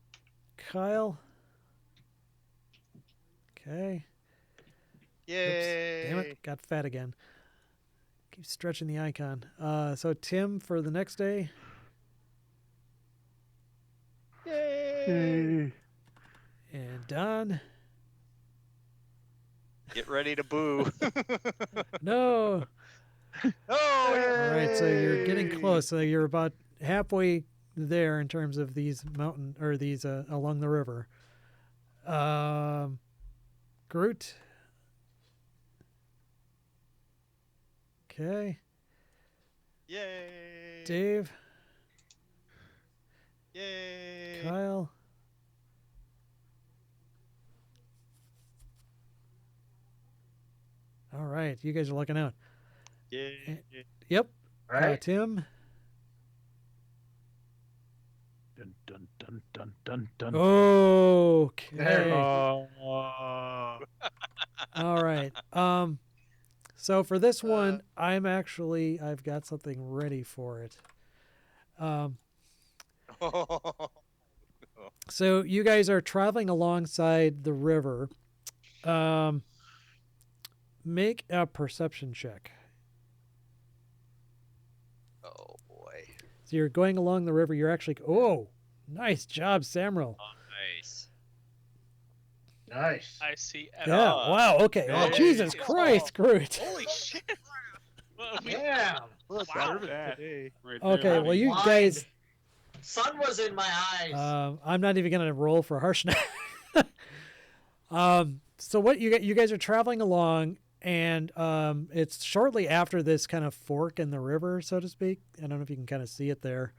Kyle. Okay. Yay. Oops, damn it, got fat again. Keep stretching the icon. So Tim for the next day. Yay. And Don. Get ready to boo. No. Oh, All right, so you're getting yay. close. So you're about halfway there in terms of these mountain or these along the river. Groot. Okay. Yay. Dave. Yay. Kyle. All right, you guys are looking out. Yay. Yep. All right. Tim. Dun dun dun dun dun dun. Okay. Oh. All right. So for this one, I've got something ready for it. So you guys are traveling alongside the river. Make a perception check. Oh boy. So you're going along the river. You're actually, oh, nice job, Samuel. Nice. Nice. I see. Yeah. Wow. Okay. Oh, Hey. Jesus Christ, Groot. Holy shit! Well, Yeah. Let's Wow. serve that. Right Okay. there, Well, you Blind. guys. Sun was in my eyes. I'm not even going to roll for harshness. So what you guys are traveling along, and it's shortly after this kind of fork in the river, so to speak. I don't know if you can kind of see it there,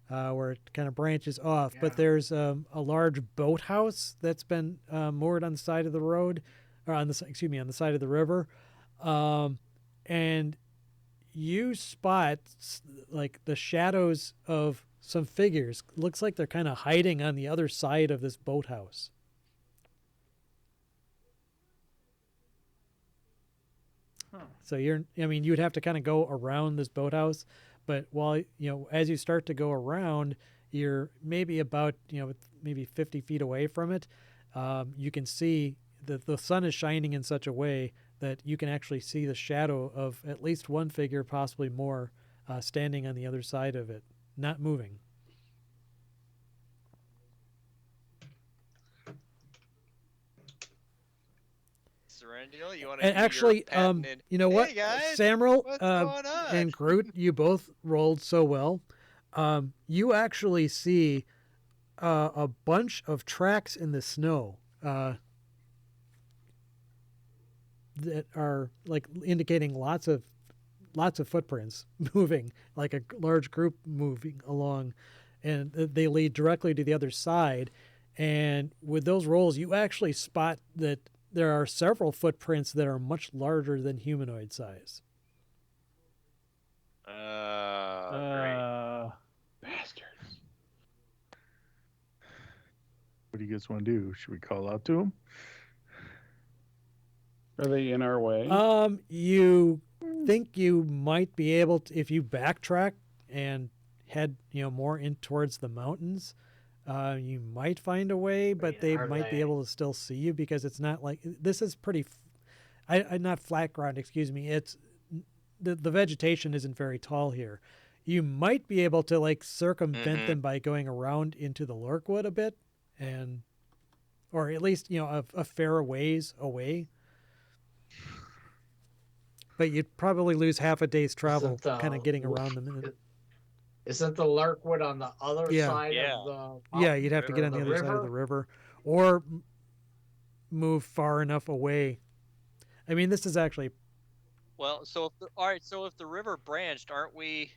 where it kind of branches off. Yeah. But there's a large boathouse that's been moored on the side of the road, or on the side of the river, and you spot like the shadows of some figures. Looks like they're kind of hiding on the other side of this boathouse. So you'd have to kind of go around this boathouse, but as you start to go around, you're maybe about, maybe 50 feet away from it. You can see that the sun is shining in such a way that you can actually see the shadow of at least one figure, possibly more, standing on the other side of it, not moving. Serendil, you want to And do your actually, patented, you know what, hey guys, Samuel what's going on? and Groot, you both rolled so well. You actually see a bunch of tracks in the snow that are like indicating lots of footprints moving, like a large group moving along, and they lead directly to the other side. And with those rolls, you actually spot that there are several footprints that are much larger than humanoid size. Great. Bastards. What do you guys want to do? Should we call out to them? Are they in our way? You think you might be able to, if you backtrack and head, more in towards the mountains, you might find a way, but they Are might be they? able to still see you because it's not like this is pretty, not flat ground. Excuse me. It's the vegetation isn't very tall here. You might be able to like circumvent them by going around into the lurkwood a bit, or at least a fair ways away. But you'd probably lose half a day's travel kind of getting around them. Isn't the Larkwood on the other Yeah. side Yeah. of the Yeah, you'd have to get on the other side of the river. Or move far enough away. I mean, this is actually Well, so if the, all right, so if the river branched, aren't we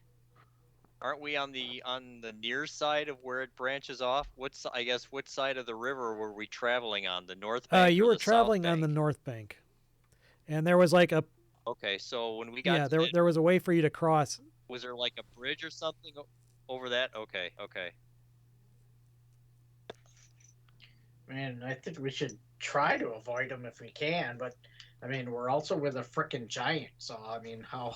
on the near side of where it branches off? I guess which side of the river were we traveling on? The north bank you or were the south traveling on the bank? north bank, and there was like a Okay, so when we got yeah, to there was a way for you to cross. was there like a bridge or something over that? Okay, okay. Man, I think we should try to avoid him if we can, but I mean, we're also with a frickin' giant, so I mean, how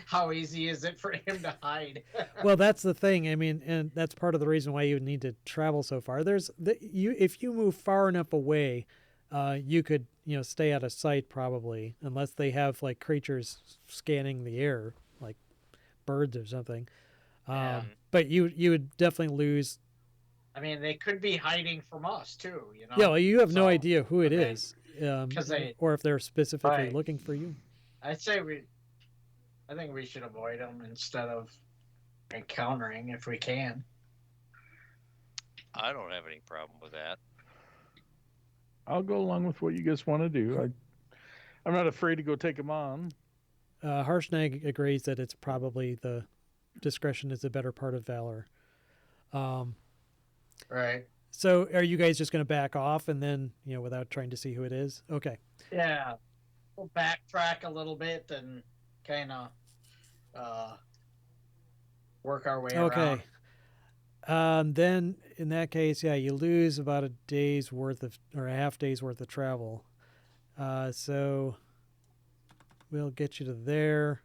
how easy is it for him to hide? Well, that's the thing. I mean, and that's part of the reason why you need to travel so far. If you move far enough away, you could stay out of sight probably, unless they have like creatures scanning the air, like birds or something. Yeah. But you would definitely lose. I mean, they could be hiding from us too, you know. Yeah, well, you have no So, idea who it I mean, is, 'cause they- or if they're specifically Right. looking for you. I'd say I think we should avoid them instead of encountering if we can. I don't have any problem with that. I'll go along with what you guys want to do. I'm not afraid to go take them on. Harshnag agrees that it's probably the discretion is a better part of valor. Right. So are you guys just going to back off and then, without trying to see who it is? Okay. Yeah. We'll backtrack a little bit and kind of work our way around. Okay. Then in that case, yeah, you lose about a day's worth of, or a half day's worth of travel. So we'll get you to there.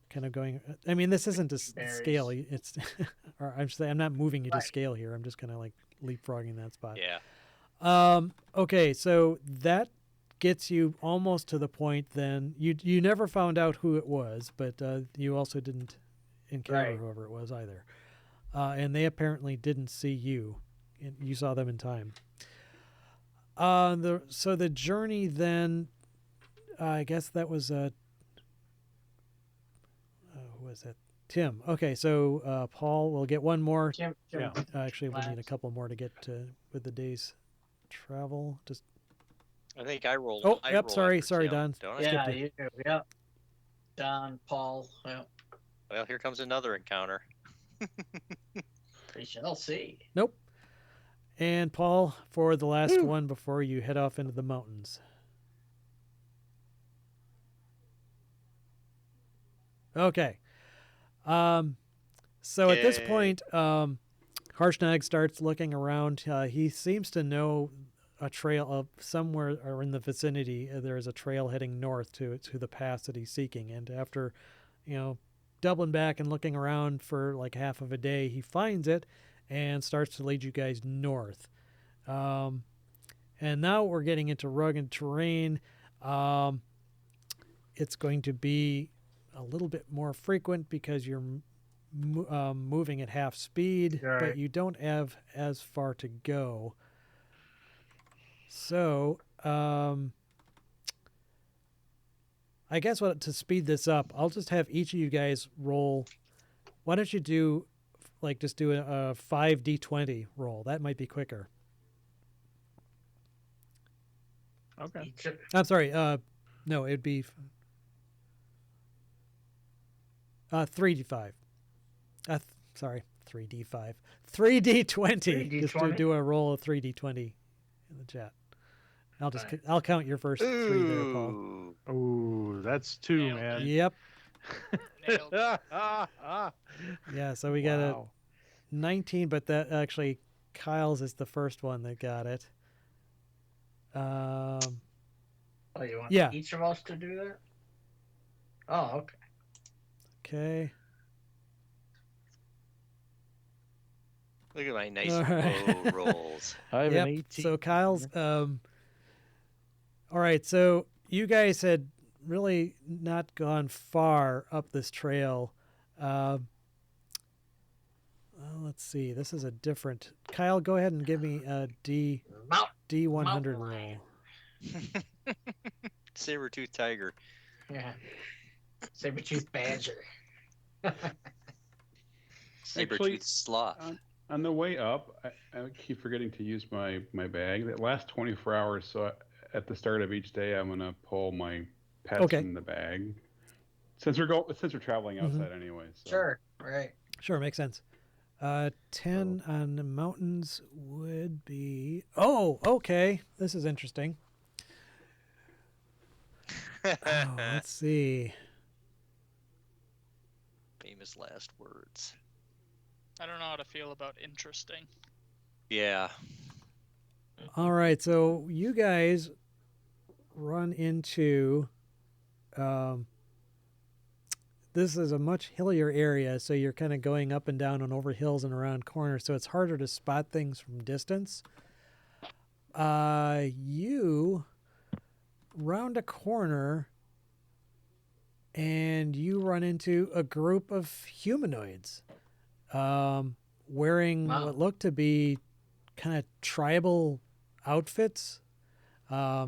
Kind of going. I mean, this isn't a Berries. scale. It's, or I'm not moving you to Right. scale here. I'm just kind of like leapfrogging that spot. Yeah. Okay, so that gets you almost to the point. Then you never found out who it was, but you also didn't encounter Right. whoever it was either. And they apparently didn't see you. You saw them in time. So the journey then, I guess that was who was it? Tim. Okay, so Paul, we'll get one more. Tim, Yeah. Actually, we'll need a Last. couple more to get to with the day's travel. Just I think I rolled. oh, I yep. roll Sorry, after sorry, Tim, Don. don't I? Yeah, Skipped you. you do. Yep. Don, Paul. Well, Well, here comes another encounter. we shall see. Nope. And Paul for the last one before you head off into the mountains. Okay. So at this Yay. point, Harshnag starts looking around. He seems to know a trail of somewhere or in the vicinity. There is a trail heading north to the pass that he's seeking. And after, doubling back and looking around for like half of a day, he finds it and starts to lead you guys north. And now we're getting into rugged terrain. It's going to be a little bit more frequent because you're moving at half speed, Right. but you don't have as far to go. So, I guess to speed this up, I'll just have each of you guys roll. Why don't you do, just do a 5d20 roll? That might be quicker. Okay. I'm sorry. No, it'd be 3d5. Sorry, 3d5. 3d20. Just to 3d20? do a roll of 3d20 in the chat. Right. I'll count your first 3 there, Paul. Ooh. Oh, that's two, Nailed man. Yep. Nailed it. Yeah, so we got a Wow. 19, but that actually Kyle's is the first one that got it. Oh, you want Yeah. each of us to do that? Oh, okay. Okay. Look at my nice All right. low rolls. I have Yep. an 18. So Kyle's all right, so you guys had really not gone far up this trail. Well, let's see. This is a different. Kyle, go ahead and give me a Mount. D100 Mountain roll. lion. Saber-tooth tiger. Yeah. Saber-tooth badger. Saber-tooth sloth. On the way up, I keep forgetting to use my bag. That last 24 hours, so at the start of each day, I'm gonna pull my pets Okay. from the bag. Since we're traveling outside anyway. So. Sure. Right. Sure, makes sense. 10 on the mountains would be. Oh, okay. This is interesting. Oh, let's see. Famous last words. I don't know how to feel about interesting. Yeah. All right, so you guys run into. This is a much hillier area, so you're kind of going up and down and over hills and around corners, so it's harder to spot things from distance. You round a corner and you run into a group of humanoids wearing Wow. what look to be kind of tribal outfits. Yeah.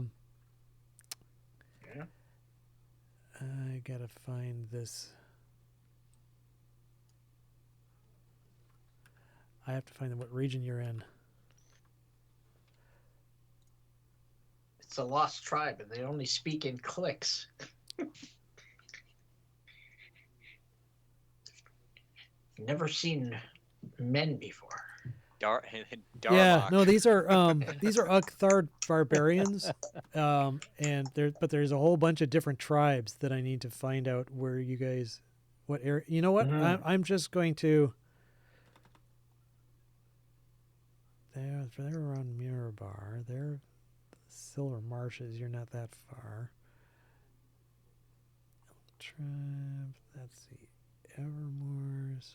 I gotta find this. I have to find what region you're in. It's a lost tribe, and they only speak in cliques. Never seen men before. Darmok. Yeah, no, these are Ucthard barbarians, and there's a whole bunch of different tribes that I need to find out where you guys, what area. You know what? I'm just going to. They're around Mirabar. They're Silver Marshes. You're not that far. Tribe. That's the Evermoors.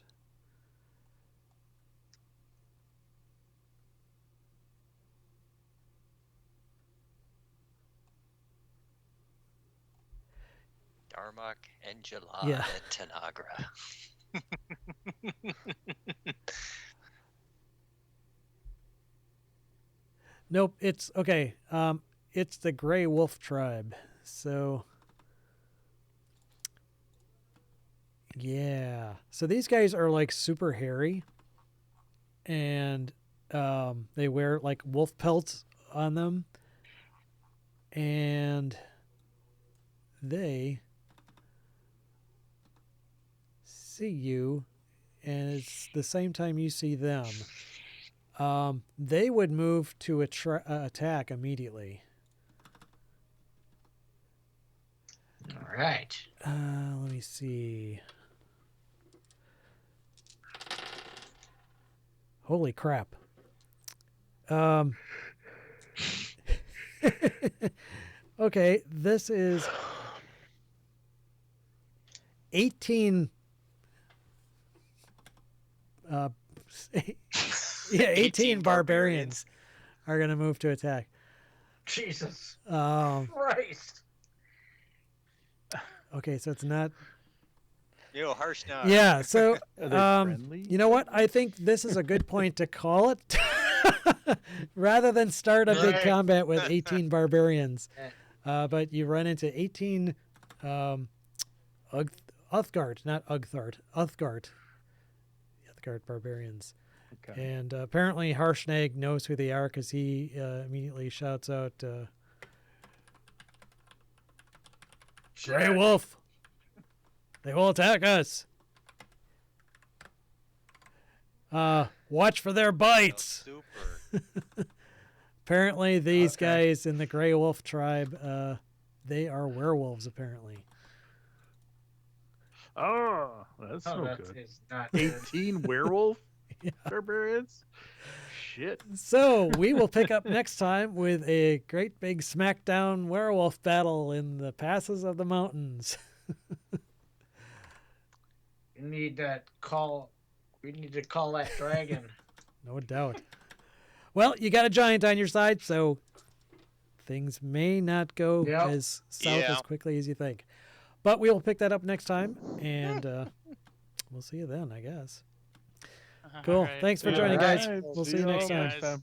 Darmok and Jalad Yeah. and Tanagra. Nope, it's okay. It's the Gray Wolf tribe. So yeah. So these guys are like super hairy, and they wear like wolf pelts on them, and they see you, and it's the same time you see them. They would move to attack immediately. All right. Let me see. Holy crap. Okay, this is 18 yeah, 18 barbarians are going to move to attack. Jesus Um, Christ. okay, so it's not. Yo, harsh now. Yeah, so Are they friendly? you know what? I think this is a good point to call it rather than start a big Right. combat with 18 barbarians. But you run into 18 Uthgard, not Ugthard, Uthgard barbarians. Okay. And apparently Harshnag knows who they are because he immediately shouts out, Grey Wolf! They will attack us! Watch for their bites! Super. Apparently these Okay. guys in the Grey Wolf tribe, they are werewolves, apparently. Oh, that's Oh, no that good. is not good. 18 werewolf barbarians? Shit. So we will pick up next time with a great big smackdown werewolf battle in the passes of the mountains. We need to call that dragon. No doubt. Well, you got a giant on your side, so things may not go Yep. as south Yeah. as quickly as you think. But we will pick that up next time, and we'll see you then, I guess. Cool. All right. Thanks for Yeah, joining, right. guys. Alright, We'll see you y'all next time. guys.